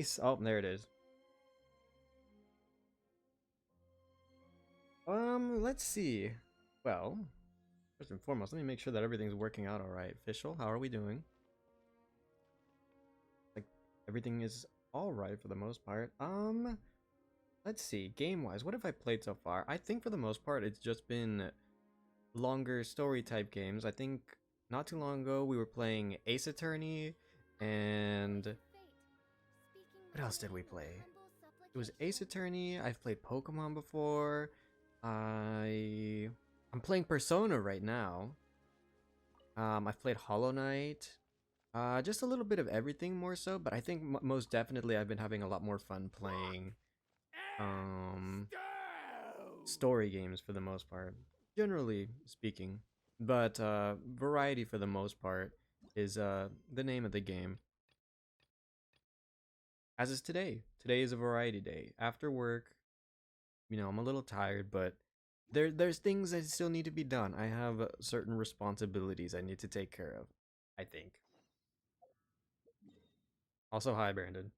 Nice! Oh, there it is. Let's see. Well, first and foremost, let me make sure that everything's working out alright. Official, how are we doing? Like, everything is alright for the most part. Let's see. Game-wise, what have I played so far? I think for the most part, it's just been longer story-type games. I think not too long ago, we were playing Ace Attorney, and what else did we play? It was Ace Attorney. I've played Pokemon before. I'm playing Persona right now. I've played Hollow Knight. Just a little bit of everything more so, but I think most definitely I've been having a lot more fun playing story games for the most part, generally speaking. But variety for the most part is the name of the game. As is today. Today is a variety day. After work, you know, I'm a little tired, but there's things that still need to be done. I have certain responsibilities I need to take care of, I think. Also, hi, Brandon.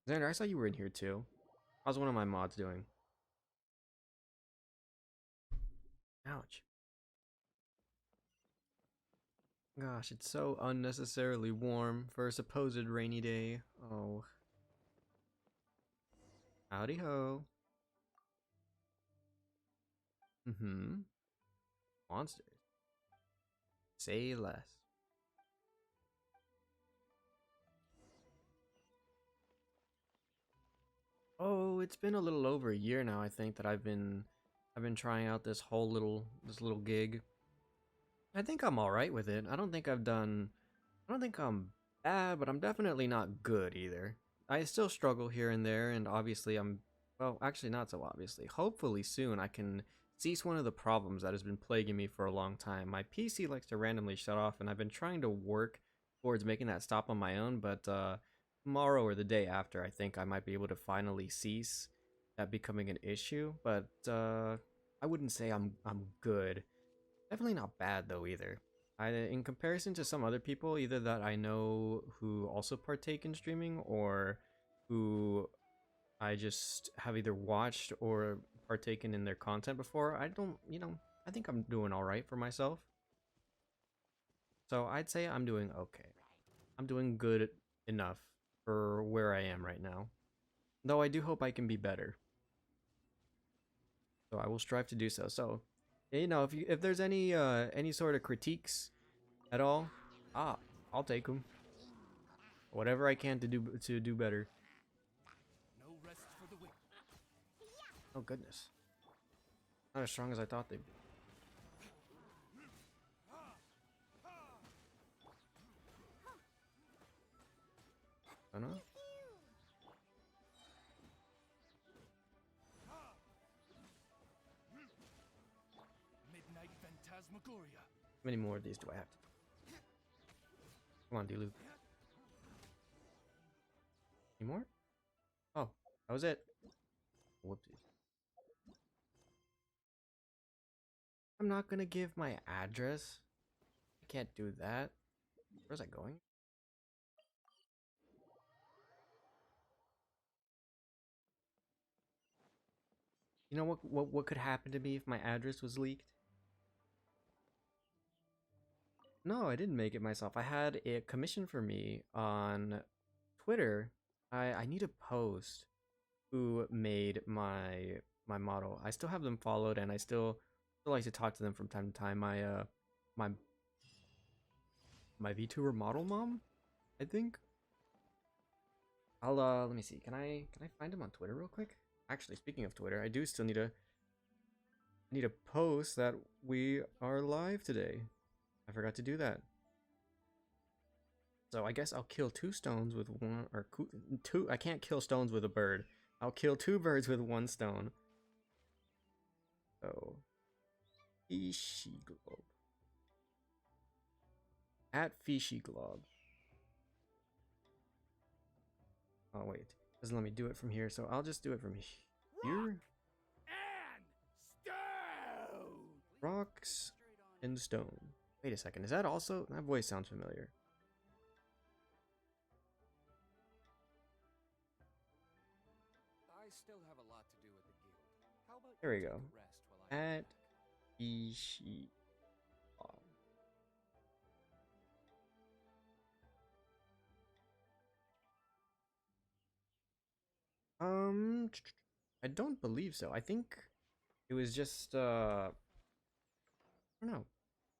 Xander, I saw you were in here too. How's one of my mods doing? Ouch. Gosh, it's so unnecessarily warm for a supposed rainy day. Oh. Howdy ho. Mm-hmm. Monsters. Say less. Oh, it's been a little over a year now, I think, that I've been trying out this little gig. I think I'm alright with it. I don't think I'm bad, but I'm definitely not good either. I still struggle here and there, and obviously well, actually not so obviously. Hopefully soon I can cease one of the problems that has been plaguing me for a long time. My PC likes to randomly shut off, and I've been trying to work towards making that stop on my own, but tomorrow or the day after, I think I might be able to finally cease that becoming an issue, but I wouldn't say I'm good. Definitely not bad though either. In comparison to some other people, either that I know who also partake in streaming or who I just have either watched or partaken in their content before, I don't, I think I'm doing all right for myself. So I'd say I'm doing okay. I'm doing good enough for where I am right now. Though I do hope I can be better. So I will strive to do so. So, if there's any sort of critiques at all, ah, I'll take them. Whatever I can to do better. Oh goodness, not as strong as I thought they'd be. I don't know. How many more of these do I have to? Come on, D-Loop. Any more? Oh, that was it. Whoopsies. I'm not gonna give my address. I can't do that. Where's I going? You know what could happen to me if my address was leaked? No, I didn't make it myself. I had it commissioned for me on Twitter. I need to post who made my model. I still have them followed, and I still like to talk to them from time to time. My my VTuber model mom, I think. I'll let me see. Can I find him on Twitter real quick? Actually, speaking of Twitter, I do still need to post that we are live today. I forgot to do that. So I guess I'll kill two stones with one, or two. I can't kill stones with a bird. I'll kill two birds with one stone. So, Fishy Globe. At Fishy Globe. Oh wait, doesn't let me do it from here, so I'll just do it from here. Rocks and stone. Wait a second, is that also? That voice sounds familiar. still have a lot to do with the guild. How about Here you we take go. a rest while I get At back? Ishi. I don't believe so. I think it was just I don't know.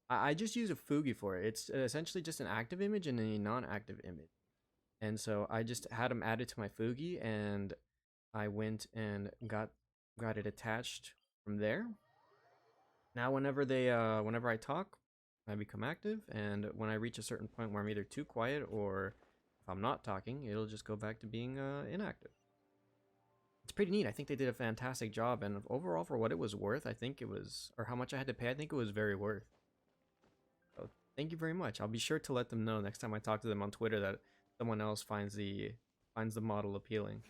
I just use a Fugi for it. It's essentially just an active image and a non-active image. And so I just had them added to my Fugi, and I went and got it attached from there. Now whenever I talk, I become active, and when I reach a certain point where I'm either too quiet or if I'm not talking, it'll just go back to being inactive. It's pretty neat. I think they did a fantastic job, and overall for what it was worth, I think it was, or how much I had to pay, I think it was very worth. So thank you very much. I'll be sure to let them know next time I talk to them on Twitter that someone else finds the model appealing.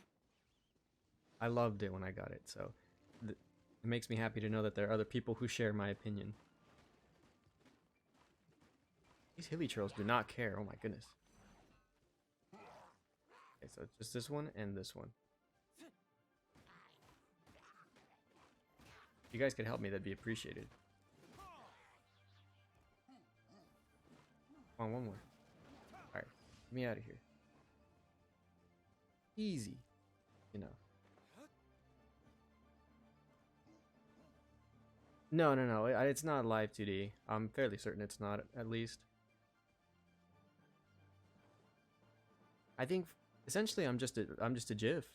I loved it when I got it, so it makes me happy to know that there are other people who share my opinion. These hilly trolls do not care. Oh my goodness. Okay, so it's just this one and this one. If you guys could help me, that'd be appreciated. Come on, one more. Alright, get me out of here. Easy. You know. No. It's not live 2D. I'm fairly certain it's not, at least. I think essentially I'm just a GIF.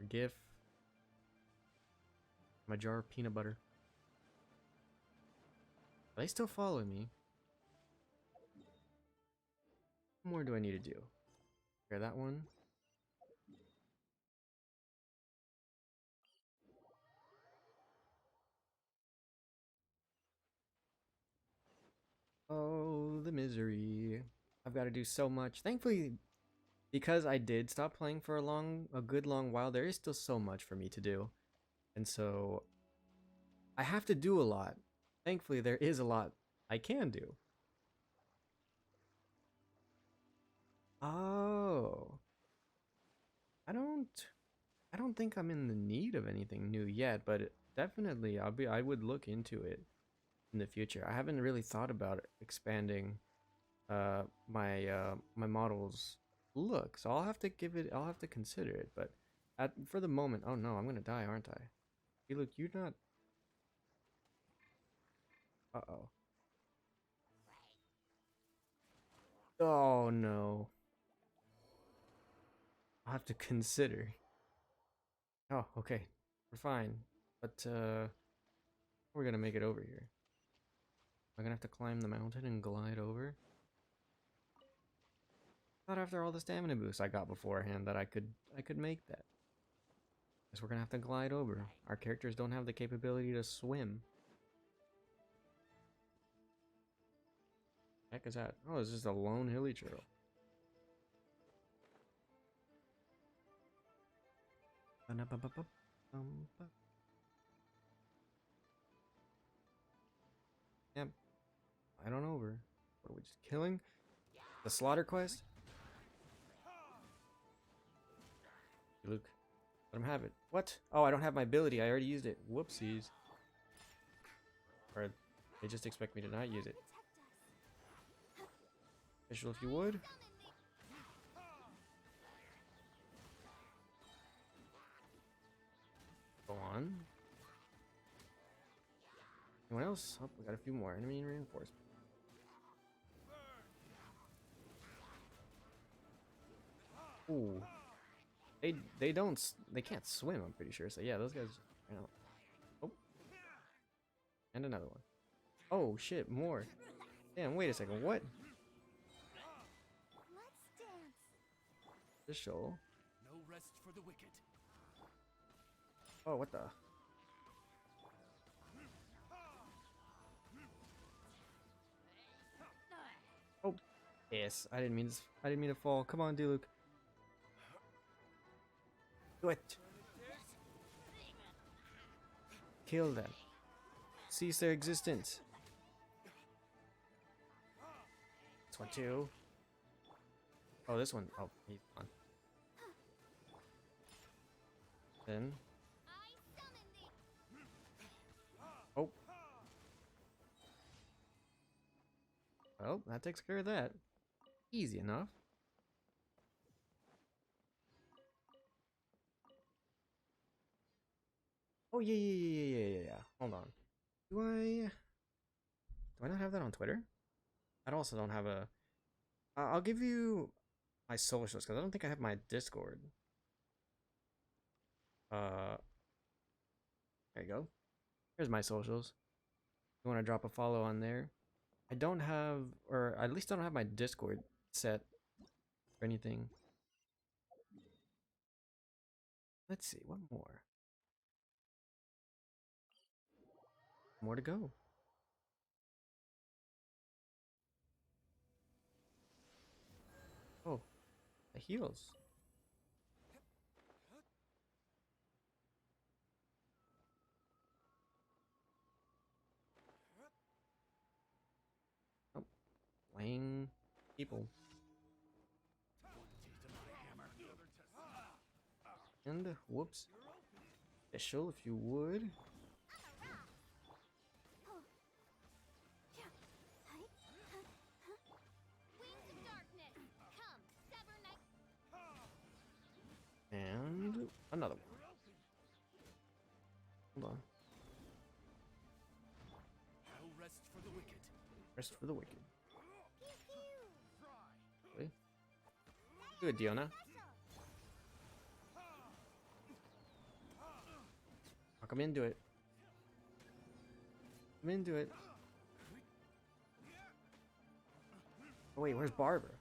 Or GIF. My jar of peanut butter. Are they still following me? What more do I need to do? Here, that one. Oh, the misery. I've got to do so much. Thankfully, because I did stop playing for a good long while, there is still so much for me to do. And so I have to do a lot. Thankfully, there is a lot I can do. Oh. I don't I don't think I'm in the need of anything new yet, but definitely I would look into it in the future. I haven't really thought about expanding my model's look, so I'll have to consider it, but for the moment, oh no, I'm gonna die, aren't I? Hey, look, you're not. Uh-oh. Oh no. I'll have to consider. Oh, okay. We're fine. But we're gonna make it over here. Am I gonna have to climb the mountain and glide over? Thought after all the stamina boosts I got beforehand that I could make that. Guess we're gonna have to glide over. Our characters don't have the capability to swim. Heck is that? Oh, it's just a lone hilly trail. Yep. I don't over. What are we just killing? The slaughter quest? Luke. Let him have it. What? Oh, I don't have my ability. I already used it. Whoopsies. Or they just expect me to not use it. Official, if you would. Go on. Anyone else? Oh, we got a few more. Enemy reinforcement. Ooh. They can't swim, I'm pretty sure. So yeah, those guys, you know. Oh. And another one. Oh shit, more. Damn, wait a second. What? Official. No rest for the wicked. Oh, what the? Oh, yes. I didn't mean to fall. Come on, Diluc. Do it. Kill them. Cease their existence. This one too. Oh, this one. Oh, he's gone. Then. I summon thee. Oh. Well, that takes care of that. Easy enough. Oh yeah. Hold on. Do I not have that on Twitter? I also don't have a. I'll give you my socials because I don't think I have my Discord. There you go. Here's my socials. You want to drop a follow on there? I don't have, or at least I don't have my Discord set or anything. Let's see, what more? More to go. Oh, the heals. Oh, playing people. And whoops. Special if you would. Wings of darkness, come, sever night. And another one. Hold on. Hell rest for the wicked. Rest for the wicked. Pew pew. Okay. Good, Diona. I'll come into it. Come into it. Oh wait, where's Barber?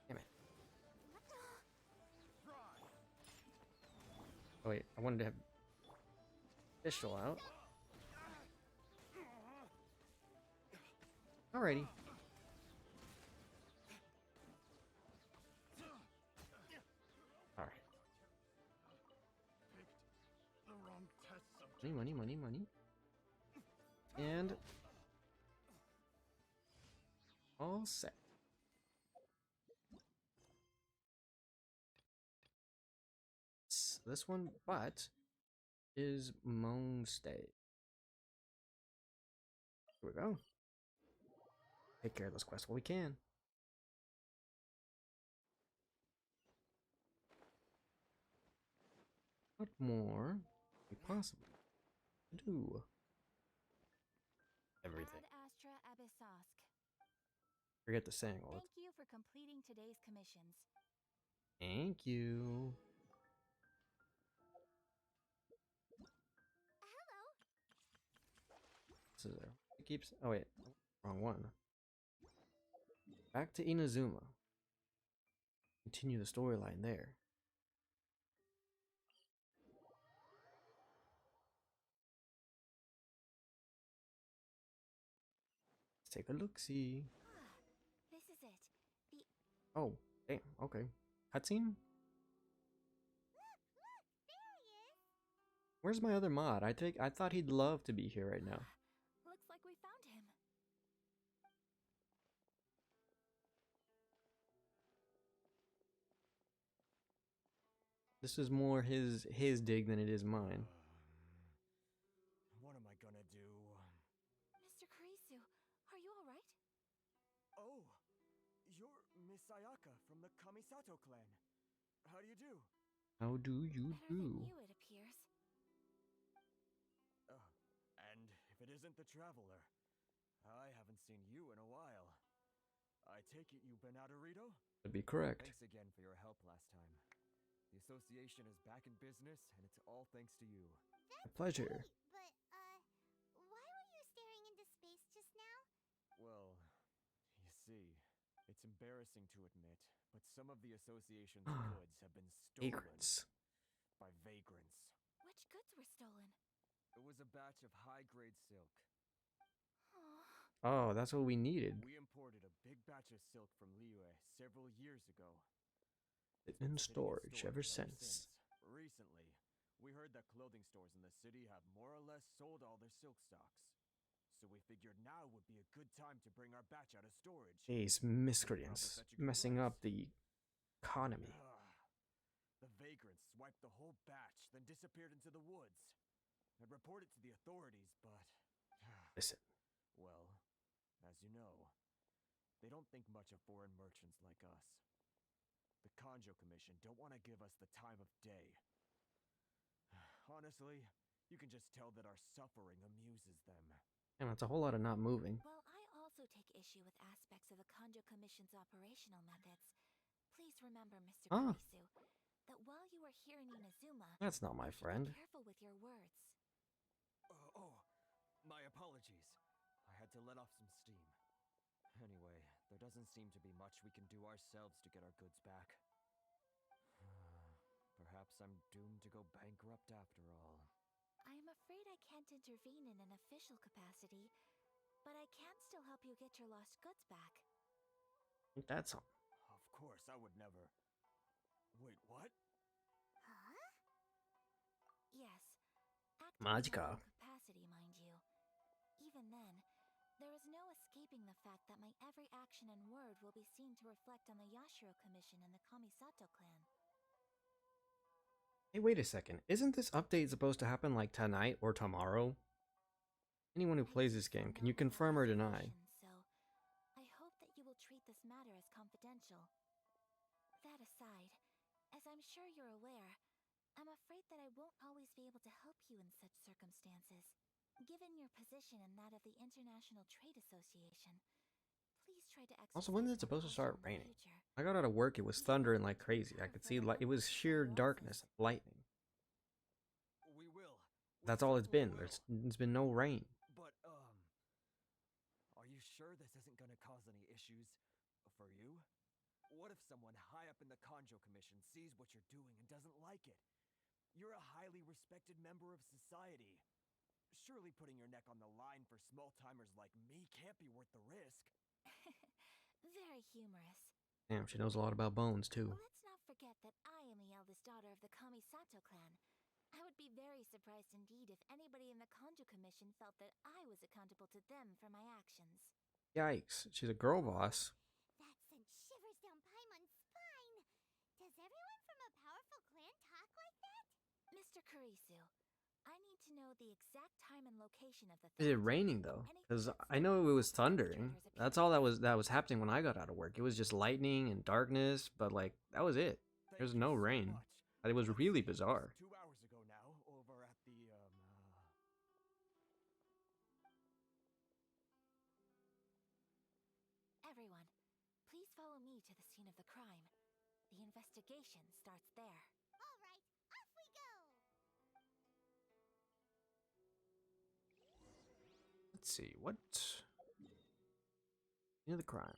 Damn it. Oh wait, I wanted to have Pistol out. Alrighty. Alright. Money. And all set. This one, but is Moanstay. Here we go. Take care of those quests while we can. What more we possibly do? Everything. Ad Astra Abyssosk. Forget the saying all the Thank you for completing today's commissions. Thank you. Hello. This is there. It keeps. Oh wait, wrong one. Back to Inazuma. Continue the storyline there. Let's take a look. See. This is it. The Oh, damn. Okay. Cutscene. look, there he is. Where's my other mod? I thought he'd love to be here right now. Looks like we found him. This is more his dig than it is mine. What am I gonna do? Mr. Kurisu, are you all right? Oh, you're Miss Ayaka from the Kamisato clan. How do you do? How do you Better than do? you, it appears. And if it isn't the traveler, I haven't seen you in a while. I take it you've been out of Rito? That'd be correct. Thanks again for your help last time. The association is back in business, and it's all thanks to you. A pleasure. But, why were you staring into space just now? Well, you see, it's embarrassing to admit, but some of the association's goods have been stolen Vagrants. by vagrants. Which goods were stolen? It was a batch of high-grade silk. Oh, Oh, that's what we needed. We imported a big batch of silk from Liyue several years ago. It's in storage ever since. Recently, we heard that clothing stores in the city have more or less sold all their silk stocks. So we figured now would be a good time to bring our batch out of storage. These miscreants messing up the economy. The wiped the whole batch, then disappeared into the woods. I'd reported to the authorities, but... Listen. well, as you know, they don't think much of foreign merchants like us. The Kanjo Commission don't want to give us the time of day. Honestly, you can just tell that our suffering amuses them. Damn, that's a whole lot of not moving. Well, I also take issue with aspects of the Kanjo Commission's operational methods. Please remember, Mr. Ah. Kurisu, that while you are here in Inazuma, That's not my you should friend. be careful with your words. My apologies. I had to let off some steam. Anyway, there doesn't seem to be much we can do ourselves to get our goods back. Perhaps I'm doomed to go bankrupt after all. I am afraid I can't intervene in an official capacity, but I can still help you get your lost goods back. I think that's all. Of course, I would never... Wait, what? Huh? Yes. Acting Magica. in a capacity, mind you. Even then, there is no escaping the fact that my every action and word will be seen to reflect on the Yashiro Commission and the Kamisato clan. Hey, wait a second. Isn't this update supposed to happen like tonight or tomorrow? Anyone who plays this game, can you confirm or deny? So, I hope that you will treat this matter as confidential. That aside, as I'm sure you're aware, I'm afraid that I won't always be able to help you in such circumstances. Given your position and that of the International Trade Association, please try to exercise Also, when is it more supposed to caution start in the raining? future. I got out of work, it was thundering like crazy. I could see it was sheer darkness, lightning. We will. That's all it's been. There's been no rain. But, are you sure this isn't gonna cause any issues for you? What if someone high up in the Kanjo Commission sees what you're doing and doesn't like it? You're a highly respected member of society. Surely putting your neck on the line for small-timers like me can't be worth the risk. Very humorous. Damn, she knows a lot about bones, too. Let's not forget that I am the eldest daughter of the Kamisato clan. I would be very surprised indeed if anybody in the Kanjo Commission felt that I was accountable to them for my actions. Yikes, she's a girl boss. That sent shivers down Paimon's spine. Does everyone from a powerful clan talk like that? Mr. Kurisu, I need to know the exact time and location of the Is it raining though? Because I know it was thundering. That's all that was happening when I got out of work. It was just lightning and darkness, but like that was it. There's no rain. It was really bizarre. 2 hours ago now, over at the, Everyone, please follow me to the scene of the crime. The investigation starts there. All right, off we go! Let's see, what? Near the crime.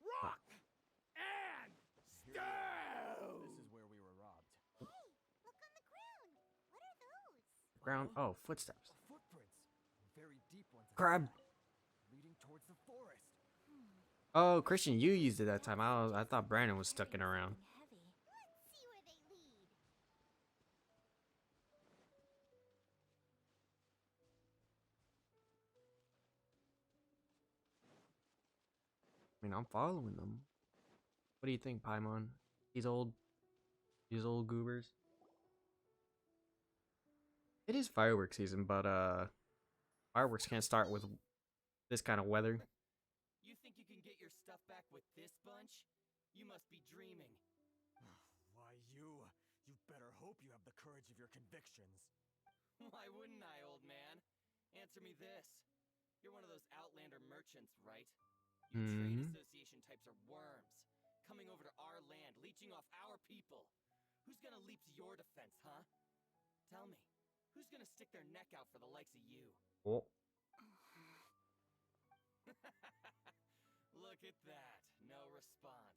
Rock and stone! This is where we were robbed. Hey, look on the ground. What are those? Ground. Oh, footsteps. Footprints. Very deep ones. at Crab. that, leading towards the forest. Oh, Christian, you used it that time. I thought Brandon was stuck in around. Heavy. Let's see where they lead. I mean, I'm following them. What do you think, Paimon? These old goobers. It is fireworks season, but fireworks can't start with this kind of weather. You think you can get your stuff back with this bunch? You must be dreaming. Why, you better hope you have the courage of your convictions. Why wouldn't I, old man? Answer me this. You're one of those Outlander merchants, right? You trade association types are worms, coming over to our land, leeching off our people. Who's gonna leap to your defense, huh? Tell me, who's gonna stick their neck out for the likes of you? Oh. Look at that. No response.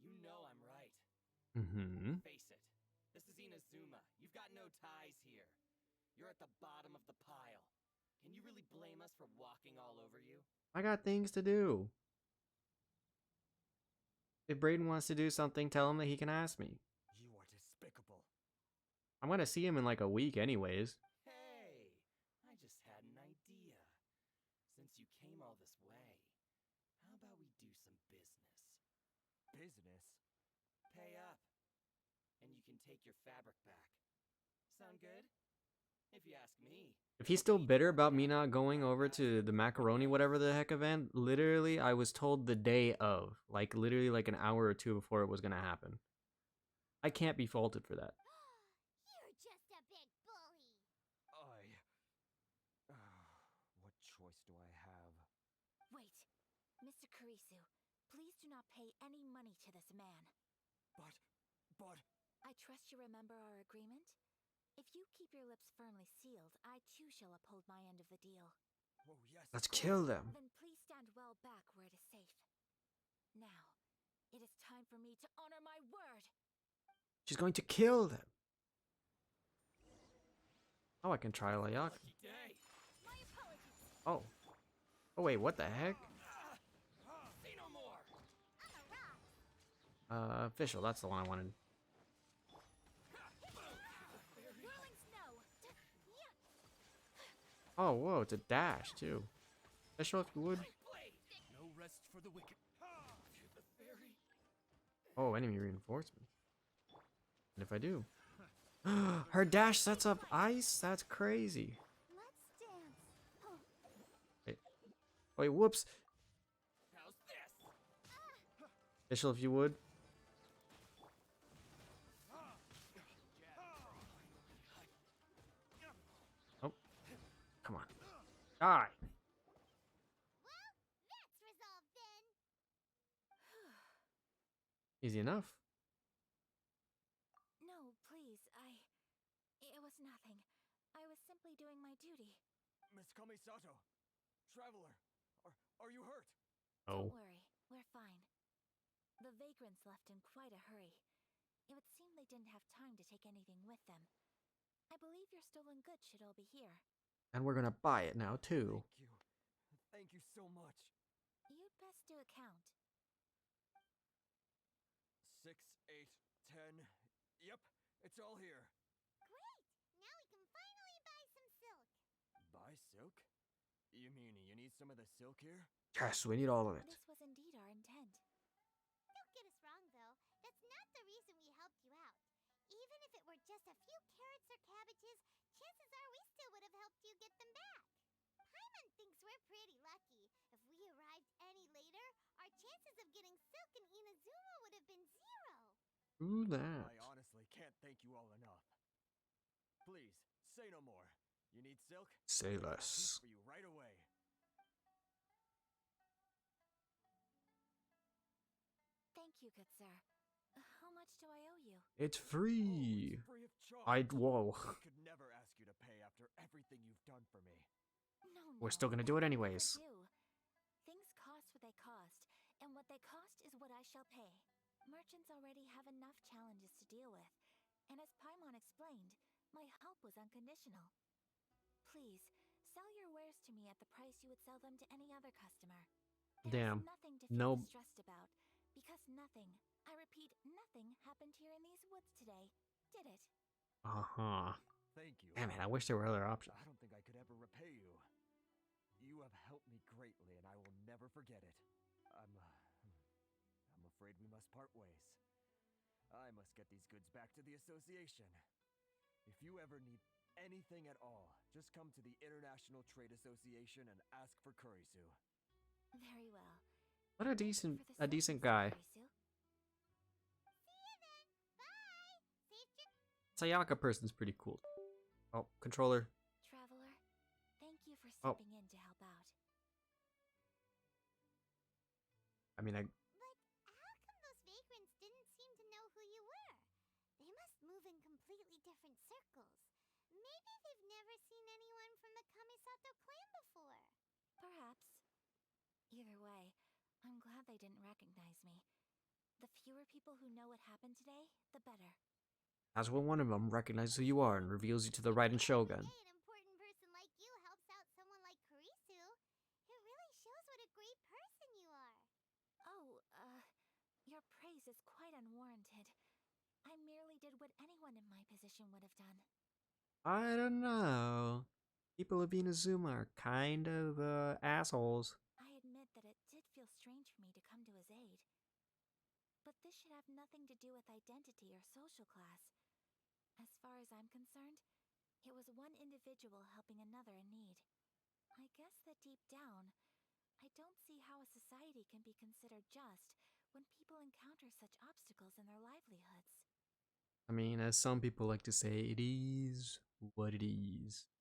You know I'm right. Face it. This is Inazuma. You've got no ties here. You're at the bottom of the pile. Can you really blame us for walking all over you? I got things to do. If Brayden wants to do something, tell him that he can ask me. You are despicable. I'm gonna see him in like a week anyways. Hey, I just had an idea. Since you came all this way, How about we do some business? Business? Pay up, and you can take your fabric back. Sound good? If you ask me. If he's still bitter about me not going over to the macaroni whatever the heck event, literally I was told the day of, like literally like an hour or two before it was gonna happen. I can't be faulted for that. You're just a big bully. What choice do I have? Wait, Mr. Kurisu, please do not pay any money to this man. But... I trust you remember our agreement? If you keep your lips firmly sealed, I too shall uphold my end of the deal. Oh, yes. Let's kill them. Then please stand well back where it is safe. Now, it is time for me to honor my word. She's going to kill them. Oh, I can try Layaka. Lucky day. My apologies. Oh. Oh wait, what the heck? Say no more. I'm a rock. Official, that's the one I wanted. Whirling snow. Oh, whoa, it's a dash too. Official, if you would. No rest for the wicked. To the fairy. Oh, enemy reinforcement. And if I do. Her dash sets up ice? That's crazy. Let's dance. Oh, Wait, whoops. How's this? Official, if you would. Oh. Come on. Die. well, that's resolved then. Easy enough. No, please, it was nothing. I was simply doing my duty. Miss Kamisato, traveler, are you hurt? Oh. Don't worry, we're fine. The vagrants left in quite a hurry. It would seem they didn't have time to take anything with them. I believe your stolen goods should all be here. And we're gonna buy it now too. Thank you. Thank you so much. You'd best do a count. 6, 8, 10. Yep, it's all here. Great! Now we can finally buy some silk. Buy silk? You mean you need some of the silk here? Yes, we need all of it. This was indeed our intent. Don't get us wrong, though. That's not the reason we helped you out. Even if it were just a few carrots or cabbages, chances are we still would have helped you get them back. Paimon thinks we're pretty lucky. If we arrived any later, our chances of getting silk in Inazuma would have been 0. Who that? I honestly can't thank you all enough. Please, say no more. You need silk? Say I'll less. keep for you right away. Thank you, good sir. How much do I owe you? It's Oh, free. it's free of charge. Whoa. I could never ask you to pay after everything you've done for me. No, We're still gonna do it anyways. Things cost what they cost, and what they cost is what I shall pay. Merchants already have enough challenges to deal with, and as Paimon explained, my help was unconditional. Please, sell your wares to me at the price you would sell them to any other customer. Damn. There's nothing to feel No. distressed about, because nothing, I repeat, nothing happened here in these woods today, did it? Uh-huh. Thank you. Damn it, I wish there were other options. I don't think I could ever repay you. You have helped me greatly, and I will never forget it. I'm afraid we must part ways. I must get these goods back to the association. If you ever need anything at all, just come to the International Trade Association and ask for Kurisu. Very well. What a Thank you decent for the a decent service, guy. Kurisu. See you then. Bye. Safe trip. Sayaka person's pretty cool. Oh, controller. Traveler, thank you for Oh. stepping in to help out. I mean, But how come those vagrants didn't seem to know who you were? They must move in completely different circles. Maybe they've never seen anyone from the Kamisato clan before. Perhaps. Either way, I'm glad they didn't recognize me. The fewer people who know what happened today, the better. as when one of them recognizes who you are and reveals you to the Raiden Shogun. An important person like you helps out someone like Kurisu. It really shows what a great person you are. Oh, your praise is quite unwarranted. I merely did what anyone in my position would have done. I don't know. People of Inazuma are kind of assholes. I admit that it did feel strange this should have nothing to do with identity or social class. As far as I'm concerned, it was one individual helping another in need. I guess that deep down, I don't see how a society can be considered just when people encounter such obstacles in their livelihoods. I mean, as some people like to say, it is what it is.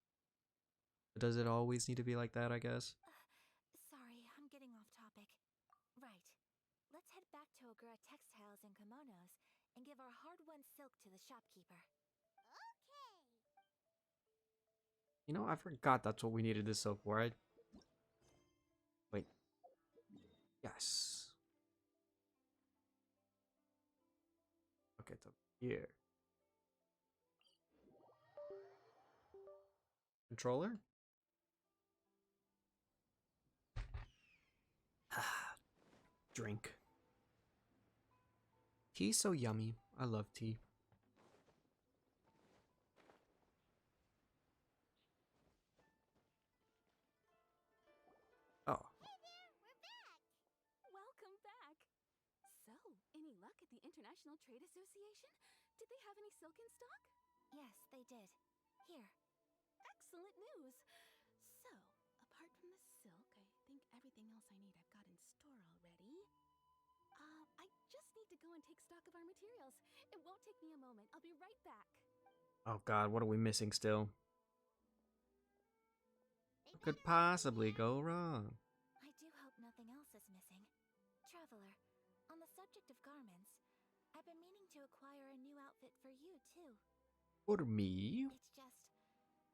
But does it always need to be like that, I guess? Sorry, I'm getting off topic. Right. Let's head back to Ogura Textiles and Kimonos and give our hard-won silk to the shopkeeper. Okay. You know, I forgot that's what we needed this soap for. Wait. Yes. Okay, it's up here. Controller? Drink. Tea's so yummy. I love tea. Oh. Hey there, we're back! Welcome back! So, any luck at the International Trade Association? Did they have any silk in stock? Yes, they did. Here. Excellent news! So, apart from the silk, I think everything else I need I've got in store already. I just need to go and take stock of our materials. It won't take me a moment. I'll be right back. Oh god, what are we missing still? What could possibly go wrong? I do hope nothing else is missing. Traveler, on the subject of garments, I've been meaning to acquire a new outfit for you, too. For me? It's just,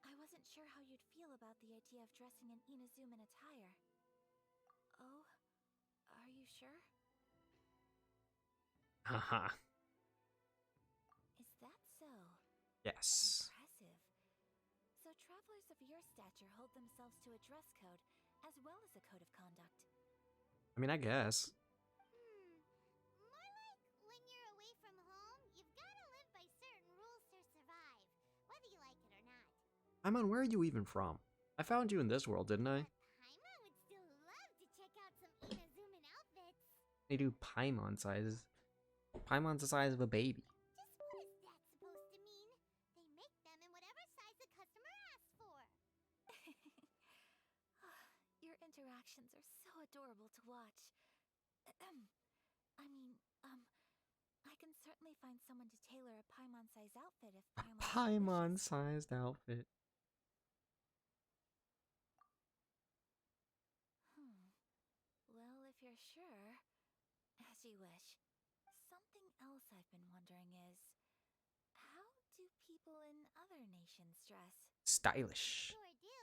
I wasn't sure how you'd feel about the idea of dressing in Inazuman attire. Oh, are you sure? Haha. Is that so? Yes. Impressive. So travelers of your stature hold themselves to a dress code, as well as a code of conduct. I mean, I guess. More like when you're away from home, you've got to live by certain rules to survive, whether you like it or not. Paimon, where are you even from? I found you in this world, didn't I? Paimon would still love to check out some Inazuman outfits. They do Paimon sizes. Paimon's the size of a baby. Just what is that supposed to mean? They make them in whatever size the customer asks for. Your interactions are so adorable to watch. I can certainly find someone to tailor a Paimon-sized outfit if A Paimon Paimon-sized outfit. Well, if you're sure, as you wish. Something else I've been wondering is, how do people in other nations dress? Stylish. Sure do.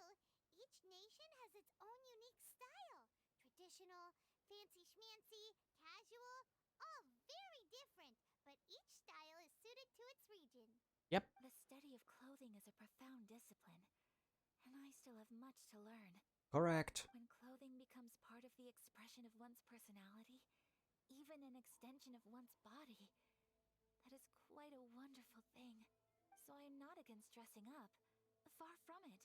Each nation has its own unique style. Traditional, fancy schmancy, casual, all very different, but each style is suited to its region. Yep. The study of clothing is a profound discipline, and I still have much to learn. Correct. When clothing becomes part of the expression of one's personality, even an extension of one's body, that is quite a wonderful thing. So I am not against dressing up. Far from it.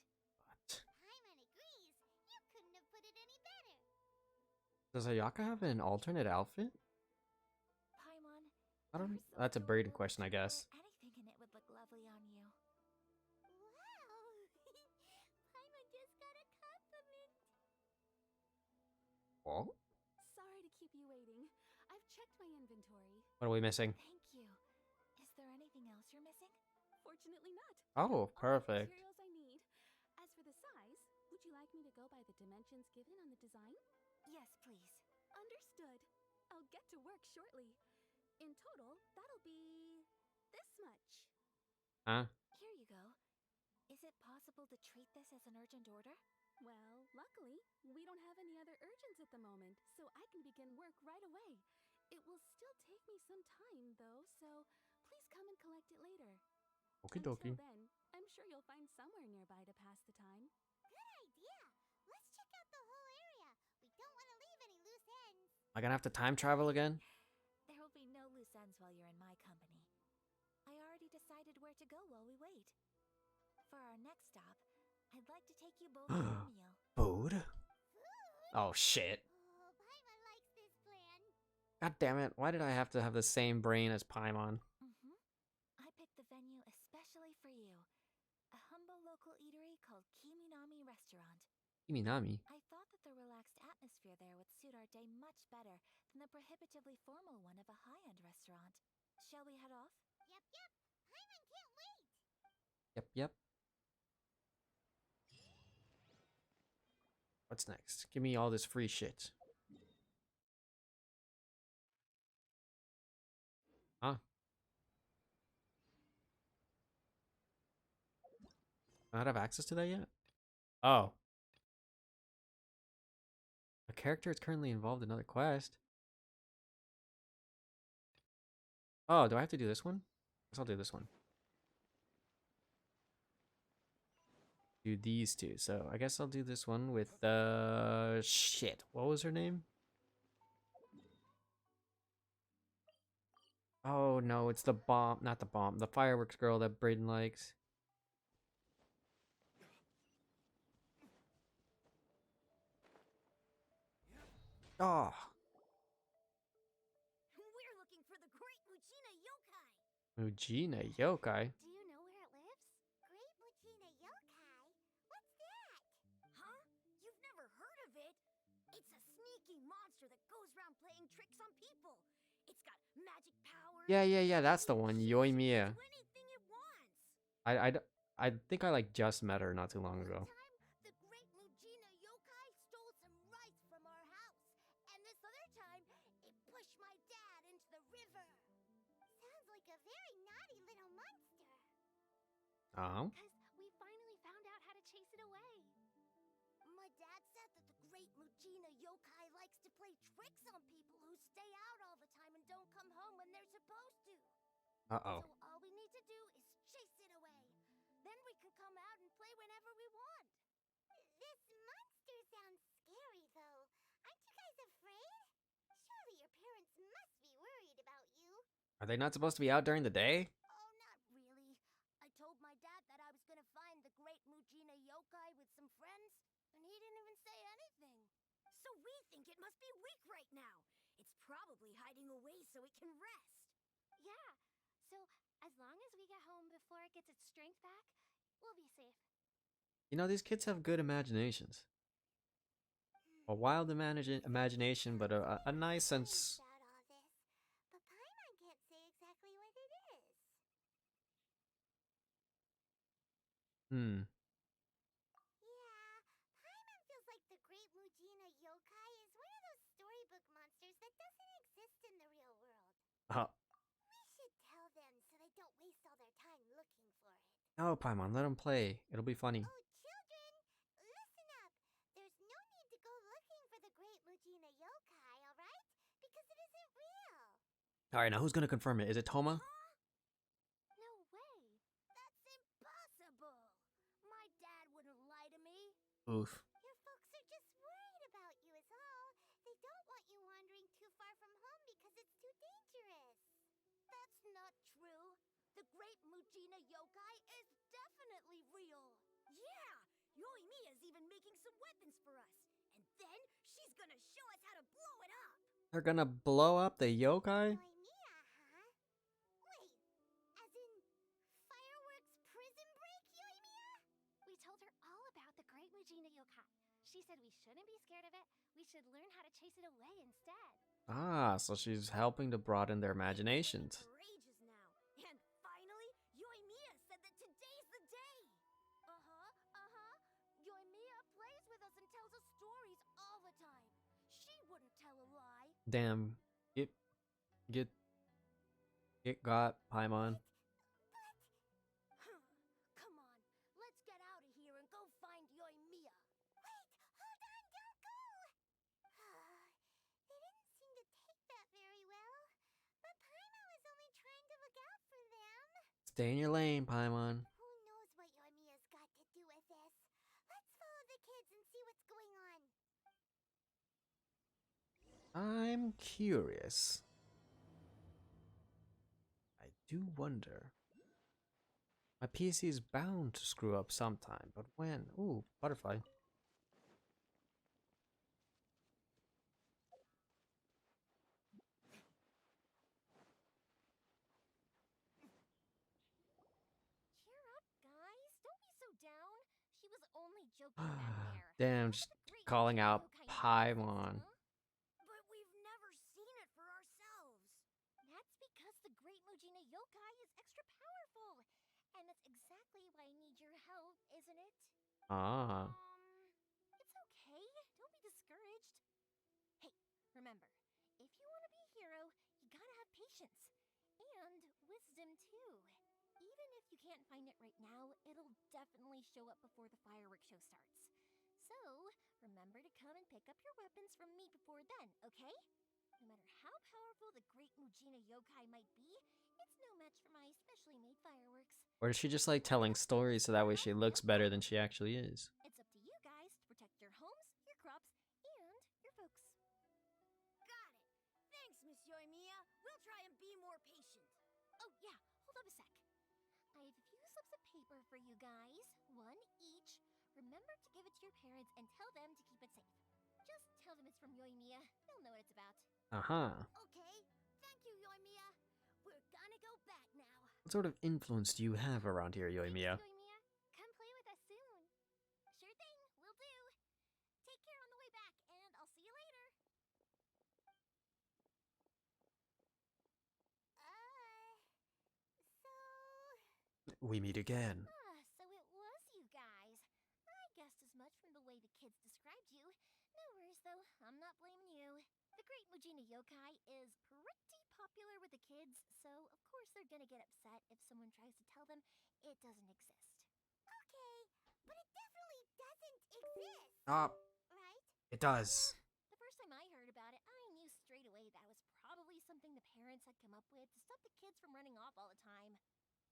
But Paimon agrees. You couldn't have put it any better. does Ayaka have an alternate outfit? Paimon, I don't. you're so That's a braided adorable question, I that guess. anything in it would look lovely on you. Wow! Paimon just got a compliment. What? Sorry to keep you waiting. I've checked my inventory. What are we missing? Thank you. Is there anything else you're missing? Fortunately not. Oh, I have all the perfect. materials I need. As for the size, would you like me to go by the dimensions given on the design? Yes, please. Understood. I'll get to work shortly. In total, that'll be this much. Huh? Here you go. Is it possible to treat this as an urgent order? Well, luckily, we don't have any other urgents at the moment, so I can begin work right away. It will still take me some time, though, so please come and collect it later. Okie Until dokie. then, I'm sure you'll find somewhere nearby to pass the time. Good idea! Let's check out the whole area. We don't want to leave any loose ends. Am I gonna have to time travel again? There will be no loose ends while you're in my company. I already decided where to go while we wait. For our next stop, I'd like to take you both for a meal. Food? Food? Oh shit. Oh, Paimon likes this plan. God damn it! Why did I have to have the same brain as Paimon? Mm-hmm. I picked the venue especially for you. A humble local eatery called Kiminami Restaurant. Iminami. I thought that the relaxed atmosphere there would suit our day much better than the prohibitively formal one of a high-end restaurant. Shall we head off? Yep, yep. Paimon can't wait. Yep, yep. What's next? Give me all this free shit. Huh? I don't have access to that yet? Oh. A character is currently involved in another quest. Oh, do I have to do this one? Guess I'll do this one. Do these two. So I guess I'll do this one with shit. What was her name? Oh no, it's the bomb, not the bomb, the fireworks girl that Brayden likes. Oh, We're looking for the Great Muchina Yokai. Mujina Yokai. Do you know where it lives? Great Muchina Yokai? What's that? Huh? You've never heard of it? It's a sneaky monster that goes around playing tricks on people. It's got magic powers. Yeah, that's the one. Yoimiya. Do anything it wants. I think I like just met her not too long One ago. time, the Great Mujina Yokai stole some rice from our house. And this other time, it pushed my dad into the river. Sounds like a very naughty little monster. Because we finally found out how to chase it away. My dad said that the Great Mujina Yokai likes to play tricks on people who stay out all the time and don't come home when they're supposed to. Uh-oh. So all we need to do is chase it away. Then we can come out and play whenever we want. This monster sounds scary, though. Aren't you guys afraid? Surely your parents must be worried about you. Are they not supposed to be out during the day? Oh, not really. I told my dad that I was gonna find the Great Mujina Yokai with some friends, and he didn't even say anything. So we think it must be weak right now. It's probably hiding away so it can rest. Yeah, so as long as we get home before it gets its strength back, we'll be safe. You know, these kids have good imaginations. A wild imagination, but a nice sense. About all this, but Paimon can't say exactly what it is. Hmm. Yeah, Paimon feels like the Great Mujina Yokai is one of those storybook monsters that doesn't exist in the real world. Oh. We should tell them so they don't waste all their time looking for it. No, Paimon, let them play. It'll be funny. Oh, children, listen up. There's no need to go looking for the Great Mujina Yokai, alright? Because it isn't real. Alright, now who's gonna confirm it? Is it Toma? No way. That's impossible. My dad wouldn't lie to me. Oof. Your folks are just worried about you is all. They don't want you wandering too far from home because it's too dangerous. That's not true. The Great Mujina Yokai is definitely real. Yeah! Yoimiya's even making some weapons for us. And then she's gonna show us how to blow it up. They're gonna blow up the yokai? Yoimiya, huh? Wait, as in fireworks prison break, Yoimiya? We told her all about the Great Mujina Yokai. She said we shouldn't be scared of it. We should learn how to chase it away instead. Ah, so she's helping to broaden their imaginations. For ages now. And finally, Yoimiya said that today's the day. Yoimiya plays with us and tells us stories all the time. She wouldn't tell a lie. Damn. Get got, Paimon. Come on, let's get out of here and go find Yoimiya. Wait, hold on, don't go! They didn't seem to take that very well. But Paimon was only trying to look out for them. Stay in your lane, Paimon. Who knows what Yoimiya's got to do with this? Let's follow the kids and see what's going on. I'm curious. I do wonder. My PC is bound to screw up sometime, but when? Ooh, butterfly. joking back there. Damn, How just about the Great calling Mujina out Yokai Paimon. huh? But we've never seen it for ourselves. That's because the Great Mujina Yokai is extra powerful. And that's exactly why I need your help, isn't it? Ah. It's okay. Don't be discouraged. Hey, remember, if you want to be a hero, you gotta have patience. And wisdom, too. Even if you can't find it right now, it'll definitely show up before the fireworks show starts. So, remember to come and pick up your weapons from me before then, okay? No matter how powerful the Great Mujina Yokai might be, it's no match for my specially made fireworks. Or is she just like telling stories so that way she looks better than she actually is? It's up to you guys to protect your homes, your crops, and your folks. Got it. Thanks, Miss Yoimiya. We'll try and be more patient. Oh, yeah. Hold up a sec. I have a few slips of paper for you guys. One each. Remember to give it to your parents and tell them to keep it safe. Just tell them it's from Yoimiya. They'll know what it's about. Uh-huh. Okay. Thank you, Yoimiya. We're gonna go back now. What sort of influence do you have around here, Yoimiya? Thanks, Yoimiya. Come play with us soon. Sure thing. Will do. Take care on the way back, and I'll see you later. We meet again. So it was you guys. I guessed as much from the way the kids described you. No worries, though. I'm not blaming you. The Great Mujina Yokai is pretty popular with the kids, so of course they're gonna get upset if someone tries to tell them it doesn't exist. Okay, but it definitely doesn't exist. Ah, Right? it does. The first time I heard about it, I knew straight away that was probably something the parents had come up with to stop the kids from running off all the time.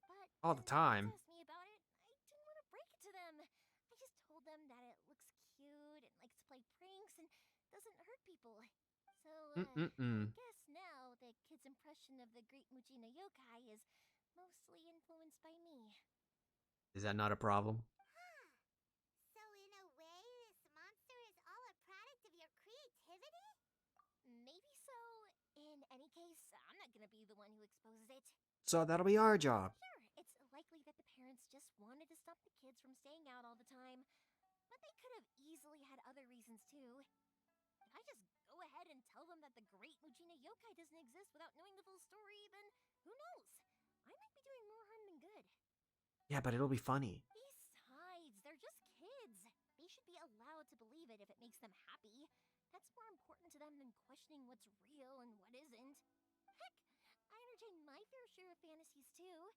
But All the when my time. kids asked me about it, I didn't want to break it to them. I just told them that it looks cute and likes to play pranks and doesn't hurt people. So, I guess now the kids' impression of the Great Mujina Yokai is mostly influenced by me. Is that not a problem? So in a way, this monster is all a product of your creativity? Maybe so. In any case, I'm not gonna be the one who exposes it. So that'll be our job. Sure, it's likely that the parents just wanted to stop the kids from staying out all the time. But they could have easily had other reasons too. If I just go ahead and tell them that the Great Mujina Yokai doesn't exist without knowing the full story, then who knows? I might be doing more harm than good. Yeah, but it'll be funny. Besides, they're just kids. They should be allowed to believe it if it makes them happy. That's more important to them than questioning what's real and what isn't. Heck, I entertain my fair share of fantasies too.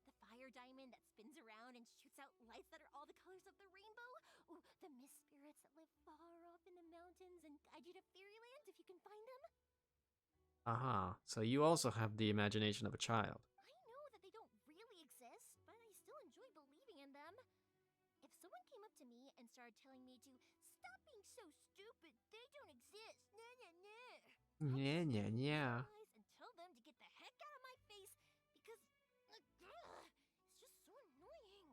The fire diamond that spins around and shoots out lights that are all the colors of the rainbow. Ooh, the mist spirits that live far off in the mountains and guide you to fairyland if you can find them. Uh-huh. So you also have the imagination of a child. I know that they don't really exist, but I still enjoy believing in them. If someone came up to me and started telling me to stop being so stupid, they don't exist. Nah, nah, nah. Yeah, yeah, yeah. And tell them to get the heck out of my face because it's just so annoying.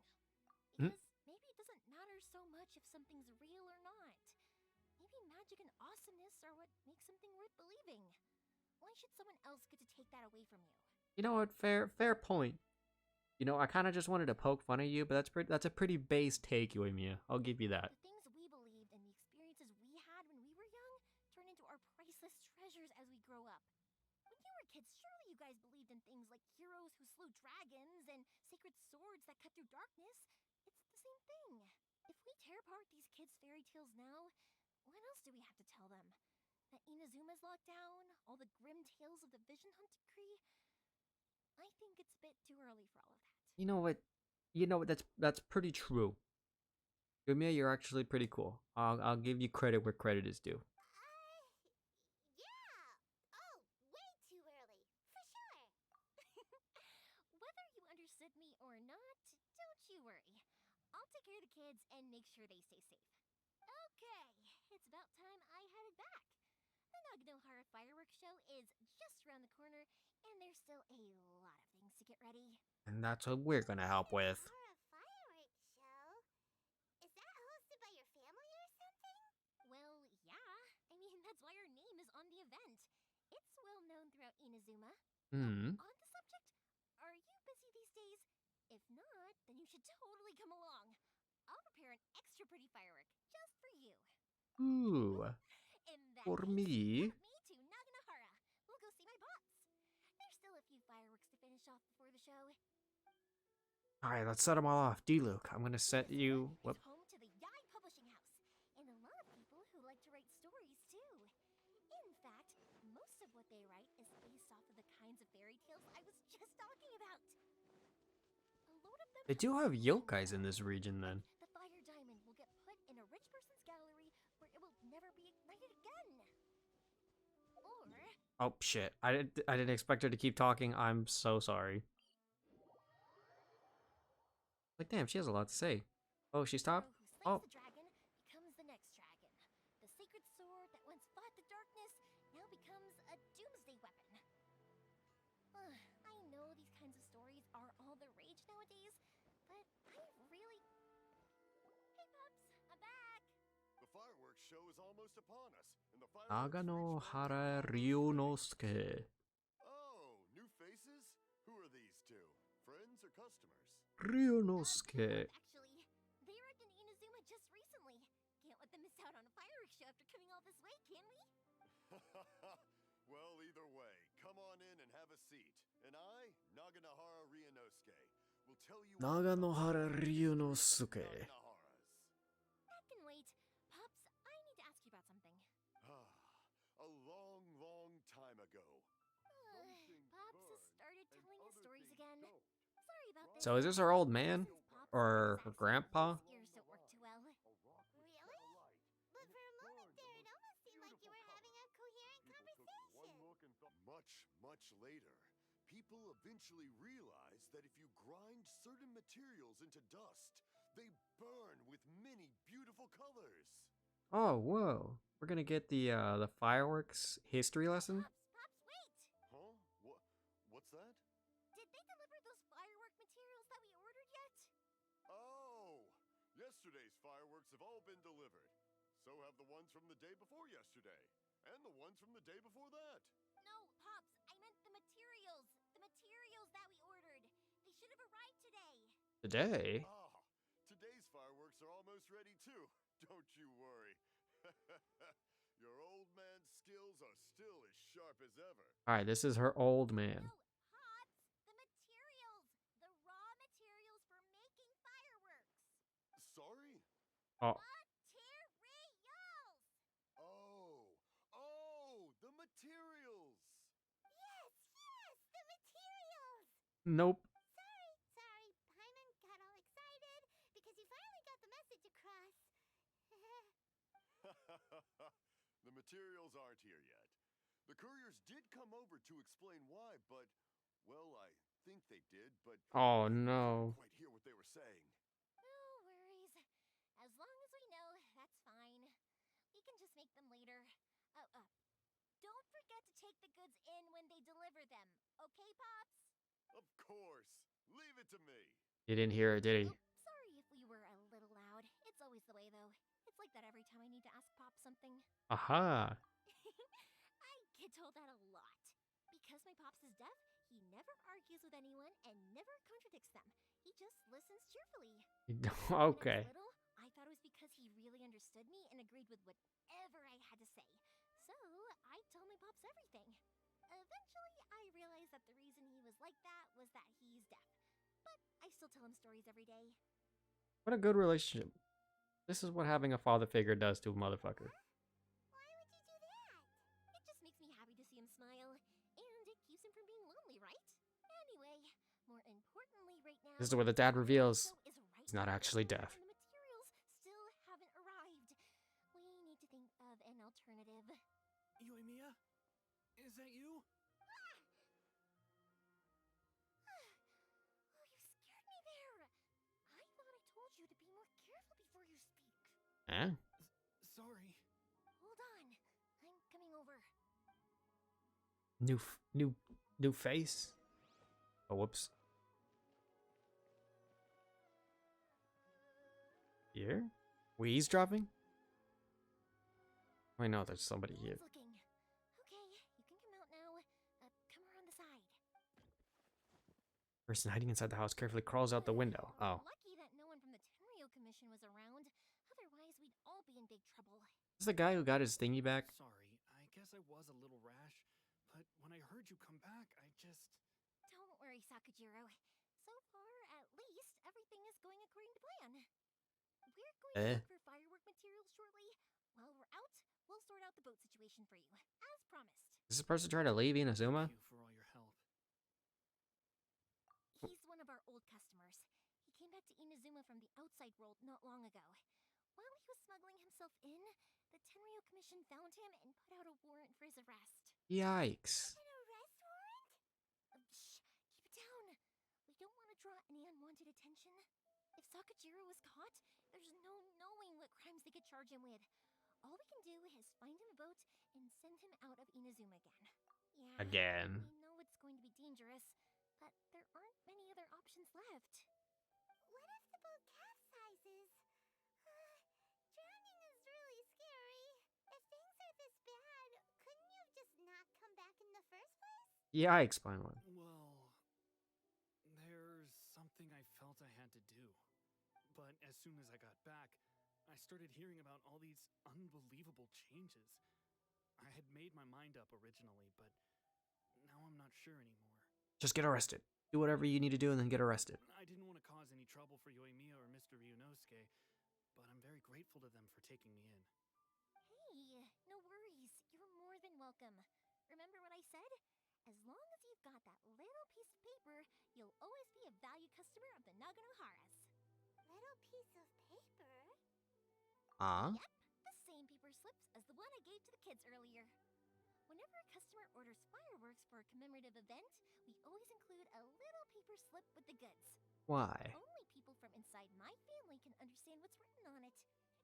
Because maybe it doesn't matter so much if something's real or not. Maybe magic and awesomeness are what makes something worth believing. Why should someone else get to take that away from you? You know what? Fair point. You know, I kind of just wanted to poke fun at you, but that's a pretty base take, Yoimiya. I'll give you that. The things we believed and the experiences we had when we were young turn into our priceless treasures as we grow up. When you were kids, surely you guys believed in things like heroes who slew dragons and sacred swords that cut through darkness. It's the same thing. If we tear apart these kids' fairy tales now, what else do we have to tell them? That Inazuma's locked down? All the grim tales of the Vision Hunt Decree? I think it's a bit too early for all of that. You know what? That's pretty true. Yoimiya, you're actually pretty cool. I'll give you credit where credit is due. Yeah! Oh, way too early. For sure. Whether you understood me or not, don't you worry. I'll take care of the kids and make sure they stay safe. Okay, it's about time I headed back. The Naganohara fireworks show is just around the corner, and there's still a lot of things to get ready. And that's what we're gonna help with. Fireworks show? Is that hosted by your family or something? Well, yeah. I mean, that's why our name is on the event. It's well known throughout Inazuma. On the subject, are you busy these days? If not, then you should totally come along. I'll prepare an extra pretty firework just for you. Ooh, In that for case, me. come with me to Naganohara. We'll go see my boss. There's still a few fireworks to finish off before the show. Alright, let's set them all off. D-Luke, I'm gonna set you. Whoop. It's home to the Yai Publishing House, and a lot of people who like to write stories too. In fact, most of what they write is based off of the kinds of fairy tales I was just talking about. A load of them They do have yokais in this region then. the fire diamond will get put in a rich person's gallery where it will never be ignited again. Or Oh shit. I didn't expect her to keep talking. I'm so sorry. Like damn, she has a lot to say. Oh, she stopped? hero who slays Oh. the dragon becomes the next dragon. The sacred sword that once fought the darkness now becomes a doomsday weapon. I know these kinds of stories are all the rage nowadays, but I really... Hey Pops, I'm back! The fireworks show is almost upon us, and the Naganohara Ryunosuke. Oh, new faces? Who are these two? Friends or customers? Ryunosuke. Actually, they arrived in Inazuma just recently. Can't let them miss out on a fireworks show after coming all this way, can we? Well, either way, come on in and have a seat. And I, Naganohara Ryunosuke, will tell you all about Naganohara the history of Ryunosuke. Naganoharas. That can wait. Pops, I need to ask you about something. A long, long time ago. Pops has started telling us stories again. Sorry about this. So is this her old man? Or her grandpa? Ears don't work too well. Really? But for a moment there, it almost seemed like you were having a coherent conversation. Much later, people eventually realized that if you grind certain materials into dust, they burn with many beautiful colors. Oh, whoa. We're gonna get the fireworks history lesson? Pops, wait! Huh? What's that? Did they deliver those firework materials that we ordered yet? Oh! Yesterday's fireworks have all been delivered. So have the ones from the day before yesterday. And the ones from the day before that. No, Pops, I meant the materials. The materials that we ordered. They should have arrived today. Today? Today's fireworks are almost ready too. Don't you worry. Your old man's skills are still as sharp as ever. Alright, this is her old man. No, Pops, the materials. The raw materials for making fireworks. Sorry? Oh. Materials! Oh, the materials. Yes, the materials! Nope. Sorry, Paimon got all excited because you finally got the message across. The materials aren't here yet. The couriers did come over to explain why, but, well, I think they did, but Oh I no. couldn't quite hear what they were saying. No worries. As long as we know, that's fine. We can just make them later. Don't forget to take the goods in when they deliver them. Okay, Pops? Of course. Leave it to me. You didn't hear it, did he? Sorry if we were a little loud. It's always the way, though. It's like that every time I need to ask Pop something. Aha. I get told that a lot. Because my Pops is deaf, he never argues with anyone and never contradicts them. He just listens cheerfully. Okay. When I was little, I thought it was because he really understood me and agreed with whatever I had to say. So, I told my Pops everything. Eventually, I realized that the reason he was like that was that he's deaf. But I still tell him stories every day. What a good relationship. This is what having a father figure does to a motherfucker. Why would you do that? It just makes me happy to see him smile. And it keeps him from being lonely, right? Anyway, more importantly right now... This is where the dad reveals is right he's not around the actually corner deaf. And the materials still haven't arrived. We need to think of an alternative. Yoimiya? Is that you? Oh, you scared me there. I thought I told you to be more careful before you speak. Eh? Sorry. Hold on. I'm coming over. New face? Oh, whoops. Here? We eavesdropping? I know there's somebody here. Looking. Okay, you can come out now. Come around the side. Person hiding inside the house carefully crawls out the window. Oh. Lucky that no one from the Tenryo Commission was around. Otherwise, we'd all be in big trouble. Is this the guy who got his thingy back? Sorry, I guess I was a little rash, but when I heard you come back, I just... Don't worry, Sakajiro. So far, at least, everything is going according to plan. We're going to look for firework materials shortly. While we're out, we'll sort out the boat situation for you, as promised. Is this person trying to leave Inazuma? Thank you for all your help. He's one of our old customers. He came back to Inazuma from the outside world not long ago. While he was smuggling himself in, the Tenryo Commission found him and put out a warrant for his arrest. Yikes. An arrest warrant? Shh, keep it down. We don't want to draw any unwanted attention. If Sakajiro is caught, there's no knowing what crimes they could charge him with. All we can do is find him a boat and send him out of Inazuma again. Yeah, Again. we know it's going to be dangerous, but there aren't many other options left. What if the boat capsizes? Drowning is really scary. If things are this bad, couldn't you just not come back in the first place? Yikes, Paimon. Well, there's something I felt I had to do. But as soon as I got back, I started hearing about all these unbelievable changes. I had made my mind up originally, but now I'm not sure anymore. Just get arrested. Do whatever you need to do and then get arrested. I didn't want to cause any trouble for Yoimiya or Mr. Ryunosuke, but I'm very grateful to them for taking me in. Hey, no worries. You're more than welcome. Remember what I said? As long as you've got that little piece of paper, you'll always be a valued customer of the Naganoharas. Little piece of paper? Yep, the same paper slips as the one I gave to the kids earlier. Whenever a customer orders fireworks for a commemorative event, we always include a little paper slip with the goods. Why? Only people from inside my family can understand what's written on it.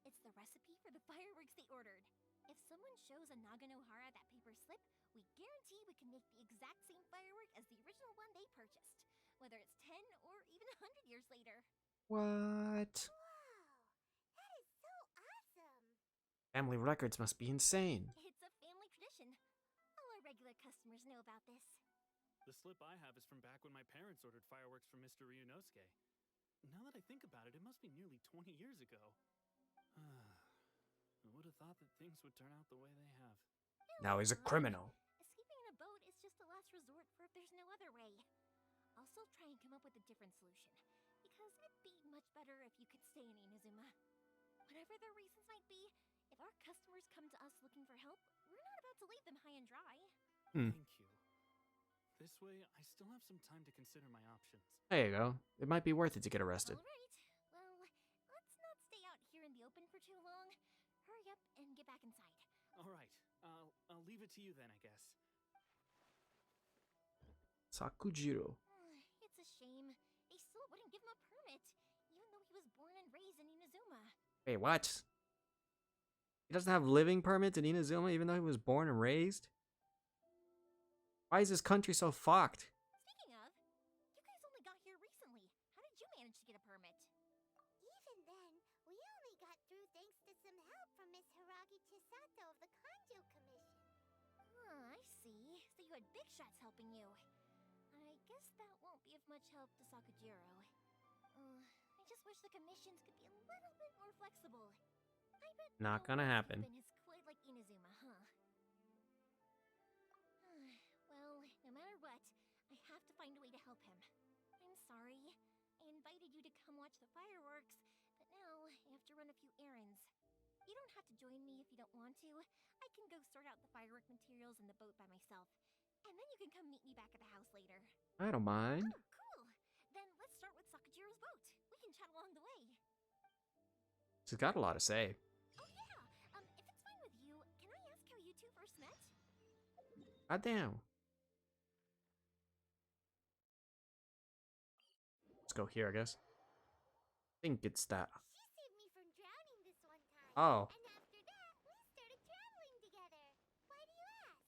It's the recipe for the fireworks they ordered. If someone shows a Naganohara that paper slip, we guarantee we can make the exact same firework as the original one they purchased, whether it's 10 or even 100 years later. What? Wow, that is so awesome! Family records must be insane. It's a family tradition. All our regular customers know about this. The slip I have is from back when my parents ordered fireworks from Mr. Ryunosuke. Now that I think about it, it must be nearly 20 years ago. I would have thought that things would turn out the way they have. Now he's a criminal. Escaping in a boat is just a last resort for if there's no other way. Also try and come up with a different solution, because it'd be much better if you could stay in Inazuma. Whatever their reasons might be, if our customers come to us looking for help, we're not about to leave them high and dry. Thank you. This way, I still have some time to consider my options. There you go. It might be worth it to get arrested. Alright, well, let's not stay out here in the open for too long. Hurry up and get back inside. Alright, I'll leave it to you then, I guess. Sakujiro. It's a shame. They still wouldn't give him a permit, even though he was born and raised in Inazuma. Wait, what? He doesn't have living permits in Inazuma even though he was born and raised? Why is this country so fucked? Speaking of, you guys only got here recently. How did you manage to get a permit? Even then, we only got through thanks to some help from Miss Hiragi Chisato of the Kanjo Commission. I see. So you had big shots helping you. I guess that won't be of much help to Sakujiro. I just wish the commissions could be a little bit more flexible. I bet Not gonna happen. Is quite like Inazuma, huh? Well, no matter what, I have to find a way to help him. I'm sorry. I invited you to come watch the fireworks, but now I have to run a few errands. You don't have to join me if you don't want to. I can go sort out the firework materials in the boat by myself. And then you can come meet me back at the house later. I don't mind. Oh, cool. Then let's start with Sakujiro's boat. We can chat along the way. She's got a lot to say. Oh yeah. If it's fine with you, can I ask how you two first met? God damn. Let's go here, I guess. I think it's that. She saved me from drowning this one time. Oh. And after that, we started traveling together. Why do you ask?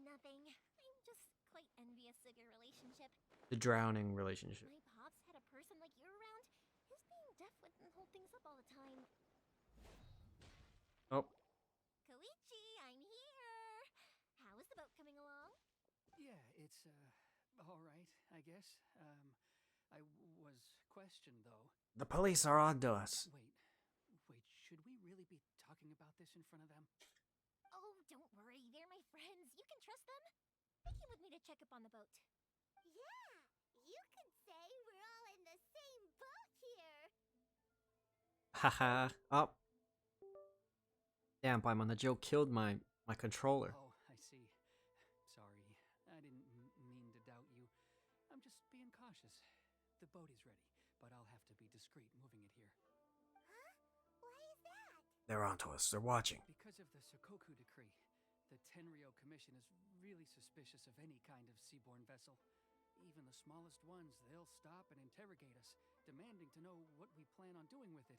Nothing. I'm just quite envious of your relationship. The drowning relationship. My pops had a person like you around. His being deaf wouldn't hold things up all the time. Oh. Koichi, I'm here. How is the boat coming along? Yeah, it's, all right, I guess. I was question, though. The police are on to us. Wait, should we really be talking about this in front of them? Oh, don't worry. They're my friends. You can trust them. They came with me to check up on the boat. Yeah, you could say we're all in the same boat here. Haha. Oh. Damn, Paimon, the joke killed my controller. Oh, I see. Sorry, I didn't mean to doubt you. I'm just being cautious. The boat is ready, but I'll have to be discreet moving it here. Huh? Why is that? They're onto us. They're watching. Because of the Sokoku Decree, the Tenryou Commission is really suspicious of any kind of seaborne vessel. Even the smallest ones, they'll stop and interrogate us, demanding to know what we plan on doing with it.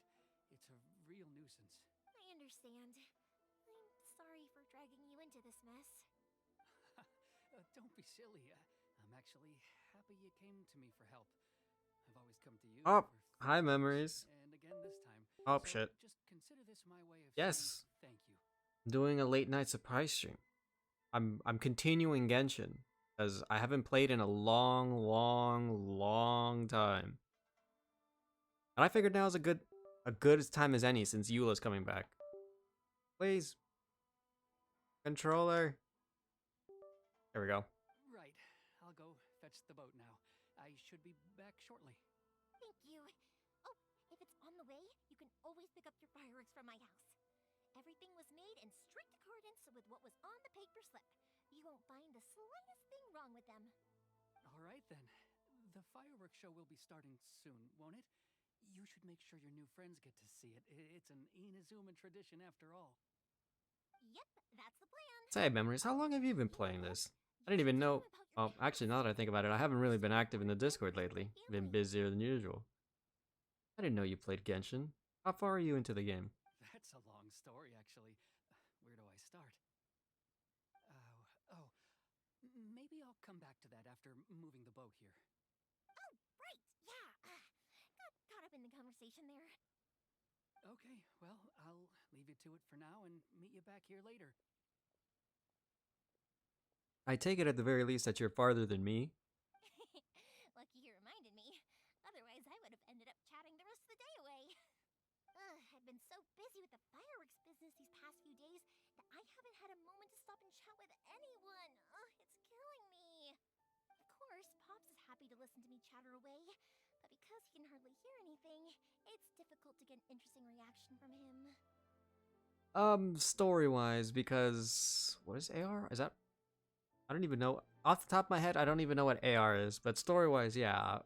It's a real nuisance. I understand. I'm sorry for dragging you into this mess. Don't be silly. I'm actually happy you came to me for help. I've always come to you. Oh, for hi, favors, memories. And again this time. Oh, So shit. Just consider this my way of Yes. saying thank you. I'm doing a late night surprise stream. I'm continuing Genshin because I haven't played in a long time. And I figured now is a good time as any since Eula's coming back. Please. Controller. There we go. Right. I'll go fetch the boat now. I should be back shortly. Thank you. Oh, if it's on the way, you can always pick up your fireworks from my house. Everything was made in strict accordance with what was on the paper slip. You won't find the slightest thing wrong with them. All right, then. The fireworks show will be starting soon, won't it? You should make sure your new friends get to see it. It's an Inazuman tradition after all. Yep, that's the plan. Say, Memories, how long have you been playing this? I didn't even know. Oh, actually, now that I think about it, I haven't really been active in the Discord lately. Been busier than usual. I didn't know you played Genshin. How far are you into the game? That's a long story, actually. Where do I start? Maybe I'll come back to that after moving the boat here. Oh, right, yeah. Got caught up in the conversation there. Okay, well, I'll leave you to it for now and meet you back here later. I take it at the very least that you're farther than me. Lucky you reminded me. Otherwise, I would have ended up chatting the rest of the day away. I've been so busy with the fireworks business these past few days that I haven't had a moment to stop and chat with anyone. It's killing me. Of course, Pops is happy to listen to me chatter away, but because he can hardly hear anything, it's difficult to get an interesting reaction from him. Story-wise, because what is AR? Is that? I don't even know. Off the top of my head, I don't even know what AR is, but story-wise, yeah.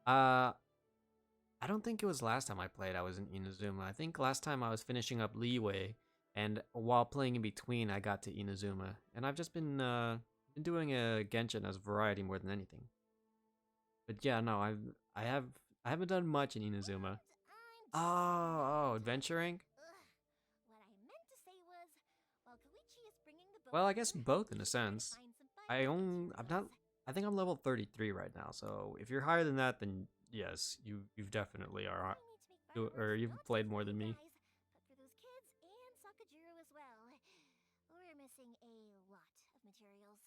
I don't think it was last time I played I was in Inazuma. I think last time I was finishing up Leeway, and while playing in between, I got to Inazuma. And I've just been doing a Genshin as variety more than anything. But yeah, no, I haven't done much in Inazuma. Oh, adventuring? What I meant to say was, while Koichi is bringing the boat Well, I guess here, both in a he's trying to sense. find some I'm fireworks not. I think I'm level 33 right now. So if you're higher than that, then yes, you've definitely are. Or you've played more than me. But for those kids and Sakajiro as well. We're missing a lot of materials.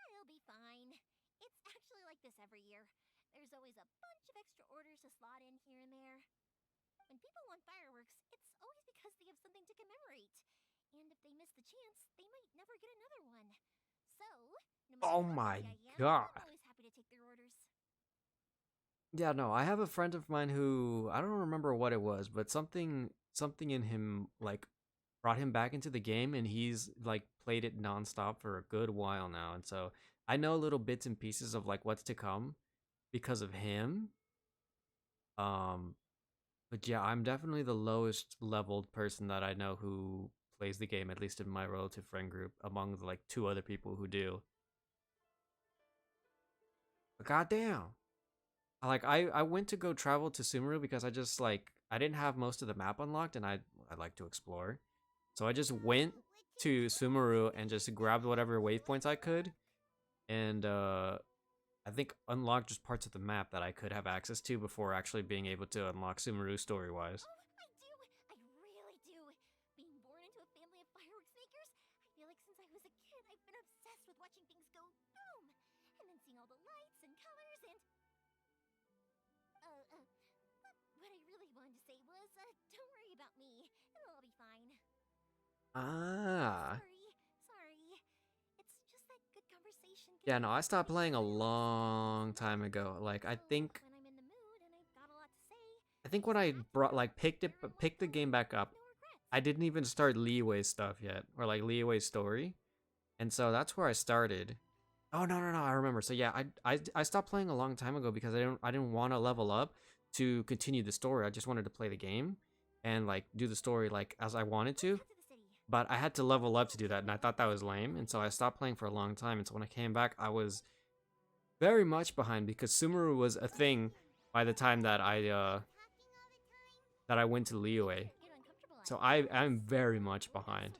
It'll be fine. It's actually like this every year. There's always a bunch of extra orders to slot in here and there. When people want fireworks, it's always because they have something to commemorate. And if they miss the chance, they might never get another one. So, no matter Oh how my busy I am, god. I'm always happy to take their orders. Yeah, no, I have a friend of mine who I don't remember what it was, but something in him like brought him back into the game, and he's like played it nonstop for a good while now, and so I know little bits and pieces of like what's to come because of him. But yeah, I'm definitely the lowest leveled person that I know who plays the game, at least in my relative friend group, among the, like 2 other people who do. But goddamn. Like I went to go travel to Sumeru because I just like I didn't have most of the map unlocked and I like to explore. So I just went to Sumeru and just grabbed whatever waypoints I could and I think unlocked just parts of the map that I could have access to before actually being able to unlock Sumeru story-wise. Oh, I do! I really do! Being born into a family of fireworks makers, I feel like since I was a kid, I've been obsessed with watching things go boom! And then seeing all the lights and colors and... Ah. Sorry. It's just that good conversation. Yeah, no, I stopped playing a long time ago. Like, I think When I'm in the mood and I've got a lot to say, when I brought like picked the game back up, I didn't even start Leeway's stuff yet, or like Leeway's story, and so that's where I started. Oh no, I remember. So yeah, I stopped playing a long time ago because I didn't want to level up to continue the story. I just wanted to play the game and like do the story like as I wanted to. But I had to level up to do that, and I thought that was lame, and so I stopped playing for a long time. And so when I came back, I was very much behind because Sumeru was a thing by the time that I went to Liyue. So I'm very much behind.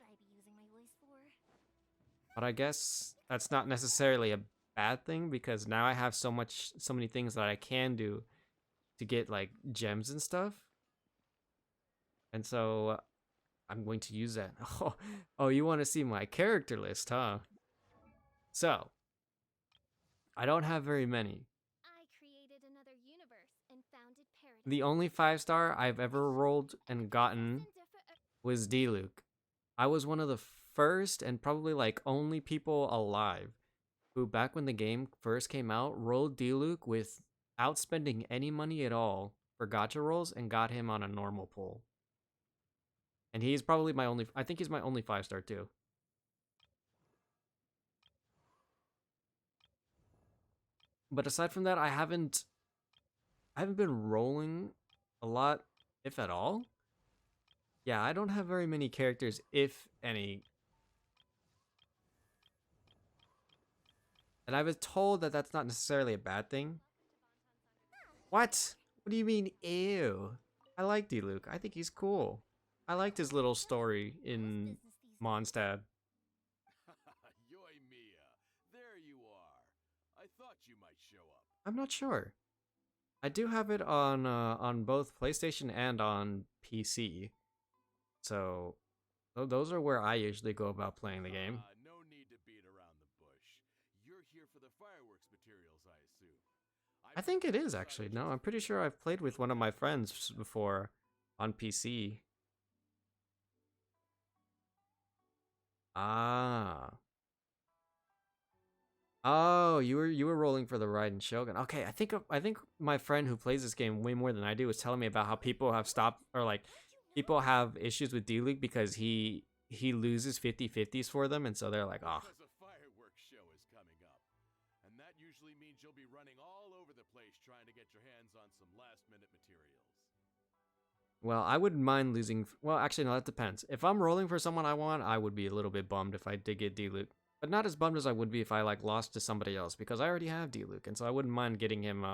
But I guess that's not necessarily a bad thing because now I have so many things that I can do to get like gems and stuff. And so I'm going to use that. Oh, you want to see my character list, huh? So, I don't have very many. I created another universe and founded paradise. The only 5-star I've ever rolled and gotten was D-Luke. I was one of the first and probably like only people alive who, back when the game first came out, rolled D-Luke without spending any money at all for gacha rolls and got him on a normal pull. And he's probably my only, I think he's my only 5-star too. But aside from that, I haven't been rolling a lot, if at all. Yeah, I don't have very many characters, if any. And I was told that that's not necessarily a bad thing. What? What do you mean, ew? I like D-Luke. I think he's cool. I liked his little story in Mondstadt. Yoy Mia, there you are. I thought you might show up. I'm not sure. I do have it on both PlayStation and on PC. So those are where I usually go about playing the game. No need to beat around the bush. You're here for the fireworks materials, I assume. I think it is actually. No, I'm pretty sure I've played with one of my friends before on PC. Ah. Oh, you were rolling for the Raiden Shogun. Okay, I think my friend who plays this game way more than I do was telling me about how people have stopped, or like people have issues with D-League because he loses 50/50s for them, and so they're like, oh. Because a fireworks show is coming up. And that usually means you'll be running all over the place trying to get your hands on some last-minute materials. Well, I wouldn't mind losing. Well, actually, no, that depends. If I'm rolling for someone I want, I would be a little bit bummed if I did get D-Luke. But not as bummed as I would be if I like lost to somebody else, because I already have D-Luke, and so I wouldn't mind getting him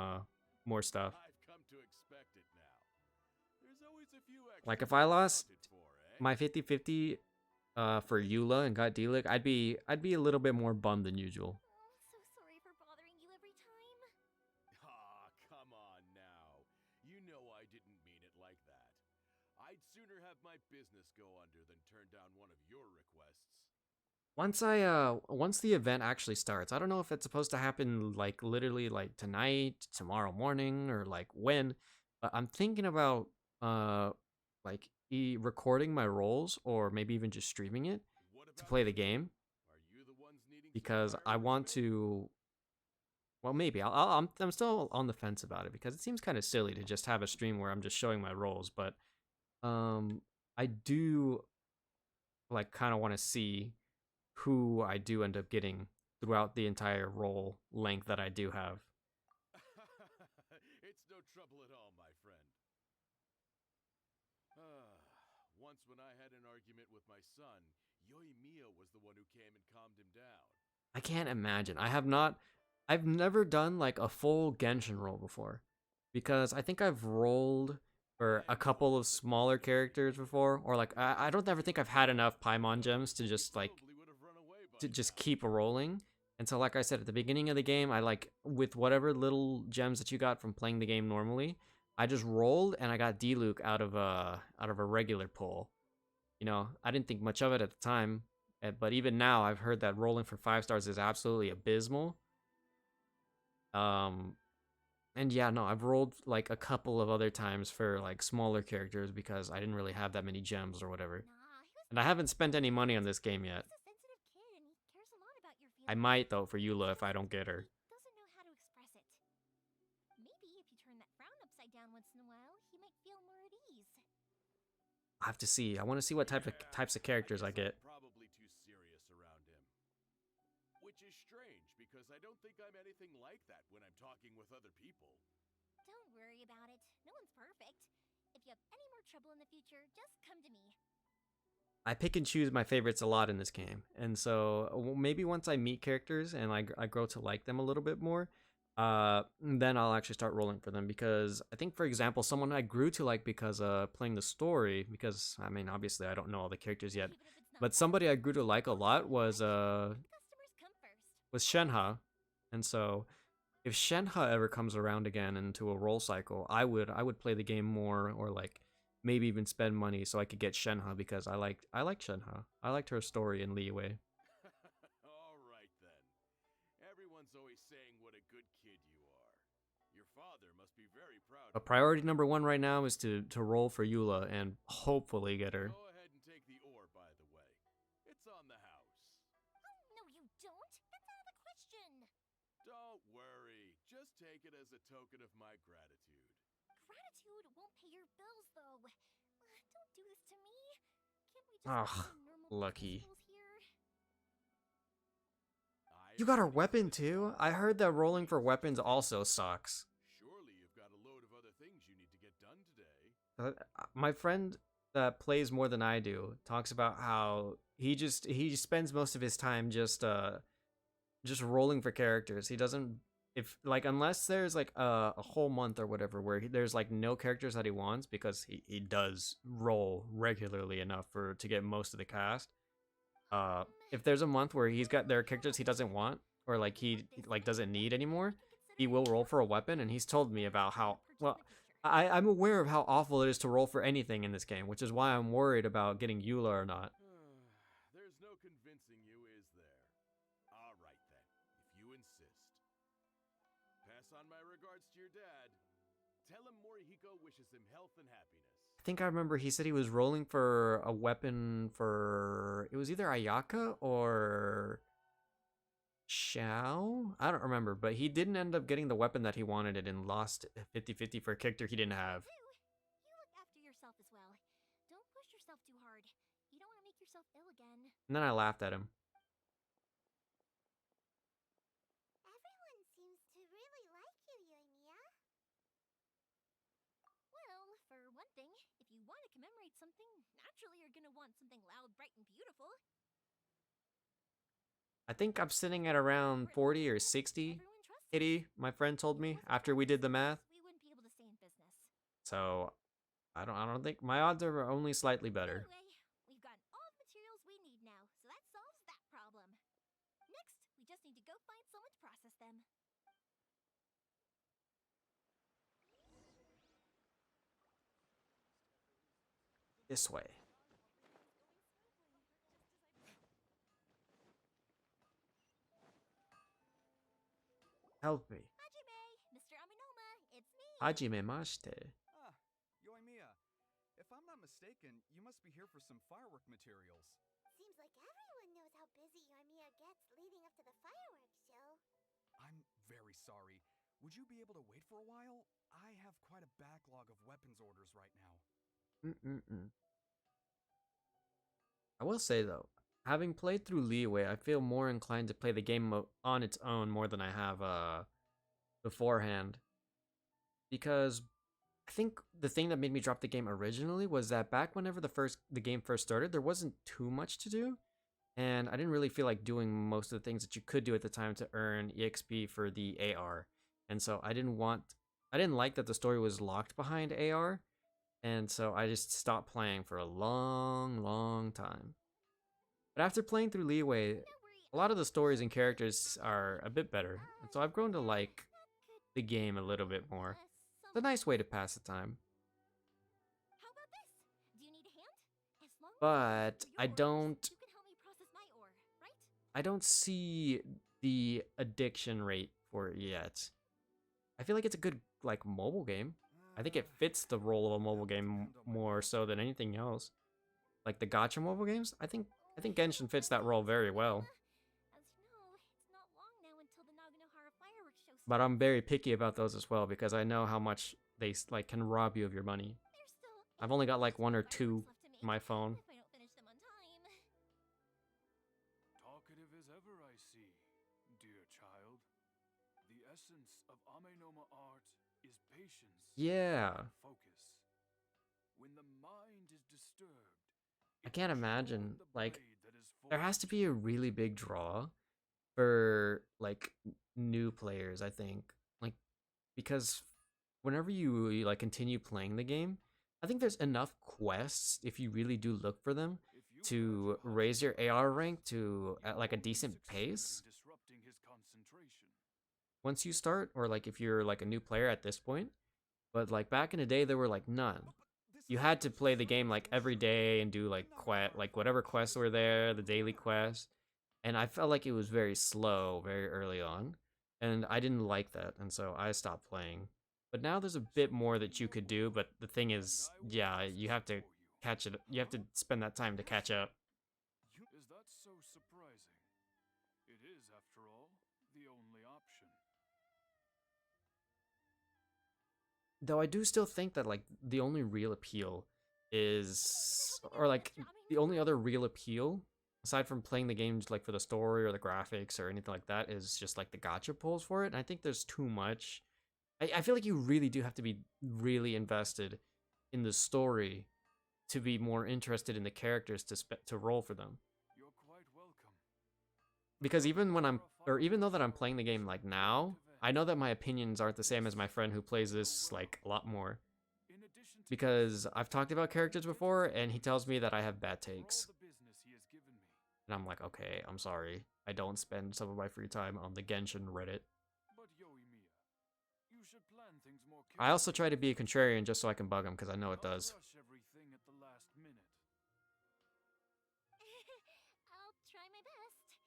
more stuff. I've come to expect it now. There's always a few extra Like if I lost for, my 50/50 for Eula and got D-Luke, I'd be a little bit more bummed than usual. So sorry for bothering you every time. Aw, come on now. You know I didn't mean it like that. I'd sooner have my business go under than turn down one of your requests. Once the event actually starts, I don't know if it's supposed to happen like literally like tonight, tomorrow morning, or like when, but I'm thinking about like recording my rolls or maybe even just streaming it to play the game, Are you the ones needing because I want to. Well, maybe I'm still on the fence about it because it seems kind of silly to just have a stream where I'm just showing my rolls, but I do like kind of want to see who I do end up getting throughout the entire roll length that I do have. It's no trouble at all, my friend. Once when I had an argument with my son, Yoimiya was the one who came and calmed him down. I can't imagine. I've never done like a full Genshin roll before, because I think I've rolled for a couple of smaller characters before, or like I don't ever think I've had enough Paimon gems to just like Probably would have run away by to just now. keep rolling. And so like I said at the beginning of the game, I like with whatever little gems that you got from playing the game normally, I just rolled and I got D-Luke out of a regular pull. You know, I didn't think much of it at the time, but even now I've heard that rolling for 5-stars is absolutely abysmal. And yeah, no, I've rolled like a couple of other times for like smaller characters because I didn't really have that many gems or whatever. Nah, he was And I haven't spent any money on this game yet. He's a sensitive kid and he cares a lot about your I feelings. might, though, for Eula if I don't get her. He doesn't know how to express it. Maybe if you turn that frown upside down once in a while, he might feel more at ease. I have to see. I want to see what types of characters I get. I'm probably too serious around him. Which is strange, because I don't think I'm anything like that when I'm talking with other people. Don't worry about it. No one's perfect. If you have any more trouble in the future, just come to me. I pick and choose my favorites a lot in this game, and so maybe once I meet characters and I grow to like them a little bit more, then I'll actually start rolling for them. Because I think, for example, someone I grew to like because playing the story, because I mean obviously I don't know all the characters yet, Even if it's not but somebody I grew to like a lot was customers come first. Shenhe, and so if Shenhe ever comes around again into a roll cycle, I would play the game more, or like maybe even spend money so I could get Shenhe, because I liked Shenhe. I liked her story in Liyue. All right then. Everyone's always saying what a good kid you are. Your father must be very proud. But priority number one right now is to roll for Eula and hopefully get her. Go ahead and take the ore, by the way. It's on the house. Oh, no, you don't. That's out of the question. Don't worry. Just take it as a token of my gratitude. Gratitude won't pay your bills, though. Don't do this to me. Can't we just Ugh, have normal lucky. business rules here? You got her weapon too? I heard that rolling for weapons also sucks. Surely you've got a load of other things you need to get done today. My friend that plays more than I do talks about how he spends most of his time just rolling for characters. He doesn't, if like, unless there's like a whole month or whatever where there's like no characters that he wants, because he does roll regularly enough to get most of the cast. If there's a month where he's got their characters he doesn't want, or like he like doesn't need anymore, he will roll for a weapon. And he's told me about how, well, I'm aware of how awful it is to roll for anything in this game, which is why I'm worried about getting Eula or not. There's no convincing you, is there? All right then, if you insist. Pass on my regards to your dad. Tell him Morihiko wishes him health and happiness. I think I remember he said he was rolling for a weapon for, it was either Ayaka or Xiao? I don't remember, but he didn't end up getting the weapon that he wanted it and lost 50-50 for a character he didn't have. You look after yourself as well. Don't push yourself too hard. You don't want to make yourself ill again. And then I laughed at him. Everyone seems to really like you, Yoimiya. Well, for one thing, if you want to commemorate something, naturally you're gonna want something loud, bright, and beautiful. I think I'm sitting at around 40 or 60. Everyone trusts us. 80, my friend told me after we did the math. We wouldn't be able to stay in business. So I don't think my odds are only slightly better. Anyway, we've got all the materials we need now, so that solves that problem. Next, we just need to go find someone to process them. This way. Help me. Hajime, Mr. Aminoma, it's me. Hajimemashite. Ah, Yoimiya. If I'm not mistaken, you must be here for some firework materials. Seems like everyone knows how busy Yoimiya gets leading up to the fireworks show. I'm very sorry. Would you be able to wait for a while? I have quite a backlog of weapons orders right now. I will say though, having played through Liyue, I feel more inclined to play the game on its own more than I have beforehand. Because I think the thing that made me drop the game originally was that back whenever the game first started, there wasn't too much to do, and I didn't really feel like doing most of the things that you could do at the time to earn EXP for the AR. And so I didn't like that the story was locked behind AR, and so I just stopped playing for a long time. But after playing through Liyue, a lot of the stories and characters are a bit better, and so I've grown to like the game a little bit more. It's a nice way to pass the time. How about this? Do you need a hand? As long as But you I pay for your don't orders, you can help me process my ore, right? I don't see the addiction rate for it yet. I feel like it's a good like mobile game. I think it fits the role of a mobile game more so than anything else. like the gacha mobile games, I think Genshin fits that role very well. As you know, it's not long now until the Naganohara fireworks show But starts. I'm very picky about those as well because I know how much they like can rob you of your money. There's still I've only got like 1 or 2 fireworks left to make, on my phone. if I don't finish them on time. Talkative as ever, I see, dear child. The essence of Amenoma art is patience Yeah. and focus. When the mind is disturbed, I can't imagine, the like, blade that is full there of has to be a really big draw for like new players, I think. Like, because whenever you like continue playing the game, I think there's enough quests if you really do look for them If you to grudge raise your Hachiman AR his rank trust, to you at like a won't decent succeed pace in disrupting his concentration. once you start, or like if you're like a new player at this point. But like back in the day, there were like none. You had to play the game like every day and do like whatever quests were there, the daily quests. And I felt like it was very slow very early on, and I didn't like that, and so I stopped playing. But now there's a bit more that you could do, but the thing is, yeah, you have to catch it. You have to spend that time to catch up. Is that so surprising? It is, after all, the only option. Though I do still think that like the only real appeal is, or like the only other real appeal aside from playing the games like for the story or the graphics or anything like that is just like the gacha pulls for it. And I think there's too much. I feel like you really do have to be really invested in the story to be more interested in the characters to roll for them. You're quite welcome. Because even though that I'm playing the game like now, I know that my opinions aren't the same as my friend who plays this like a lot more. In addition to Because I've talked about characters before and he tells me that I have bad for all takes. the business he has given me, And I'm like, okay, I'm sorry. I don't spend some of my free time on the Genshin Reddit. but Yoimiya, you should plan things more I also try carefully. to be a contrarian just so I can bug him because I know it Not does. rush everything at the last minute. I'll try my best.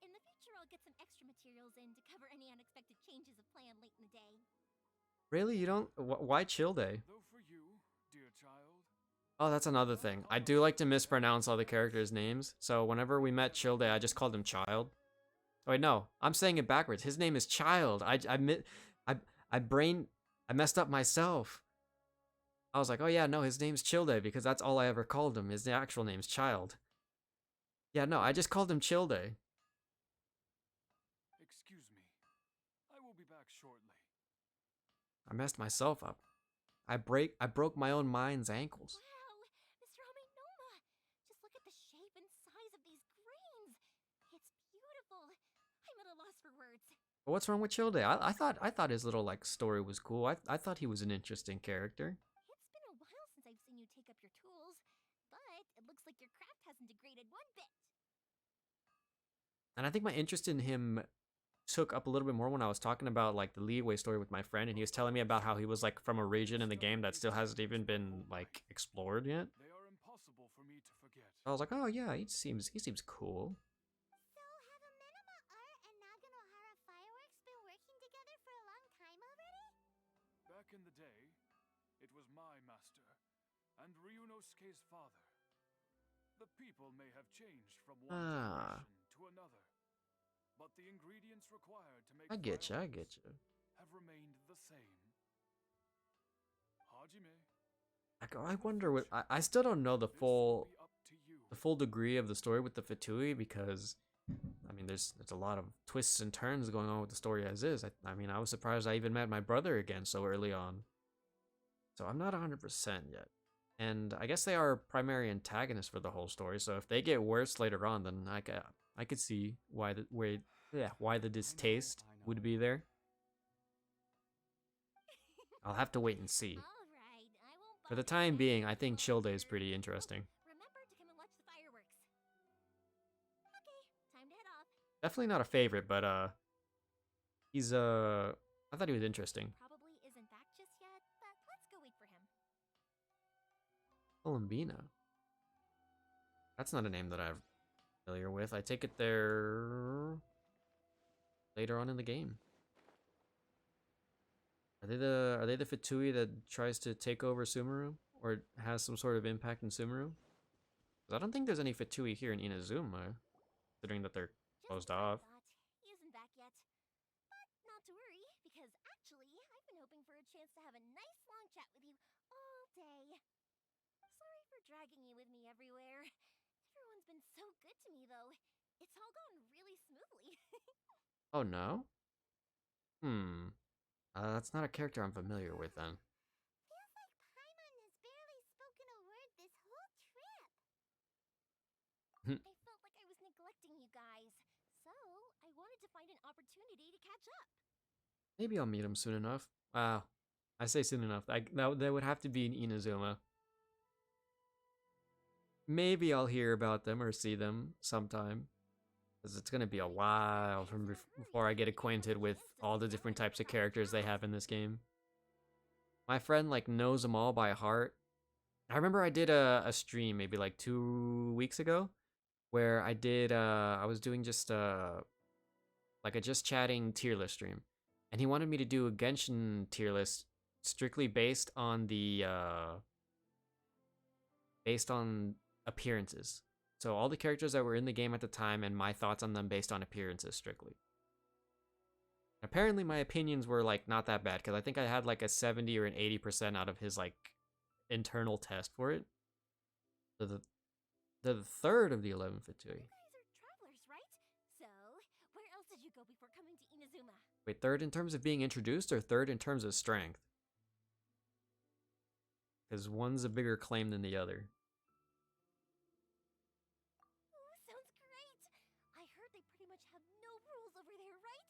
In the future, I'll get some extra materials in to cover any unexpected changes of plan late in the day. Really? You don't? Why chill day? Though for you, dear child, Oh, that's another thing. I do like to mispronounce all the characters' names. So whenever we met Chill Day, I just called him Child. Oh, wait, no. I'm saying it backwards. His name is Child. I, I messed up myself. I was like, oh yeah, no, his name's Chill Day because that's all I ever called him. His actual name's Child. Yeah, no, I just called him Chill Day. excuse me. I will be back shortly. I messed myself up. I broke my own mind's ankles. Wow, Mr. Amenoma! Just look at the shape and size of these grains. It's beautiful. I'm at a loss for words. But what's wrong with Chill Day? I thought his little like story was cool. I thought he was an interesting character. It's been a while since I've seen you take up your tools, but it looks like your craft hasn't degraded one bit. And I think my interest in him took up a little bit more when I was talking about like the leeway story with my friend, and he was telling me about how he was like from a region in the game that still hasn't even been like explored yet. They are impossible for me to forget. I was like, oh yeah, he seems cool. So, have Amenoma Art and Naganohara Fireworks been working together for a long time already? Back in the day, it was my master, and Ryunosuke's father. The people may have changed from one generation to another, but the ingredients required to make I get you. fireworks have remained the same. Hajime, I wonder what I still don't know the this will full be up to you. degree of the story with the Fatui because I mean there's a lot of twists and turns going on with the story as is. I mean I was surprised I even met my brother again so early on. So I'm not 100% yet. And I guess they are primary antagonists for the whole story. So if they get worse later on, then I could see why the distaste would be there. I'll have to wait and see. All right, I won't For the bother you time being, any I think Chill Day is pretty interesting. Remember to come and watch the fireworks. Okay, time to head off. Definitely not a favorite, but he's I thought he was interesting. Probably isn't back just yet, but let's go wait for him. Columbina. That's not a name that I'm familiar with. I take it they're later on in the game. Are they the Fatui that tries to take over Sumeru or has some sort of impact in Sumeru? 'Cause I don't think there's any Fatui here in Inazuma, considering that they're Just closed as I off. thought. He isn't back yet. But not to worry, because actually, I've been hoping for a chance to have a nice long chat with you all day. Sorry for dragging you with me everywhere. Everyone's been so good to me, though. It's all gone really smoothly. Oh no? Hmm. That's not a character I'm familiar with then. Feels like Paimon has barely spoken a word this whole trip. I felt like I was neglecting you guys, so I wanted to find an opportunity to catch up. Maybe I'll meet him soon enough. Wow. I say soon enough. That would have to be in Inazuma. Maybe I'll hear about them or see them sometime. Because it's going to be a while before I get acquainted with all the different types of characters they have in this game. My friend like knows them all by heart. I remember I did a stream maybe like 2 weeks ago where I was doing just like a just chatting tier list stream. And he wanted me to do a Genshin tier list strictly based on based on appearances. So all the characters that were in the game at the time and my thoughts on them based on appearances strictly. Apparently my opinions were like not that bad because I think I had like a 70 or an 80% out of his like internal test for it. So the third of the 11 Fatui. You guys are travelers, right? So, where else did you go before coming to Inazuma? Wait, third in terms of being introduced or third in terms of strength? Because one's a bigger claim than the other. Ooh, sounds great! I heard they pretty much have no rules over there, right?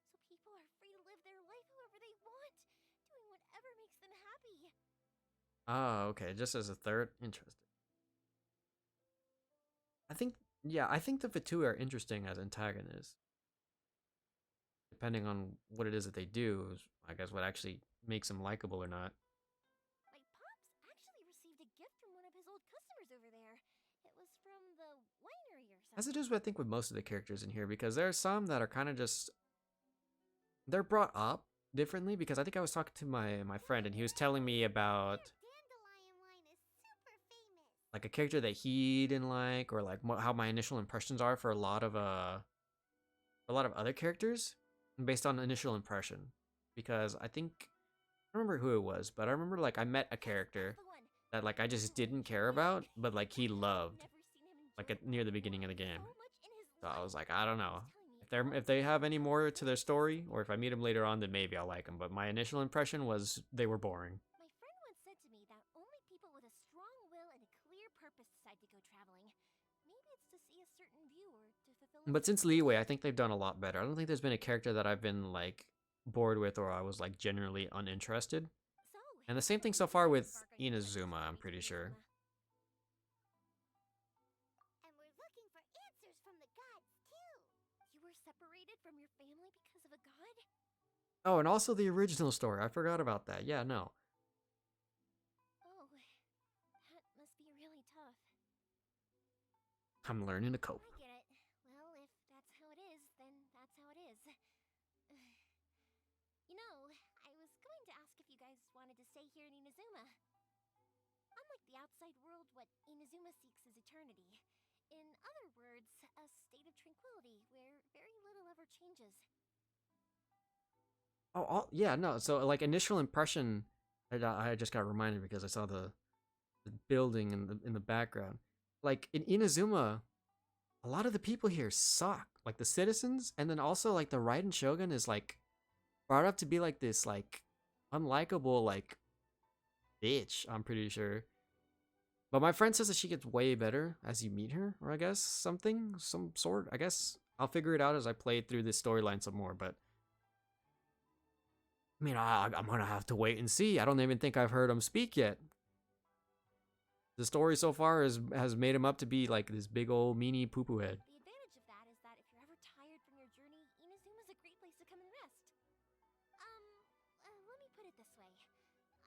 So people are free to live their life however they want, doing whatever makes them happy. Ah, okay, just as a third? Interesting. I think the Fatui are interesting as antagonists. Depending on what it is that they do, is, I guess what actually makes them likable or not. My pops actually received a gift from one of his old customers over there. It was from the winery or something. As it is, I think, with most of the characters in here, because there are some that are kind of just... They're brought up differently, because I think I was talking to my friend, and he was telling me about... Dandelion wine is super famous. like a character that he didn't like, or like how my initial impressions are for a lot of other characters based on initial impression. Because I think I don't remember who it was, but I remember like I met a character that like I just didn't care about, but like he loved like near the beginning of the game. So I was like, I don't know. If they have any more to their story, or if I meet them later on, then maybe I'll like them. But my initial impression was they were boring. My friend once said to me that only people with a strong will and a clear purpose decide to go traveling. Maybe it's to see a certain view or to fulfill a But since certain Leeway, wish. I think they've done a lot better. I don't think there's been a character that I've been like bored with or I was like generally uninterested. So, And the same thing so far with Inazuma, I'm pretty sure. And we're looking for answers from the gods, too. You were separated from your family because of a god? Oh, and also the original story. I forgot about that. Yeah, no. Oh, that must be really tough. I'm learning to cope. I get it. Well, if that's how it is, then that's how it is. You know, I was going to ask if you guys wanted to stay here in Inazuma. Unlike the outside world, what Inazuma seeks is eternity. In other words, a state of tranquility where very little ever changes. Oh, yeah, no. So like initial impression, I just got reminded because I saw the building in the background. Like in Inazuma, a lot of the people here suck. Like the citizens, and then also like the Raiden Shogun is like brought up to be like this like unlikable like bitch, I'm pretty sure. But my friend says that she gets way better as you meet her, or I guess some sort. I guess I'll figure it out as I play through this storyline some more, but I mean, I'm gonna have to wait and see. I don't even think I've heard him speak yet. The story so far has made him up to be like this big old meanie poo-poo head. The advantage of that is that if you're ever tired from your journey, Inazuma's a great place to come and rest. Let me put it this way.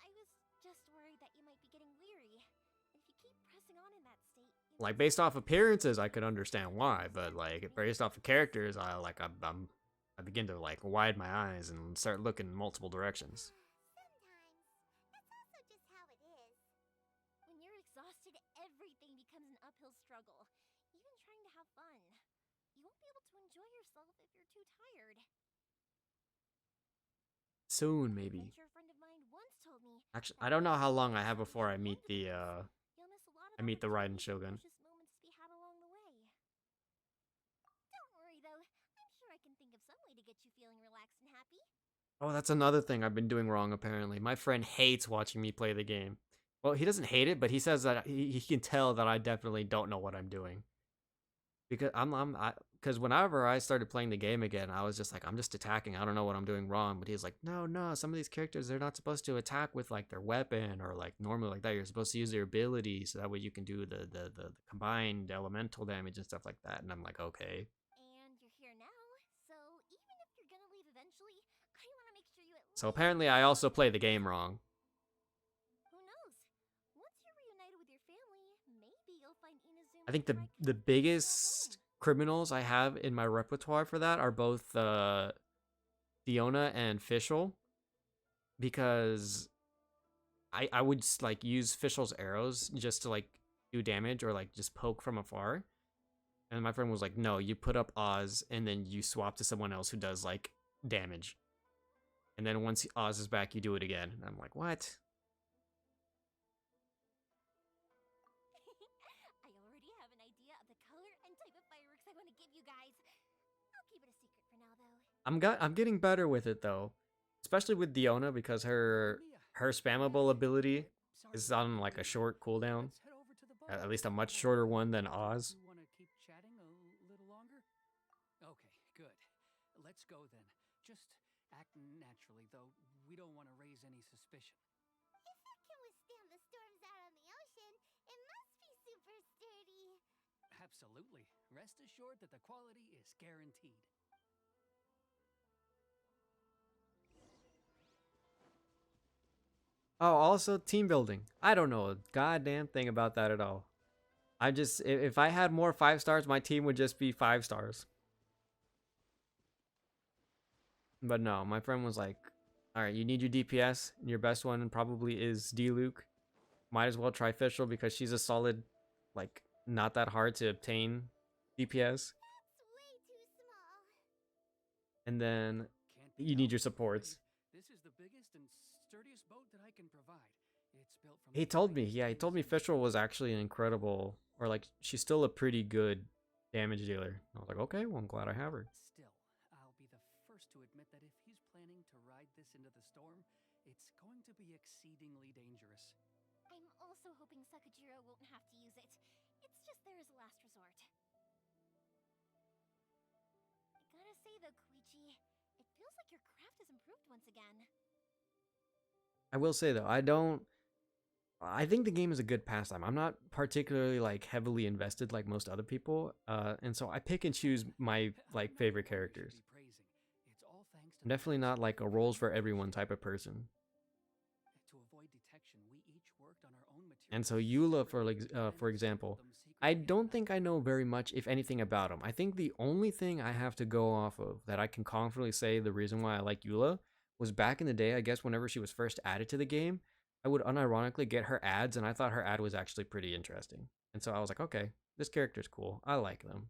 I was just worried that you might be getting weary. If you keep pressing on in that state, Like based off appearances, I could understand why, but like based off of characters, I begin to like widen my eyes and start looking in multiple directions. Sometimes. That's also just how it is. When you're exhausted, everything becomes an uphill struggle, even trying to have fun. You won't be able to enjoy yourself if you're too tired. Soon, An maybe. adventure friend of mine once told me Actually, that I don't know how if long I you have challenge before I your meet own the defense, you'll miss a lot of Raiden opportunities and Shogun. precious moments to be had along the way. Don't worry though, I'm sure I can think of some way to get you feeling relaxed and happy. Oh, that's another thing I've been doing wrong, apparently. My friend hates watching me play the game. Well, he doesn't hate it, but he says that he can tell that I definitely don't know what I'm doing. Because because whenever I started playing the game again, I was just like, I'm just attacking. I don't know what I'm doing wrong. But he's like, no, some of these characters, they're not supposed to attack with like their weapon or like normally like that. You're supposed to use their ability so that way you can do the combined elemental damage and stuff like that. And I'm like, okay. And you're here now, so even if you're gonna leave eventually, I want to make sure you at So least apparently I also play the game wrong. Who knows? Once you're reunited with your family, maybe you'll find Inazuman. I think the biggest criminals I have in my repertoire for that are both Fiona and Fischl, because I would like use Fischl's arrows just to like do damage or like just poke from afar. And my friend was like, no, you put up Oz and then you swap to someone else who does like damage. And then once Oz is back, you do it again. And I'm like, what? I already have an idea of the color and type of fireworks I want to give you guys. I'll keep it a secret for now, though. I'm getting better with it though, especially with Diona because her spammable ability is on like a short cooldown, at least a much shorter one than Oz. You want to keep chatting a little longer? Okay, good. Let's go then. Just act naturally, though. We don't want to raise any suspicion. If it can withstand the storms out on the ocean, it must be super sturdy. Absolutely. Rest assured that the quality is guaranteed. Oh, also team building. I don't know a goddamn thing about that at all. I just, if I had more 5 stars, my team would just be 5 stars. But no, my friend was like, all right, you need your DPS. And your best one probably is D-Luke. Might as well try Fischl because she's a solid, like, not that hard to obtain DPS. That's way too small. And then you need your supports. This is the biggest and sturdiest boat that I can provide. It's built from He told me, yeah, he told me Fischl was actually an incredible, or like, she's still a pretty good damage dealer. I was like, okay, well, I'm glad I have her. Still, I'll be the first to admit that if he's planning to ride this into the storm, it's going to be exceedingly dangerous. I'm also hoping Sakajiro won't have to use it. It's just there as a last resort. I gotta say though, Koichi, it feels like your craft has improved once again. I will say though, I think the game is a good pastime. I'm not particularly like heavily invested like most other people, and so I pick and choose my like favorite characters. I'm definitely not like a roles for everyone type of person. To avoid detection, we each worked on our own materials. And so Eula, for example, I don't think I know very much, if anything, about him. I think the only thing I have to go off of that I can confidently say the reason why I like Eula was back in the day, I guess whenever she was first added to the game, I would unironically get her ads, and I thought her ad was actually pretty interesting. And so I was like, okay, this character's cool. I like them.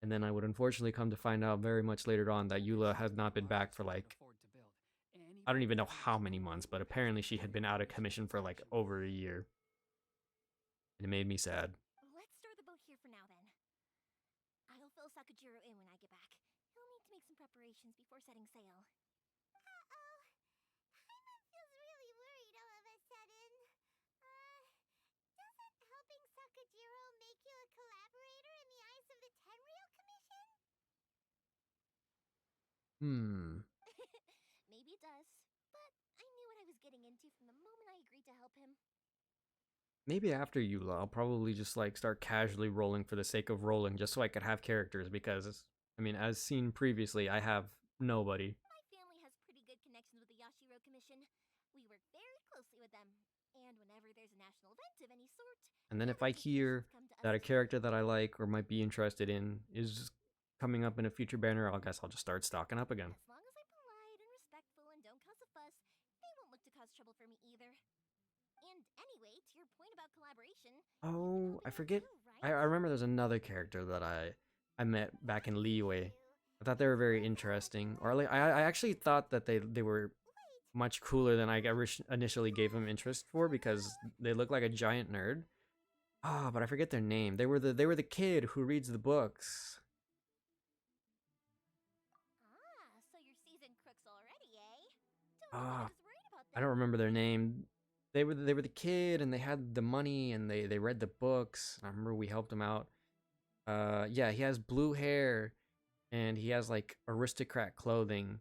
And then I would unfortunately come to find out very much later on that Eula has not been back for like, I don't even know how many months, but apparently she had been out of commission for like over a year. And it made me sad. Let's store the boat here for now then. I'll fill Sakajiro in when I get back. He'll need to make some preparations before setting sail. Uh-oh. Paimon feels really worried all of a sudden. Doesn't helping Sakajiro make you a collaborator in the eyes of the Tenryou Commission? Maybe it does, but I knew what I was getting into from the moment I agreed to help him. Maybe after Eula, I'll probably just like start casually rolling for the sake of rolling, just so I could have characters, because, I mean, as seen previously, I have nobody. My family has pretty good connections with the Yashiro Commission. We work very closely with them, and whenever there's a national event of any sort... And then if I hear that a character that I like or might be interested in is coming up in a future banner, I guess I'll just start stocking up again. As long as I'm polite and respectful and don't cause a fuss, they won't look to cause trouble for me either. And anyway, to your point about collaboration... Oh, who I forget. I remember there's another character that I met back in Liyue. I thought they were very interesting, or like I actually thought that they were much cooler than I initially gave them interest for because they look like a giant nerd. Ah, but I forget their name. They were the kid who reads the books. Ah, so you're seasoned crooks already, eh? Don't know Ah, what I was worried about I them. don't remember their name. They were the kid and they had the money and they read the books. I remember we helped him out. Yeah, he has blue hair and he has like aristocrat clothing.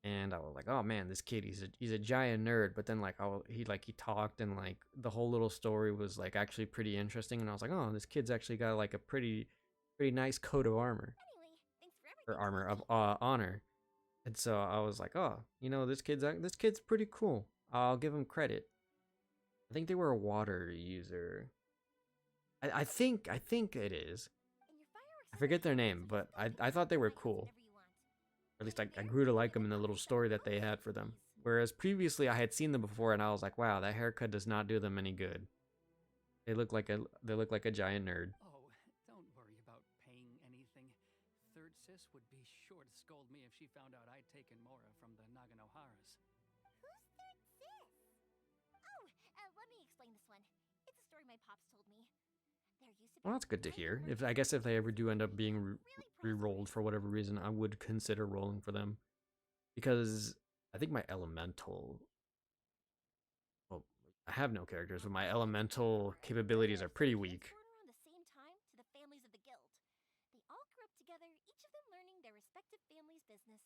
And I was like, oh man, this kid, he's a giant nerd. But then like he talked and like the whole little story was like actually pretty interesting. And I was like, oh, this kid's actually got like a pretty nice coat of armor Anyway, thanks for or everything, armor of Koichi. honor. And so I was like, oh, this kid's pretty cool. I'll give him credit. I think they were a water user. I think it is. And your fireworks I are forget their pretty name, so but just I thought they were whatever cool. you want. Or at least And I there, grew to like the them in the little copies are story that they had always for them. please. Whereas previously I had seen them before and I was like, wow, that haircut does not do them any good. They look like a giant nerd. Oh, don't worry about paying anything. Third Sis would be sure to scold me if she found out I'd taken Mora from the Naganoharas. Who's third sis? Oh, let me explain this one. It's a story my pops told me. There used to be Well, a that's good to giant hear. merchant I guess if they ever do end up who being was really re-rolled for prosperous. whatever reason, I would consider rolling for them because I think my elemental. Well, I have no characters, but my elemental capabilities are pretty weak. Born around the same time to the families of the guild. They all grew up together, each of them learning their respective family's business.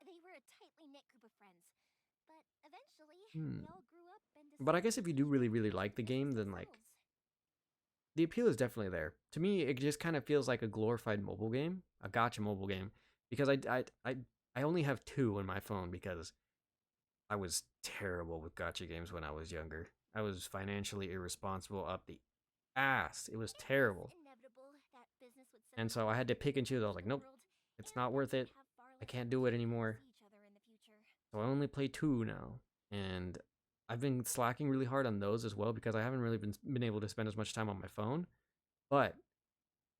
They were a tightly knit group of friends, but eventually Hmm. they all grew up and But I decided guess to if you do each really, go really off like the and fend game, for then like themselves. the appeal is definitely there. To me, it just kind of feels like a glorified mobile game, a gotcha mobile game, because I only have two on my phone because I was terrible with gotcha games when I was younger. I was financially irresponsible up the ass. It was It was terrible. inevitable that business would And suddenly so I had to take pick and choose. I over was the like, nope, world, it's and not that worth we'd it. have far I less can't do it opportunity to anymore. see each other in the future. So I only play two now. And I've been slacking really hard on those as well because I haven't really been able to spend as much time on my phone. But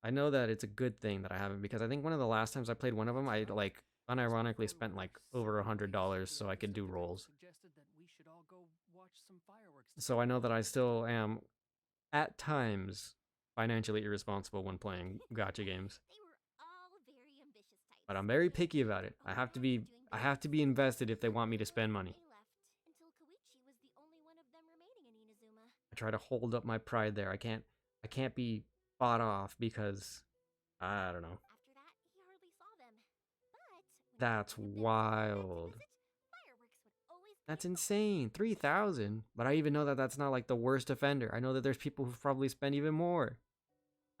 I know that it's a good thing that I haven't because I think one of the last times I played one of them, I like Just unironically before spent we like were over separated, $100 the so I others could of do the guild rolls. suggested that we should all go watch some fireworks So I together. know that I still am at times financially irresponsible when playing gotcha games. They were all very ambitious types. But I'm very They picky about it. I have to all be dreamed of doing I have big to be things. invested if they want me to But spend money. they left until Koichi was the only one of them remaining in Inazuma. I try to hold up my pride there. I can't be bought off because I don't know. After that, he hardly saw them. But whenever That's any of them came back to wild. visit, fireworks would always That's blaze off. insane. 3,000. But I even know that that's not like the worst offender. I know that there's people who probably spend even more.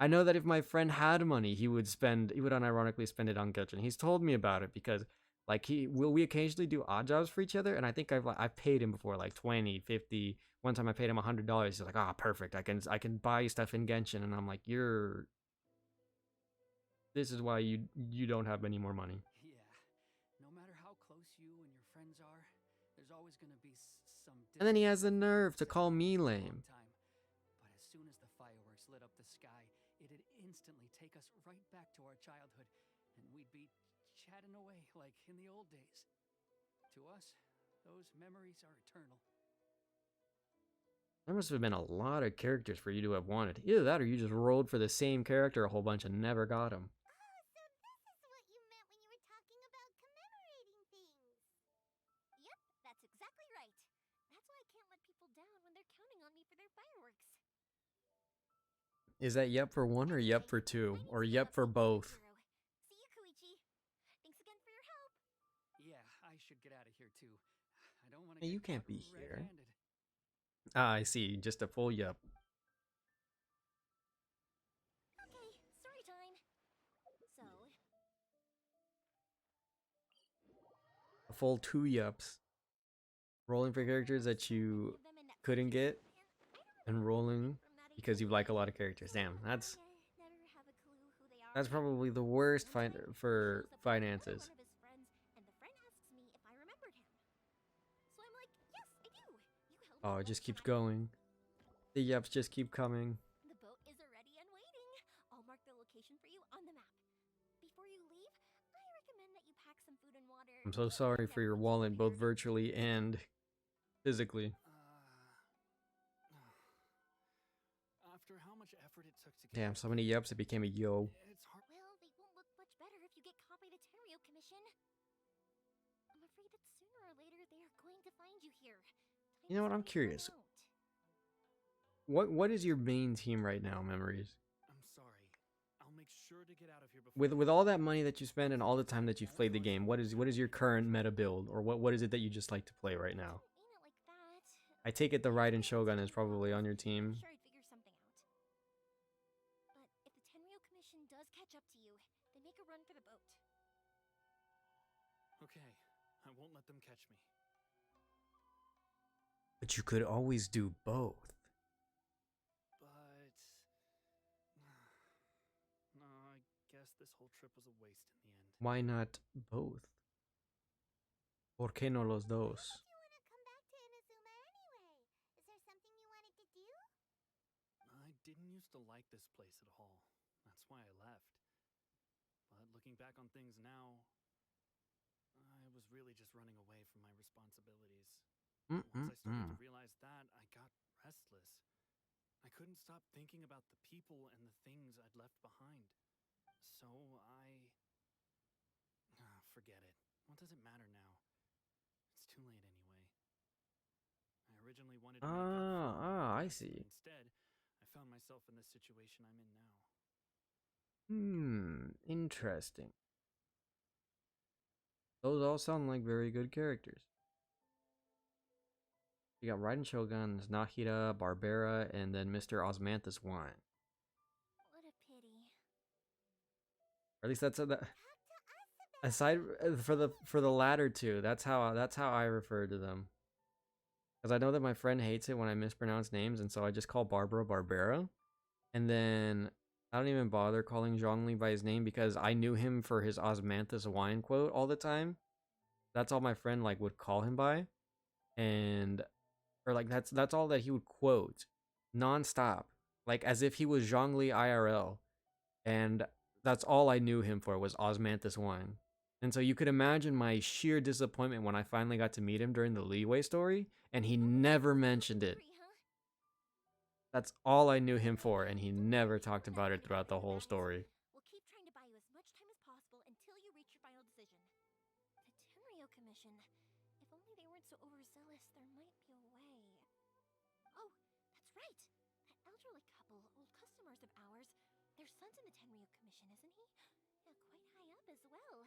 I know that if my friend had money, he would unironically spend it on Genshin. He's told me about it because like we occasionally do odd jobs for each other and I think I've paid him before like 20, 50. One time I paid him $100. He's like, "Ah, perfect. I can buy stuff in Genshin." And I'm like, this is why you don't have any more money." Yeah, no matter how close you and your friends are, there's always going to be some And then he has distance the that nerve to separates call you me for a long lame. time. But as soon as the fireworks lit up the sky, it'd instantly take us right back to our childhood, and we'd be chatting away like in the old days. To us, those memories are eternal. There must have been a lot of characters for you to have wanted. Either that or you just rolled for the same character a whole bunch and never got him. Oh, so this is what you meant when you were talking about commemorating things. Yep, that's exactly right. That's why I can't let people down when they're counting on me for their fireworks. Is that yep for one or Anyway, yep for two? I need Or to yep head out for to the both? Bureau. See you, Koichi. Thanks again for your help. Yeah, I should get out of here too. I don't want to Hey, get you can't caught be here. red-handed. Ah, I see. Just a full yup. Okay, story time. So, A full two yups. Rolling for characters that you couldn't get and rolling because you like a lot of characters. Damn, that's probably the worst for finances. Oh, it just keeps going. The yups just keep coming. The I'm so sorry for your wallet, both virtually and physically. After how much effort it took to get Damn, so many yups, it became a yo. it's hard. Well, they won't look much better if you get caught by the Tenryo Commission. I'm afraid that sooner or later they are going to find you here. You know what? I'm curious. What is your main team right now, Memories? I'm sorry. I'll make sure to get out of here before. With all that money that you spend and all the time that you've played the game, what is your current meta build, or what is it that you just like to play right now? I take it the Raiden Shogun is probably on your team. Sure, I'd figure something out. But if the Tenryo Commission does catch up to you, they make a run for the boat. Okay, I won't let them catch me. But you could always do both. But no, I guess this whole trip was a waste in the end. Why not both? ¿Por qué no los dos? You want to come back to Inazuma anyway? Is there something you wanted to do? I didn't used to like this place at all. That's why I left. But looking back on things now, I was really just running away from my responsibilities. Once I started to realize that, I got restless. I couldn't stop thinking about the people and the things I'd left behind. So forget it. What does it matter now? It's too late anyway. I originally wanted to make up for it, I but see. instead, I found myself in this situation I'm in now. Interesting. Those all sound like very good characters. You got Raiden Shogun, Nahida, Barbara, and then Mr. Osmanthus I. What a pity. Or at least that's aside for the latter two. That's how I refer to them. Because I know that my friend hates it when I mispronounce names, and so I just call Barbara Barbera, and then I don't even bother calling Zhongli by his name because I knew him for his Osmanthus wine quote all the time. That's all my friend like would call him by, and or like that's all that he would quote nonstop, like as if he was Zhongli IRL, and that's all I knew him for was Osmanthus wine. And so you could imagine my sheer disappointment when I finally got to meet him during the Leeway story, and he never mentioned it. That's all I knew him for, and he never talked about it throughout the whole story. We'll keep trying to buy you as much time as possible until you reach your final decision. The Tenryo Commission. If only they weren't so overzealous, there might be a way. Oh, that's right. That elderly couple, old customers of ours, their son's in the Tenryo Commission, isn't he? Yeah, quite high up as well.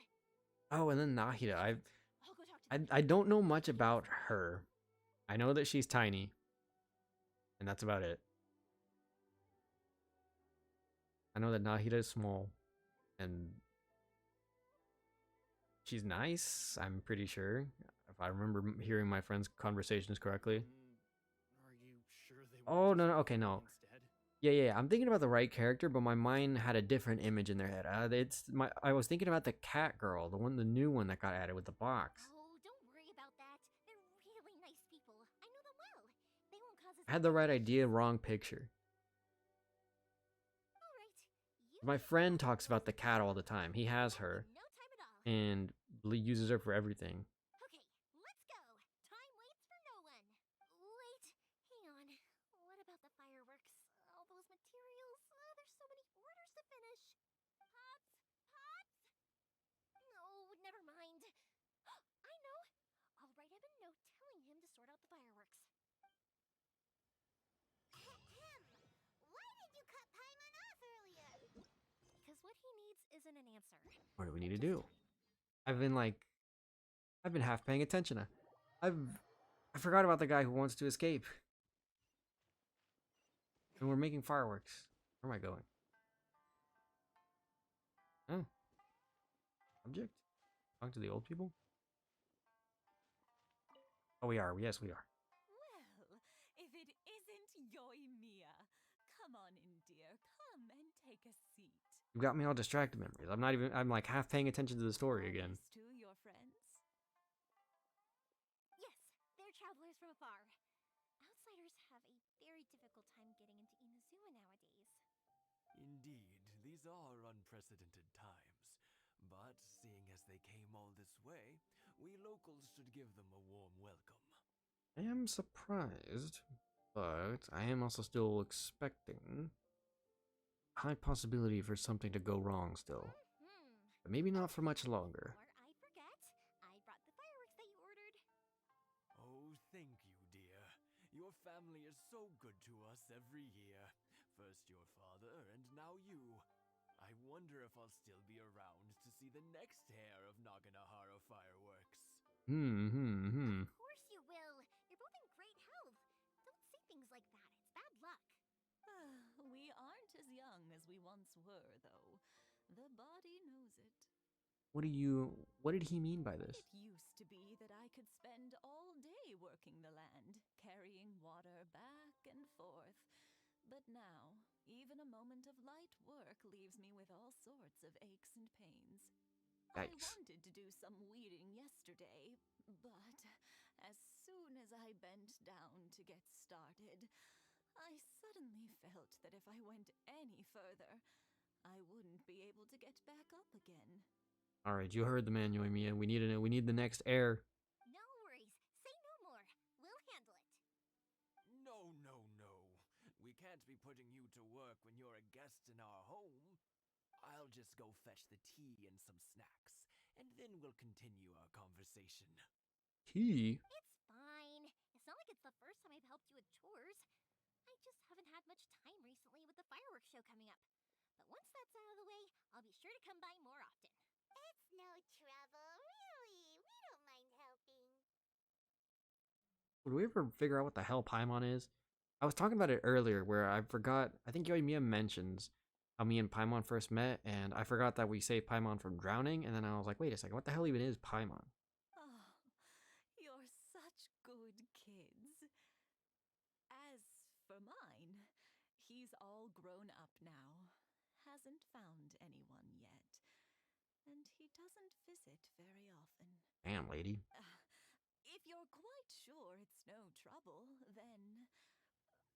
Oh, and then Nahida. I'll go talk to them. I don't know much about her. I know that she's tiny, and that's about it. I know that Nahida is small, and she's nice, I'm pretty sure. If I remember hearing my friend's conversations correctly. Are you sure they Oh, no, okay, no. Yeah, I'm thinking about the right character, but my mind had a different image in their head. I was thinking about the cat girl, the new one that got added with the box. Oh, don't worry about that. They're really nice people. I know them well. They won't cause us. I had the right idea, wrong picture. All right. My friend talks about the cat all the time. He has her, No time at all. and uses her for everything. Okay, let's go. Time waits for no one. Wait, hang on. What about the fireworks? All those materials? There's so many orders to finish. Pops? Pops? No, never mind. I know. I'll write him a note telling him to sort out the fireworks. Why did you cut Paimon off earlier? Because what he needs isn't an answer. What do we need to do? I've been half paying attention. I forgot about the guy who wants to escape. And we're making fireworks. Where am I going? Oh. Object? Talk to the old people? Oh, we are. Yes, we are. Well, if it isn't Yoimiya. Come on in, dear. Come and take a seat. You got me all distracted, Memories. I'm like half paying attention to the story again. To your friends? Yes, they're travelers from afar. Outsiders have a very difficult time getting into Inazuma nowadays. Indeed, these are unprecedented times. But seeing as they came all this way, We locals should give them a warm welcome. I am surprised, but I am also still expecting high possibility for something to go wrong still. But maybe not for much longer. Before I forget, I brought the fireworks that you ordered. Oh, thank you, dear. Your family is so good to us every year. First your father, and now you. I wonder if I'll still be around to see the next hair of Naganahara fireworks. Of course you will. You're both in great health. Don't say things like that. It's bad luck. We aren't as young as we once were, though. The body knows it. What did he mean by this? It used to be that I could spend all day working the land, carrying water back and forth. But now, even a moment of light work leaves me with all sorts of aches and pains. I Yikes. wanted to do some weeding yesterday, but as soon as I bent down to get started, I suddenly felt that if I went any further, I wouldn't be able to get back up again. Alright, you heard the man, Yoimiya. We need the next heir. No worries. Say no more. We'll handle it. No, no, no. We can't be putting you to work when you're a guest in our home. I'll just go fetch the tea and some snacks, and then we'll continue our conversation. Tea? It's fine. It's not like it's the first time I've helped you with chores. I just haven't had much time recently with the fireworks show coming up. But once that's out of the way, I'll be sure to come by more often. It's no trouble, really. We don't mind helping. Would we ever figure out what the hell Paimon is? I was talking about it earlier where I forgot, I think Yoimiya mentions how me and Paimon first met, and I forgot that we saved Paimon from drowning, and then I was like, wait a second, what the hell even is Paimon? Oh, you're such good kids. As for mine, he's all grown up now, hasn't found anyone yet, and he doesn't visit very often. Damn, lady. If you're quite sure it's no trouble, then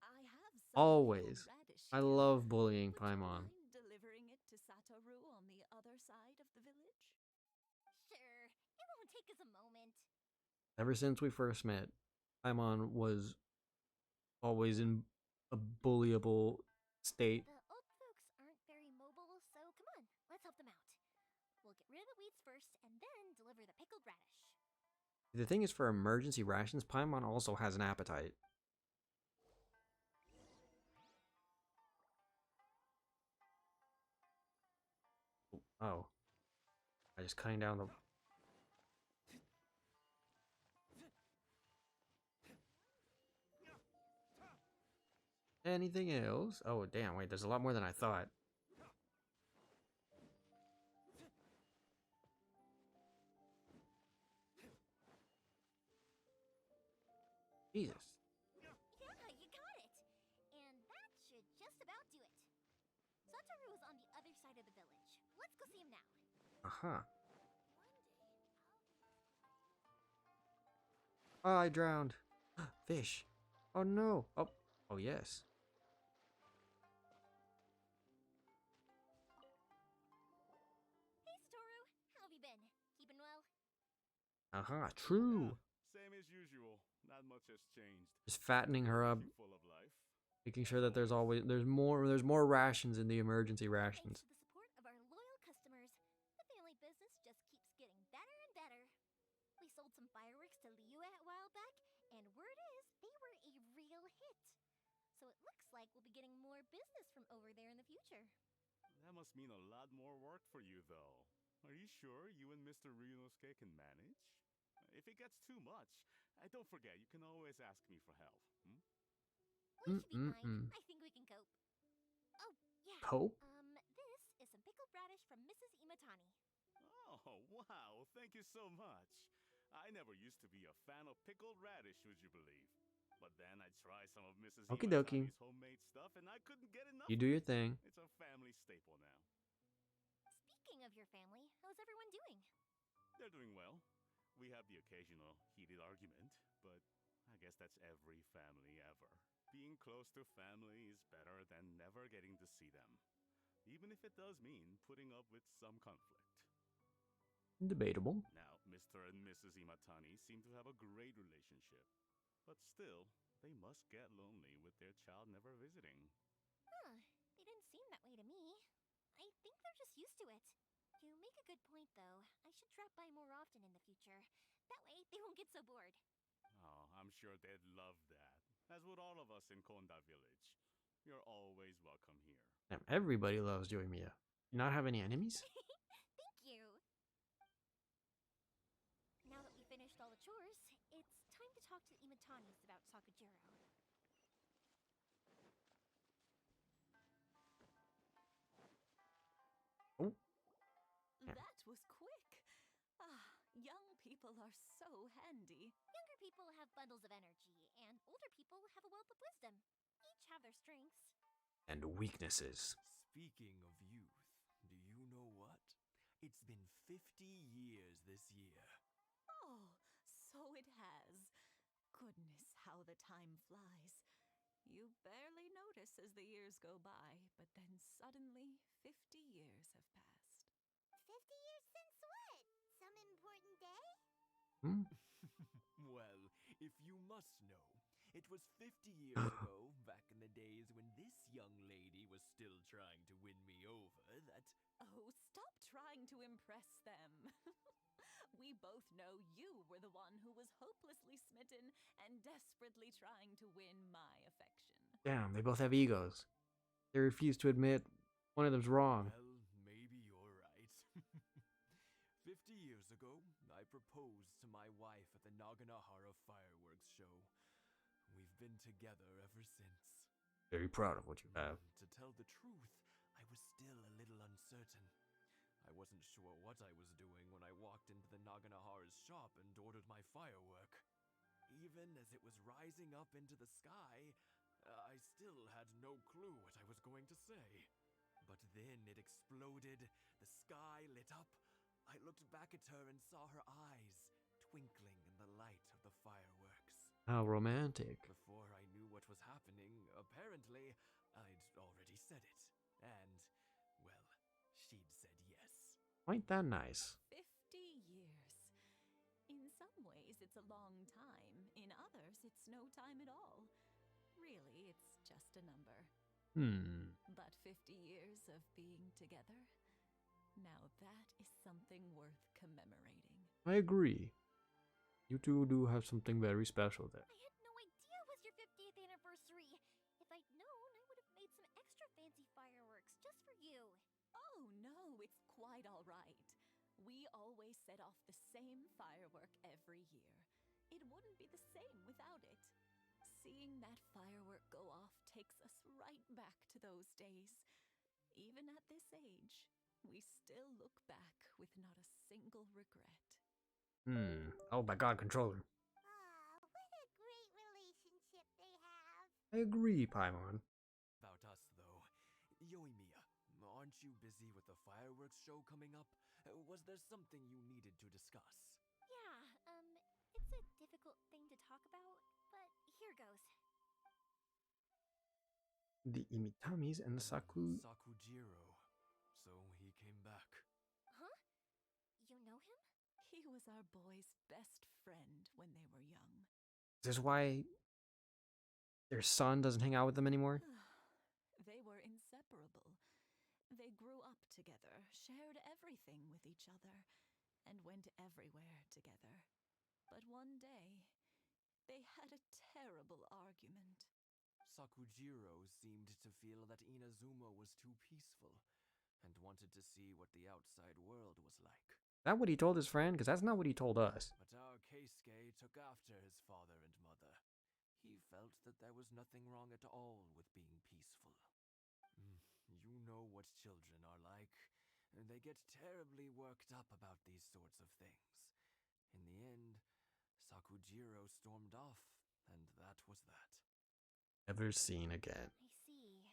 I have some Always. pickled radish I here. love bullying Would you Paimon. mind delivering it to Satoru on the other side of the village? Sure. It won't take us a moment. Ever since we first met, Paimon was always in a bullyable state. The old folks aren't very mobile, so come on, let's help them out. We'll get rid of the weeds first, and then deliver the pickled radish. The thing is, for emergency rations, Paimon also has an appetite. Oh. I just cutting down the... Anything else? Oh, damn, wait, there's a lot more than I thought. Jesus. Yeah, you got it! And that should just about do it. Satoru is on the other side of the village. Let's go see him now. Uh-huh. Oh, I drowned. Fish. Oh, no. Oh, oh, yes. Hey, Satoru. How have you been? Keeping well? Uh-huh, true. Yeah, same as usual. Not much has changed. Just fattening her up, Full of life. making sure that there's more rations in the emergency rations. Thanks to the support of our loyal customers, the family business just keeps getting better and better. We sold some fireworks to Liu a while back, and word is they were a real hit. So it looks like we'll be getting more business from over there in the future. That must mean a lot more work for you, though. Are you sure you and Mr. Ryunosuke can manage? If it gets too much, don't forget, you can always ask me for help. Hmm? We should be fine. I think we can cope. Oh, yeah. Cope? This is some pickled radish from Mrs. Imatani. Oh, wow. Thank you so much. I never used to be a fan of pickled radish, would you believe? But then I tried some of Mrs. Okie dokie. Imatani's homemade stuff, and I couldn't get enough. You do your thing. It's a family staple now. Speaking of your family, how's everyone doing? They're doing well. We have the occasional heated argument, but I guess that's every family ever. Being close to family is better than never getting to see them, even if it does mean putting up with some conflict. Debatable. Now, Mr. and Mrs. Imatani seem to have a great relationship. But still, they must get lonely with their child never visiting. Huh, they didn't seem that way to me. I think they're just used to it. You make a good point, though. I should drop by more often in the future. That way, they won't get so bored. Oh, I'm sure they'd love that. As would all of us in Konda Village. You're always welcome here. Damn, everybody loves Yoimiya. You not have any enemies? Thank you! Now that we finished all the chores, it's time to talk to the Imatanis about Sakujiro. Oh. That was quick. Ah, young people are so handy. Younger people have bundles of energy, and older people have a wealth of wisdom. Each have their strengths. And weaknesses. Speaking of youth, do you know what? It's been 50 years this year. Oh, so it has. Goodness, how the time flies. You barely notice as the years go by, but then suddenly 50 years have passed. 50 years since what? Some important day? Hmm? Well, if you must know, it was 50 years ago, back in the days when this young lady was still trying to win me over, that... Oh, stop trying to impress them. We both know you were the one who was hopelessly smitten and desperately trying to win my affection. Damn, they both have egos. They refuse to admit one of them's wrong. Well, maybe you're right. 50 years ago, I proposed to my wife at the Naganahara fireworks show. We've been together ever since. Very proud of what you have. To tell the truth, I was still a little uncertain. I wasn't sure what I was doing when I walked into the Naganahara's shop and ordered my firework. Even as it was rising up into the sky, I still had no clue what I was going to say. But then it exploded, the sky lit up. I looked back at her and saw her eyes twinkling in the light of the fireworks. How romantic. Before I knew what was happening, apparently, I'd already said it. And, well, she'd said yes. Ain't that nice? 50 years. In some ways, it's a long time. In others, it's no time at all. Really, it's just a number. But 50 years of being together? Now that is something worth commemorating. I agree. You two do have something very special there. I had no idea it was your 50th anniversary. If I'd known, I would have made some extra fancy fireworks just for you. Oh no, it's quite all right. We always set off the same firework every year. It wouldn't be the same without it. Seeing that firework go off takes us right back to those days. Even at this age, we still look back with not a single regret. Oh my god, controller. Ah, what a great relationship they have. I agree, Paimon. About us, though. Yoimiya, aren't you busy with the fireworks show coming up? Was there something you needed to discuss? Yeah, it's a difficult thing to talk about, but here goes. The Imitamis and the Sakujiro. So he came back. Huh? You know him? He was our boy's best friend when they were young. Is this why their son doesn't hang out with them anymore? They were inseparable. They grew up together, shared everything with each other, and went everywhere together. But one day, they had a terrible argument. Sakujiro seemed to feel that Inazuma was too peaceful, and wanted to see what the outside world was like. Is that what he told his friend? Because that's not what he told us. But our Keisuke took after his father and mother. He felt that there was nothing wrong at all with being peaceful. You know what children are like. They get terribly worked up about these sorts of things. In the end, Sakujiro stormed off, and that was that. Never seen again. I see.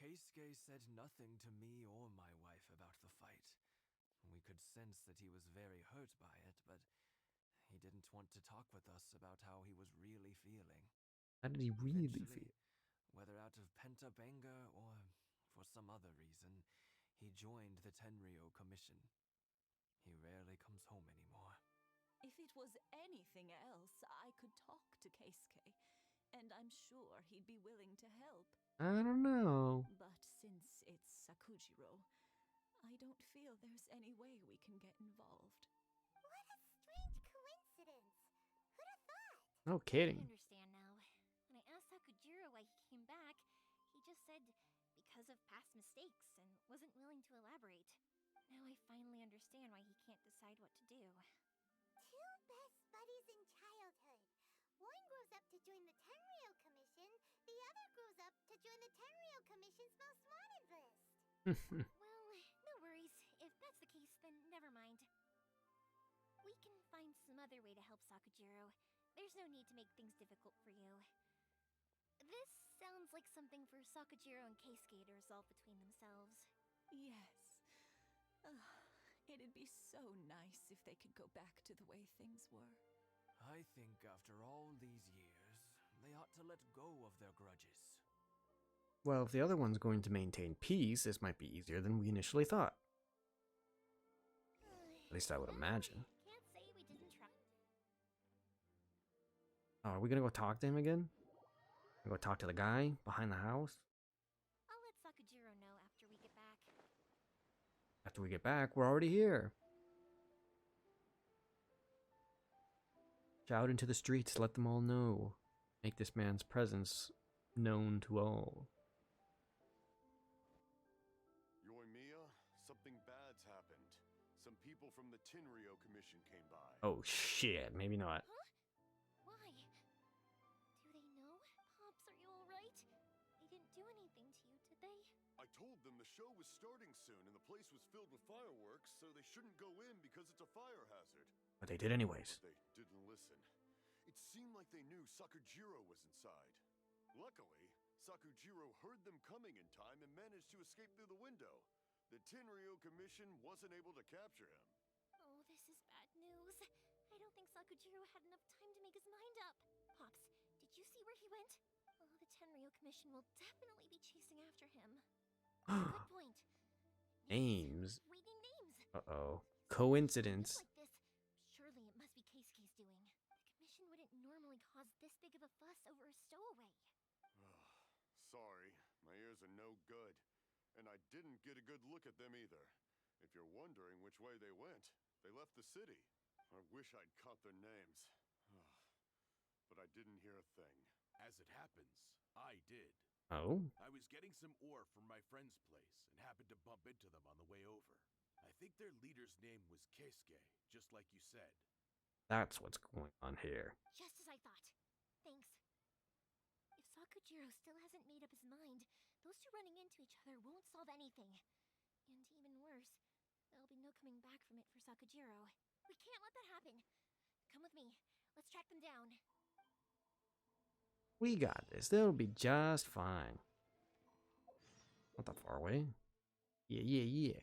Keisuke said nothing to me or my wife about the fight. We could sense that he was very hurt by it, but he didn't want to talk with us about how he was really feeling. How did he really Eventually, feel? whether out of pent-up anger or for some other reason, he joined the Tenryo Commission. He rarely comes home anymore. If it was anything else, I could talk to Keisuke, and I'm sure he'd be willing to help. I don't know. But since it's Sakujiro, I don't feel there's any way we can get involved. What a strange coincidence. Who'd have thought? No I kidding. understand now. When I asked Sakujiro why he came back, he just said because of past mistakes and wasn't willing to elaborate. Now I finally understand why he can't decide what to do. Two best buddies in childhood. One grows up to join the Tenryou Commission, the other grows up to join the Tenryou Commission's most wanted list. Well, no worries. If that's the case, then never mind. We can find some other way to help Sakujiro. There's no need to make things difficult for you. This sounds like something for Sakujiro and Keisuke to resolve between themselves. Yes. It'd be so nice if they could go back to the way things were. I think after all these years, they ought to let go of their grudges. Well, if the other one's going to maintain peace, this might be easier than we initially thought. At least I would imagine. Can't say we didn't try. Oh, are we gonna go talk to him again? Go talk to the guy behind the house? I'll let Sakujiro know after we get back. After we get back, we're already here. Shout into the streets, let them all know. Make this man's presence known to all. Yoimiya, something bad's happened. Some people from the Tenryou Commission came by. Oh shit, maybe not. Huh? Why? Do they know? Pops, are you alright? They didn't do anything to you, did they? I told them the show was starting soon and the place was filled with fireworks, so they shouldn't go in because it's a fire hazard. But they did anyways. But they didn't listen. It seemed like they knew Sakujiro was inside. Luckily, Sakujiro heard them coming in time and managed to escape through the window. The Tenryou Commission wasn't able to capture him. Oh, this is bad news. I don't think Sakujiro had enough time to make his mind up. Pops, did you see where he went? Oh, the Tenryou Commission will definitely be chasing after him. Good point. Names. We need names. Uh-oh. Coincidence. Just like this, surely it must be Keisuke's doing. The Commission wouldn't normally cause this big of a fuss over a stowaway. Sorry, my ears are no good. And I didn't get a good look at them either. If you're wondering which way they went, they left the city. I wish I'd caught their names. But I didn't hear a thing. As it happens, I did. Oh? I was getting some ore from my friend's place and happened to bump into them on the way over. I think their leader's name was Keisuke, just like you said. That's what's going on here. Just as I thought. Thanks. If Sakujiro still hasn't made up his mind, those two running into each other won't solve anything. And even worse, there'll be no coming back from it for Sakujiro. We can't let that happen. Come with me. Let's track them down. We got this. They'll be just fine. Not that far away. Yeah, yeah, yeah.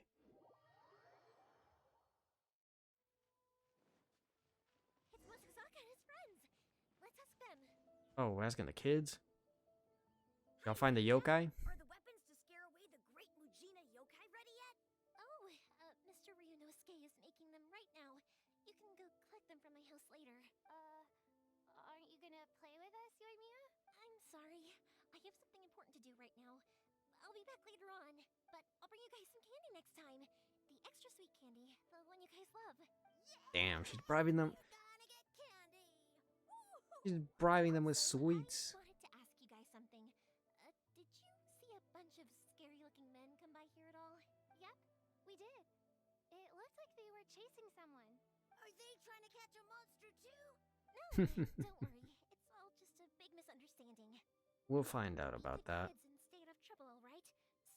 It's Masazaka and his friends. Let's ask them. Oh, we're asking the kids? Y'all find the yokai? Are the weapons to scare away the great Mujina yokai ready yet? Oh, Mr. Ryunosuke is making them right now. You can go collect them from my house later. Aren't you gonna play with us, Yoimiya? I'm sorry. I have something important to do right now. I'll be back later on, but I'll bring you guys some candy next time. The extra sweet candy, the one you guys love. Yeah! Damn, she's bribing them. Gonna get candy! She's bribing them with sweets. I wanted to ask you guys something. Did you see a bunch of scary-looking men come by here at all? Yep, we did. It looked like they were chasing someone. Are they trying to catch a monster too? No, don't worry. It's all just a big misunderstanding. We'll find out about Keep that. the kids and stay out of trouble, all right?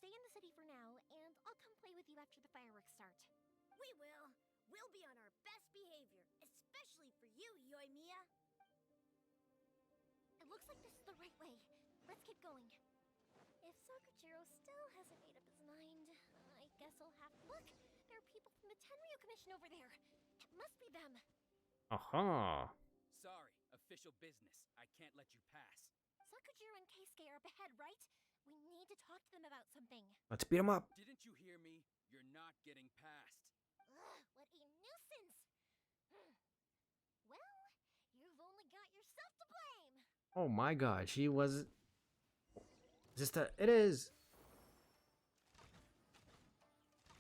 Stay in the city for now, and I'll come play with you after the fireworks start. We will. We'll be on our best behavior, especially for you, Yoimiya. It looks like this is the right way. Let's keep going. If Sakujiro still hasn't made up his mind, I guess I'll have to look. There are people from the Tenryou Commission over there. It must be them. Aha. Sorry, official business. I can't let you pass. Sakujiro and Keisuke are up ahead, right? We need to talk to them about something. Let's beat them up. Didn't you hear me? You're not getting past. Ugh, what a Oh my god, she was... Just a... It is!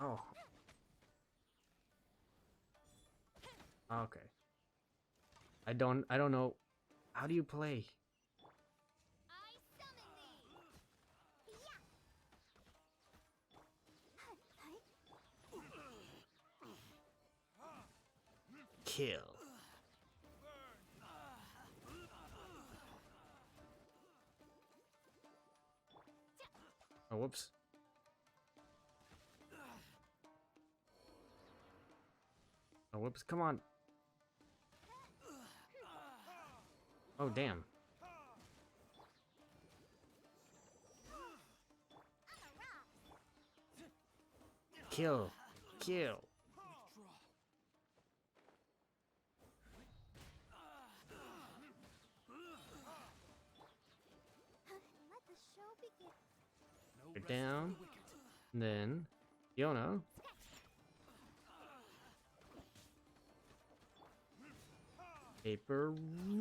Oh. Okay. I don't know. How do you play? I summon thee! Kill. Oh, whoops. Oh, whoops. Come on. Oh, damn. Kill. Kill. Let the show begin. You're down. And then, Fiona. Paper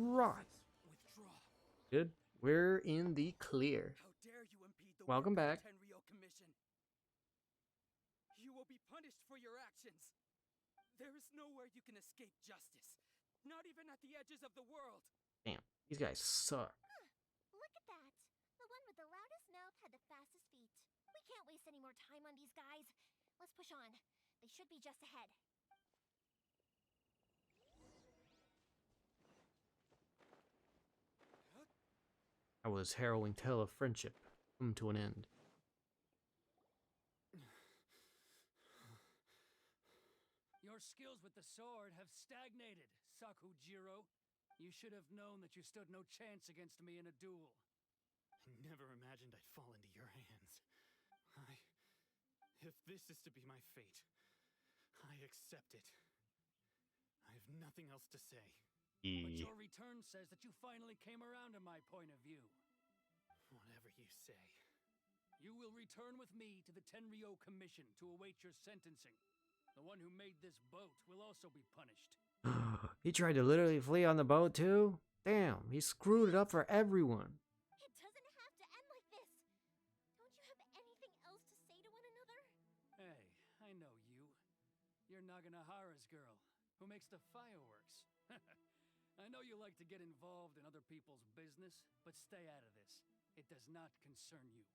rock. Good. We're in the clear. How dare you impede the Welcome work back. of the Tenryou Commission? You will be punished for your actions. There is nowhere you can escape justice, not even at the edges of the world. Damn, these guys suck. Look at that. The one with the loudest mouth had the fastest feet. We can't waste any more time on these guys. Let's push on. They should be just ahead. How will this harrowing tale of friendship come to an end? Your skills with the sword have stagnated, Sakujiro. You should have known that you stood no chance against me in a duel. I never imagined I'd fall into your hands. If this is to be my fate, I accept it. I have nothing else to say. But your return says that you finally came around to my point of view. Whatever you say. You will return with me to the Tenryou Commission to await your sentencing. The one who made this boat will also be punished. He tried to literally flee on the boat too? Damn, he screwed it up for everyone. It doesn't have to end like this. Don't you have anything else to say to one another? Hey, I know you. You're Naganohara's girl, who makes the fireworks. I know you like to get involved in other people's business, but stay out of this. It does not concern you.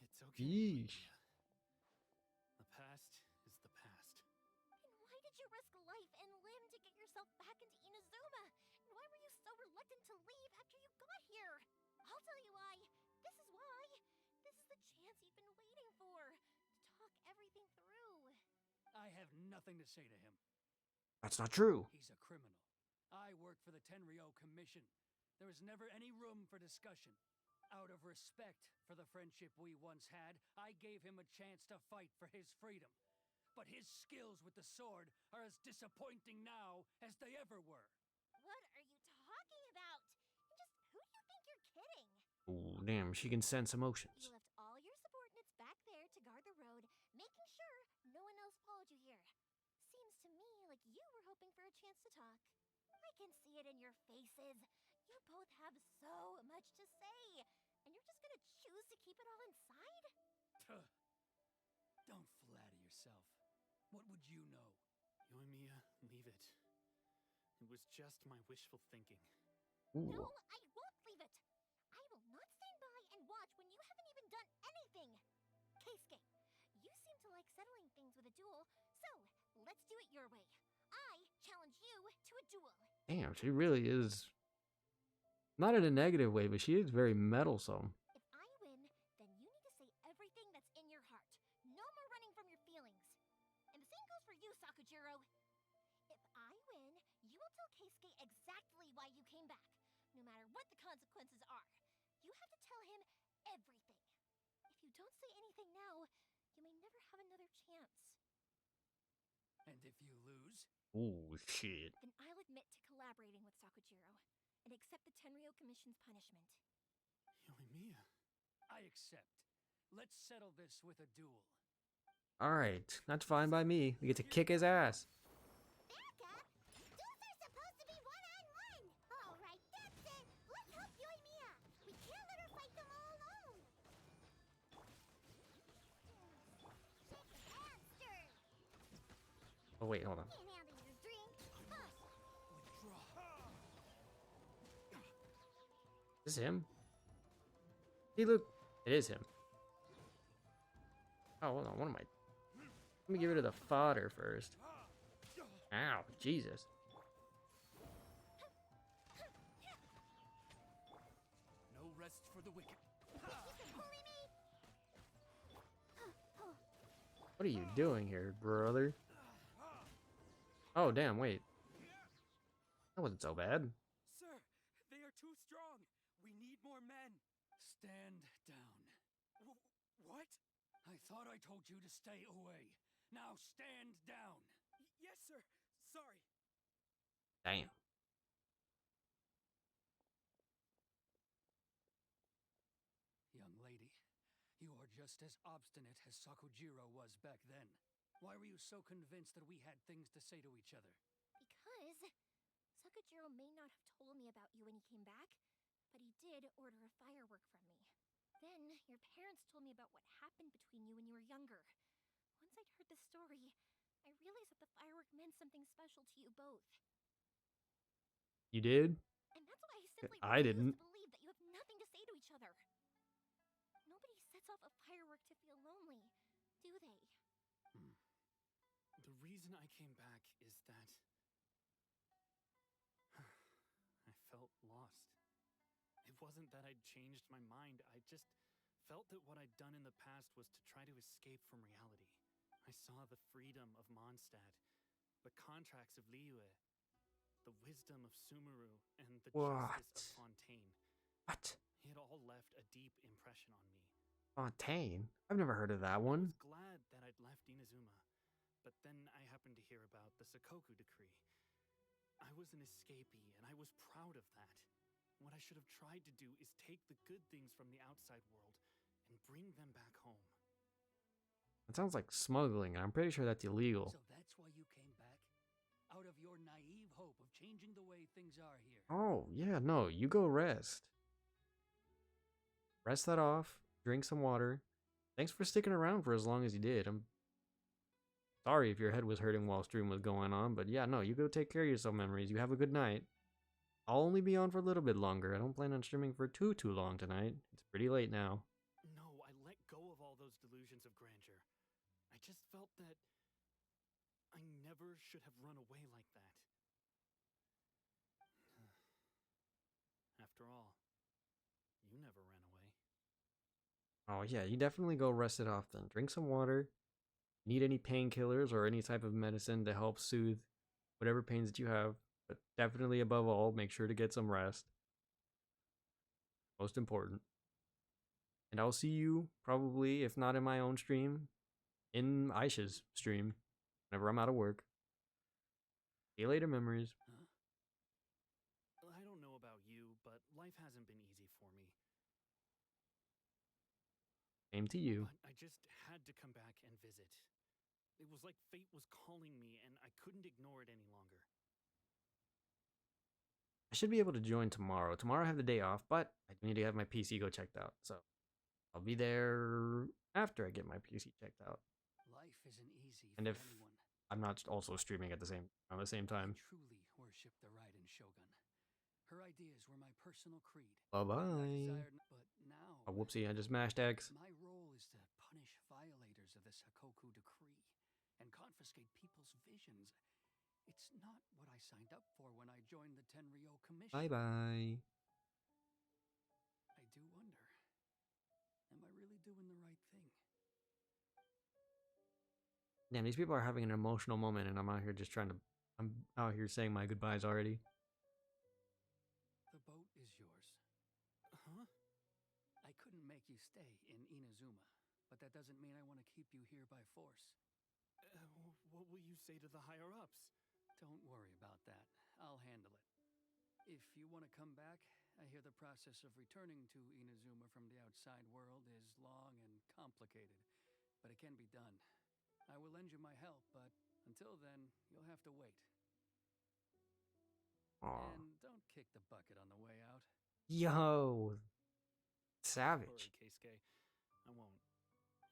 It's okay. Yeesh. The past is the past. And why did you risk life and limb to get yourself back into Inazuma? And why were you so reluctant to leave after you got here? I'll tell you why. This is why. This is the chance you've been waiting for. To talk everything through. I have nothing to say to him. That's not true. He's a criminal. I work for the Tenryou Commission. There is never any room for discussion. Out of respect for the friendship we once had, I gave him a chance to fight for his freedom. But his skills with the sword are as disappointing now as they ever were. What are you talking about? And just who do you think you're kidding? Oh, damn, she can sense emotions. You left all your subordinates back there to guard the road, making sure no one else followed you here. Seems to me like you were hoping for a chance to talk. I can see it in your faces. You both have so much to say, and you're just gonna choose to keep it all inside? Tuh. Don't flatter yourself. What would you know? Yoimiya, leave it. It was just my wishful thinking. Ooh. No, I won't leave it. I will not stand by and watch when you haven't even done anything. Keisuke, you seem to like settling things with a duel, so let's do it your way. I challenge you to a duel. Damn, she really is. Not in a negative way, but she is very meddlesome. If I win, then you need to say everything that's in your heart. No more running from your feelings. And the same goes for you, Sakujiro. If I win, you will tell Keisuke exactly why you came back, no matter what the consequences are. You have to tell him everything. If you don't say anything now, you may never have another chance. And if you lose? Oh, shit. Then I'll admit to collaborating with Sakujiro and accept the Tenryou Commission's punishment. Yoimiya. I accept. Let's settle this with a duel. Alright, that's fine by me. We get to kick his ass. Backup? Duels are supposed to be one-on-one! Alright, that's it! Let's help you wait, hold on. Can't handle your drink. Hush. Is this him? Hey, look. It is him. Oh, hold on. What am I? Let me get rid of the fodder first. Ow, Jesus. No rest for the wicked. What are you doing here, brother? Oh, damn, wait. That wasn't so bad. Sir, they are too strong. We need more men. Stand down. What? I thought I told you to stay away. Now stand down. Yes, sir. Sorry. Damn. Young lady, you are just as obstinate as Sakujiro was back then. Why were you so convinced that we had things to say to each other? Because Sakujiro may not have told me about you when he came back, but he did order a firework from me. Then your parents told me about what happened between you when you were younger. Once I'd heard the story, I realized that the firework meant something special to you both. You did? And that's why I simply I refuse didn't. to believe that you have nothing to say to each other. Nobody sets off a firework to feel lonely, do they? The reason I came back is that I felt lost. It wasn't that I'd changed my mind. I just felt that what I'd done in the past was to try to escape from reality. I saw the freedom of Mondstadt, the contracts of Liyue, the wisdom of Sumeru, and the justice of Fontaine. What? It all left a deep impression on me. Fontaine? I've never heard of that I one. was glad that I'd left Inazuma, but then I happened to hear about the Sakoku decree. I was an escapee, and I was proud of that. What I should have tried to do is take the good things from the outside world and bring them back home. It sounds like smuggling. I'm pretty sure that's illegal. So that's why you came back? Out of your naive hope of changing the way things are here? Oh, yeah, no, you go rest. Rest that off, drink some water. Thanks for sticking around for as long as you did. I'm sorry if your head was hurting while stream was going on, but yeah, no, you go take care of yourself, Memories. You have a good night. I'll only be on for a little bit longer. I don't plan on streaming for too long tonight. It's pretty late now. No, I let go of all those delusions of grandeur. I just felt that I never should have run away like that. After all, you never ran away. Oh yeah, you definitely go rest it off then. Drink some water. Need any painkillers or any type of medicine to help soothe whatever pains that you have. But definitely above all, make sure to get some rest. Most important. And I'll see you probably, if not in my own stream, in Aisha's stream whenever I'm out of work. See you later, Memories. Huh? I don't know about you, but life hasn't been easy for me. Same to you. But I just had to come back and visit. It was like fate was calling me, and I couldn't ignore it any longer. I should be able to join tomorrow. Tomorrow I have the day off, but I need to have my PC go checked out. So I'll be there after I get my PC checked out. Life isn't easy And for if anyone. I'm not also streaming at the same time. I truly worship the Raiden Shogun. Her ideas were my personal creed. Bye-bye. But now, Oh, whoopsie, I just mashed X. my role is to punish violators of the Sakoku decree and confiscate people's visions. It's not what I signed up for when I joined the Tenryo Commission. Bye-bye. I do wonder, am I really doing the right thing? Damn, these people are having an emotional moment, and I'm out here just I'm out here saying my goodbyes already. The boat is yours. Huh? I couldn't make you stay in Inazuma, but that doesn't mean I want to keep you here by force. What will you say to the higher-ups? Don't worry about that. I'll handle it. If you want to come back, I hear the process of returning to Inazuma from the outside world is long and complicated, but it can be done. I will lend you my help, but until then, you'll have to wait. Aww. And don't kick the bucket on the way out. Yo. Savage. Sorry, Keisuke. I won't.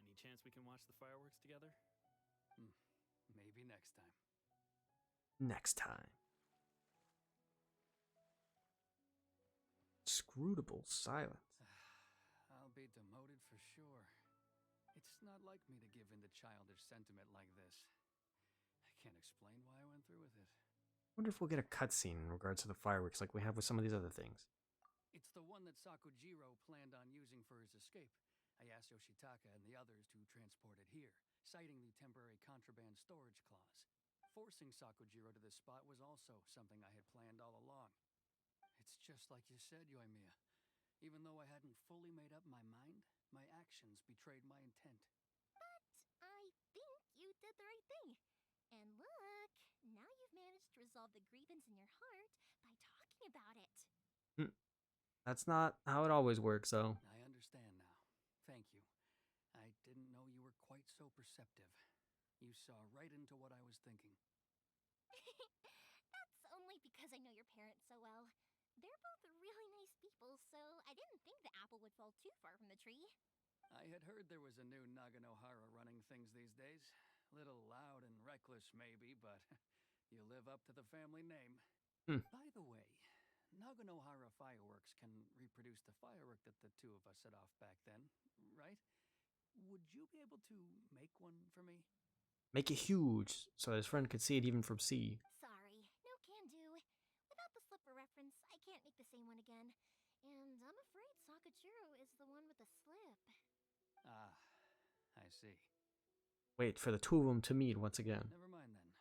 Any chance we can watch the fireworks together? Maybe next time. next time. Scrutable silence. I'll be demoted for sure. It's not like me to give in to childish sentiment like this. I can't explain why I went through with it. Wonder if we'll get a cutscene in regards to the fireworks like we have with some of these other things. It's the one that Sakujiro planned on using for his escape. I asked Yoshitaka and the others to transport it here, citing the temporary contraband storage clause. Forcing Sakujiro to this spot was also something I had planned all along. It's just like you said, Yoimiya. Even though I hadn't fully made up my mind, my actions betrayed my intent. But I think you did the right thing. And look, now you've managed to resolve the grievance in your heart by talking about it. That's not how it always works, though. I understand now. Thank you. I didn't know you were quite so perceptive. You saw right into what I was thinking. That's only because I know your parents so well. They're both really nice people, so I didn't think the apple would fall too far from the tree. I had heard there was a new Naganohara running things these days. Little loud and reckless, maybe, but you live up to the family name. By the way, Naganohara fireworks can reproduce the firework that the two of us set off back then, right? Would you be able to make one for me? Make it huge so his friend could see it even from sea. Sorry, no can do. Without the slipper reference, I can't make the same one again. And I'm afraid Sakujiro is the one with the slip. Ah, I see. Wait for the two of them to meet once again. Never mind then.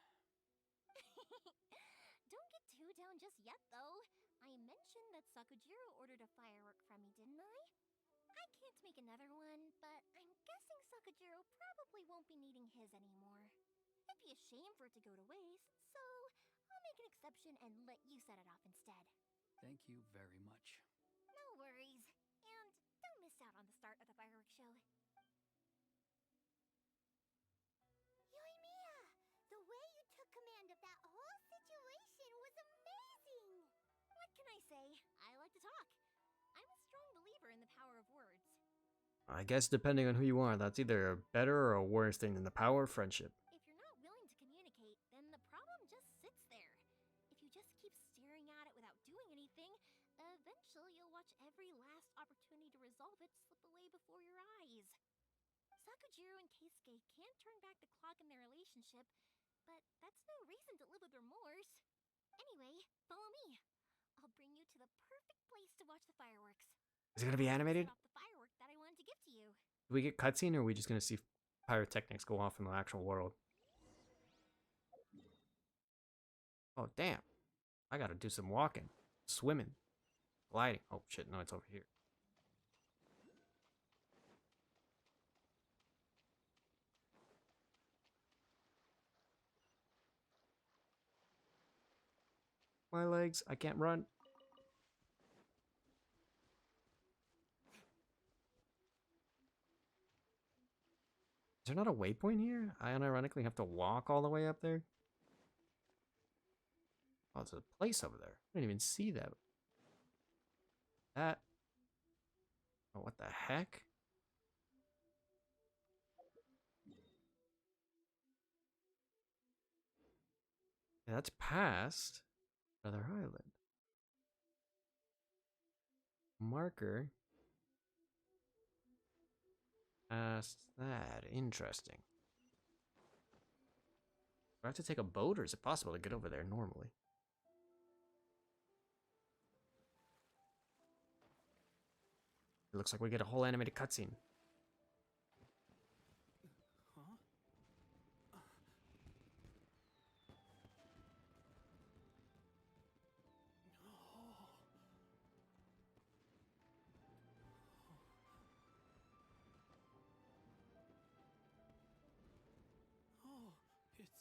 Don't get too down just yet, though. I mentioned that Sakujiro ordered a firework from me, didn't I? I can't make another one, but I'm guessing Sakujiro probably won't be needing his anymore. It'd be a shame for it to go to waste, so I'll make an exception and let you set it off instead. Thank you very much. No worries. And don't miss out on the start of the fireworks show. Yoimiya! The way you took command of that whole situation was amazing! What can I say? I like to talk. I'm a strong believer in the power of words. I guess depending on who you are, that's either a better or a worse thing than the power of friendship. If you're not willing to communicate, then the problem just sits there. If you just keep staring at it without doing anything, eventually you'll watch every last opportunity to resolve it slip away before your eyes. Sakujiro and Keisuke can't turn back the clock in their relationship, but that's no reason to live with remorse. Anyway, follow me. I'll bring you to the perfect place to watch the fireworks. Is it gonna be animated? Set off the firework that I wanted to give to you. Do we get cutscene, or are we just gonna see pyrotechnics go off in the actual world? Oh damn! I gotta do some walking, swimming, gliding. Oh shit! No, it's over here. My legs! I can't run. Is there not a waypoint here? I unironically have to walk all the way up there? Oh, there's a place over there. I didn't even see that. That... Oh, what the heck? Yeah, that's past another island. Marker. Past that. Interesting. Do I have to take a boat, or is it possible to get over there normally? It looks like we get a whole animated cutscene. Oh, it's...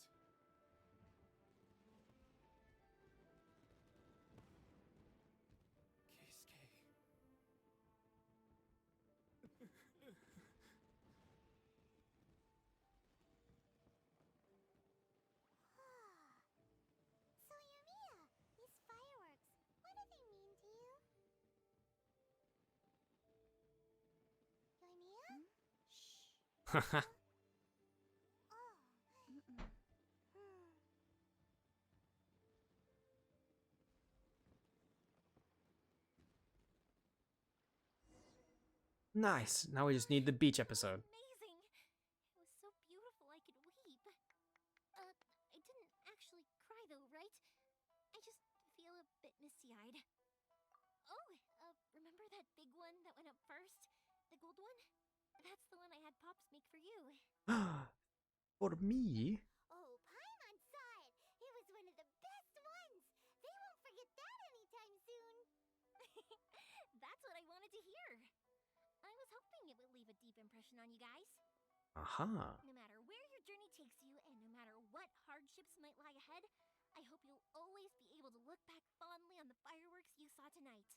So Yoimiya, these fireworks, what do they mean to you? Yoimiya? Shh. Oh. Nice. Now we just need the beach episode. Amazing. It was so beautiful I could weep. I didn't actually cry though, right? I just feel a bit misty-eyed. Oh, remember that big one that went up first? The gold one? That's the one I had Pops make for you. For me? Oh, Paimon saw it. It was one of the best ones. They won't forget that anytime soon. That's what I wanted to hear. I was hoping it would leave a deep impression on you guys. Aha. No matter where your journey takes you, and no matter what hardships might lie ahead, I hope you'll always be able to look back fondly on the fireworks you saw tonight.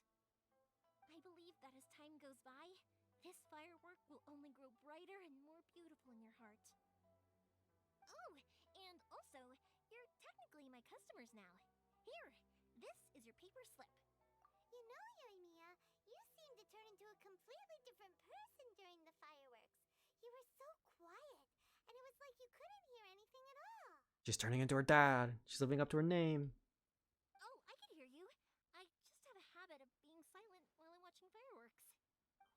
I believe that as time goes by, this firework will only grow brighter and more beautiful in your heart. Oh, and also, you're technically my customers now. Here, this is your paper slip. You know, Yoimiya, you seem to turn into a completely different person during the fireworks. You were so quiet, and it was like you couldn't hear anything at all. She's turning into her dad. She's living up to her name. Oh, I can hear you. I just have a habit of being silent while I'm watching fireworks.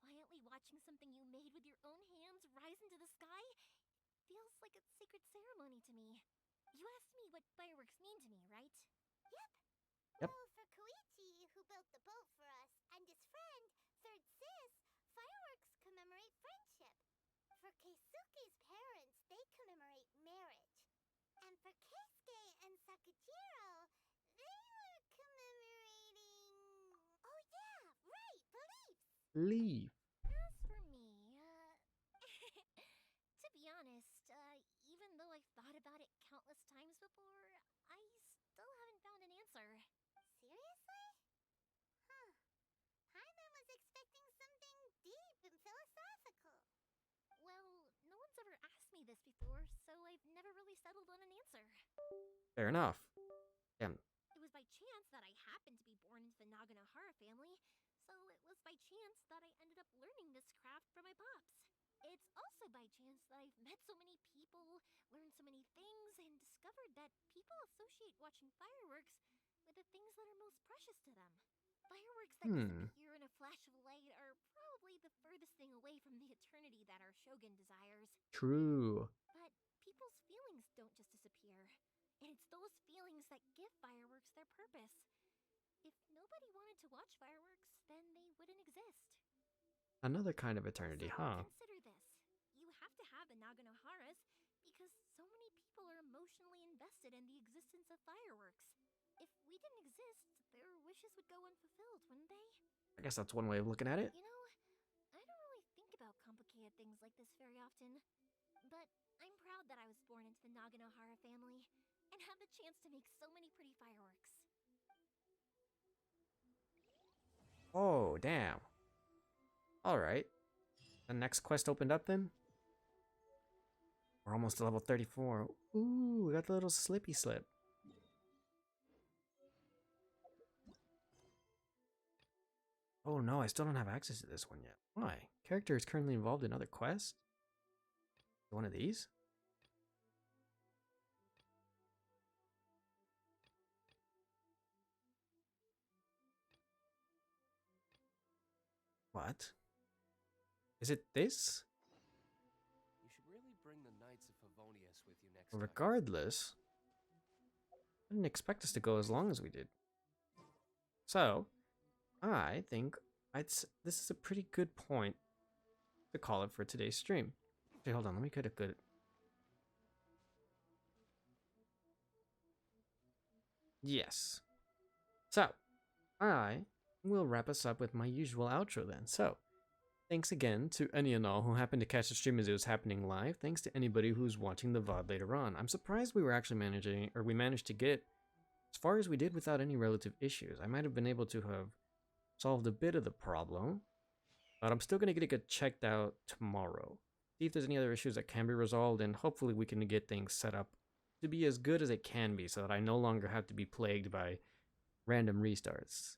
Quietly watching something you made with your own hands rise into the sky feels like a sacred ceremony to me. You asked me what fireworks mean to me, right? Yep. Yep. Well, for Koichi, who built the boat for us, and his friend, Third Sis, fireworks commemorate friendship. For Keisuke's parents, they commemorate marriage. And for Keisuke and Sakujiro, they were commemorating... Oh yeah, right, beliefs! Leave. As for me, to be honest, even though I've thought about it countless times before, I still haven't found an answer. Seriously? Huh. Paimon was expecting something deep and philosophical. Well, no one's ever asked me this before, so I've never really settled on an answer. Fair enough. Damn. It was by chance that I happened to be born into the Naganohara family, so it was by chance that I ended up learning this craft from my pops. It's also by chance that I've met so many people, learned so many things, and discovered that people associate watching fireworks with the things that are most precious to them. Fireworks that disappear in a flash of light are probably the furthest thing away from the eternity that our shogun desires. True. But people's feelings don't just disappear. And it's those feelings that give fireworks their purpose. If nobody wanted to watch fireworks, then they wouldn't exist. Another kind of eternity, So huh? consider this. You have to have the Naganoharas because so many people are emotionally invested in the existence of fireworks. If we didn't exist, their wishes would go unfulfilled, wouldn't they? I guess that's one way of looking at it. You know, I don't really think about complicated things like this very often. But I'm proud that I was born into the Naganohara family and have the chance to make so many pretty fireworks. Oh, damn. Alright. The next quest opened up then? We're almost to level 34. Ooh, we got the little slippy slip. Oh no, I still don't have access to this one yet. Why? Character is currently involved in other quests? One of these? What? Is it this? You should really bring the Knights of Favonius with you next time. Regardless, I didn't expect us to go as long as we did. So, I think this is a pretty good point to call it for today's stream. Okay, hold on, let me get a good... Yes. So, I will wrap us up with my usual outro then. So, thanks again to any and all who happened to catch the stream as it was happening live. Thanks to anybody who's watching the VOD later on. I'm surprised we were actually we managed to get as far as we did without any relative issues. I might have been able to have solved a bit of the problem, but I'm still going to get checked out tomorrow. See if there's any other issues that can be resolved, and hopefully we can get things set up to be as good as it can be so that I no longer have to be plagued by random restarts.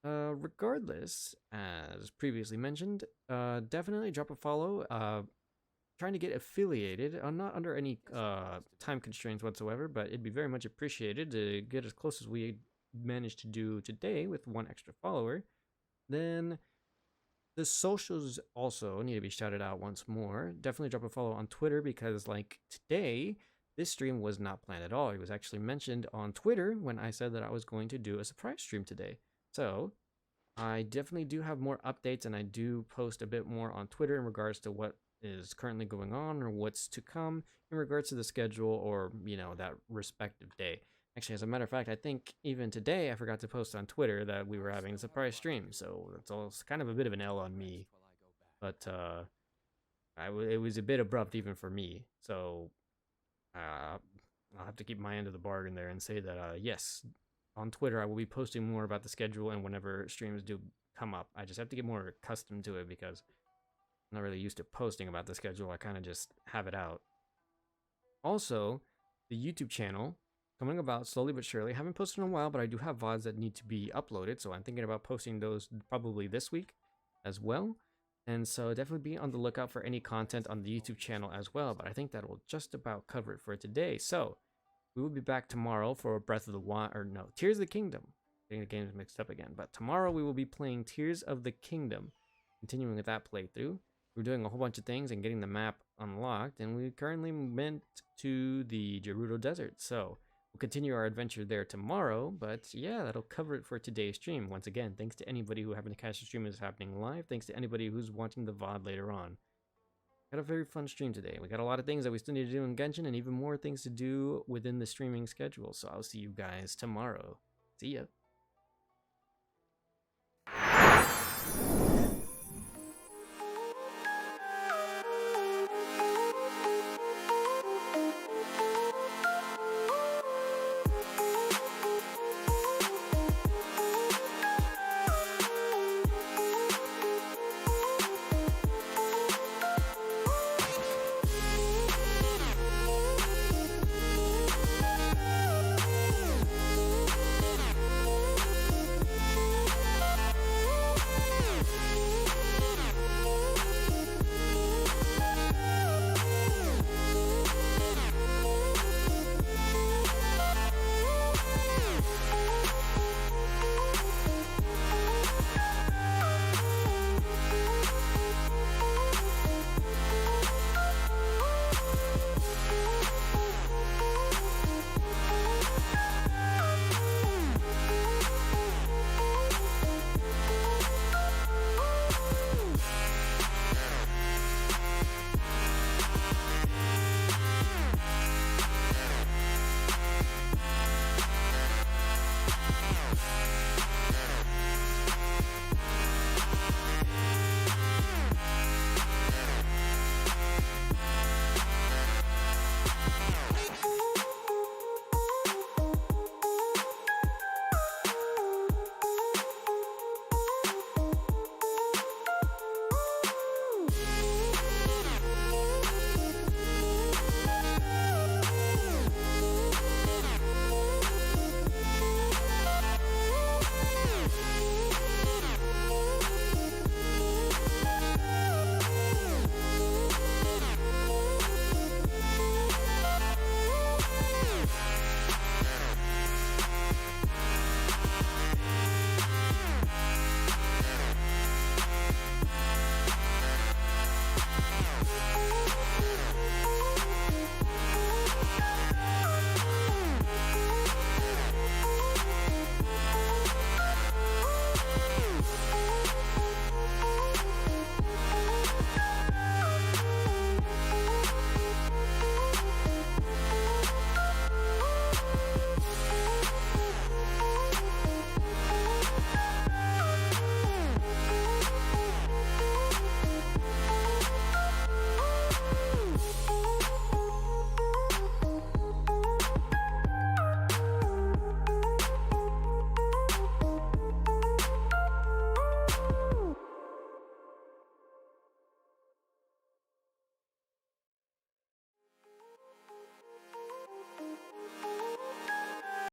Regardless, as previously mentioned, definitely drop a follow. Trying to get affiliated, not under any time constraints whatsoever, but it'd be very much appreciated to get as close as we managed to do today with one extra follower. Then The socials also need to be shouted out once more. Definitely drop a follow on Twitter because, like, today, this stream was not planned at all. It was actually mentioned on Twitter when I said that I was going to do a surprise stream today. So, I definitely do have more updates, and I do post a bit more on Twitter in regards to what is currently going on or what's to come in regards to the schedule or, you know, that respective day. Actually, as a matter of fact, I think even today I forgot to post on Twitter that we were having a surprise stream, so that's all kind of a bit of an L on me. But it was a bit abrupt even for me, so I'll have to keep my end of the bargain there and say that yes, on Twitter I will be posting more about the schedule and whenever streams do come up. I just have to get more accustomed to it because I'm not really used to posting about the schedule. I kind of just have it out. Also, the YouTube channel coming about slowly but surely. I haven't posted in a while, but I do have VODs that need to be uploaded, so I'm thinking about posting those probably this week as well. And so definitely be on the lookout for any content on the YouTube channel as well, but I think that will just about cover it for today. So we will be back tomorrow for Breath of the Wild, or no, Tears of the Kingdom. Getting the games mixed up again, but tomorrow we will be playing Tears of the Kingdom, continuing with that playthrough. We're doing a whole bunch of things and getting the map unlocked, and we currently went to the Gerudo Desert, so we'll continue our adventure there tomorrow. But yeah, that'll cover it for today's stream. Once again, thanks to anybody who happened to catch the stream as happening live. Thanks to anybody who's watching the VOD later on. Got a very fun stream today. We got a lot of things that we still need to do in Genshin and even more things to do within the streaming schedule. So I'll see you guys tomorrow. See ya.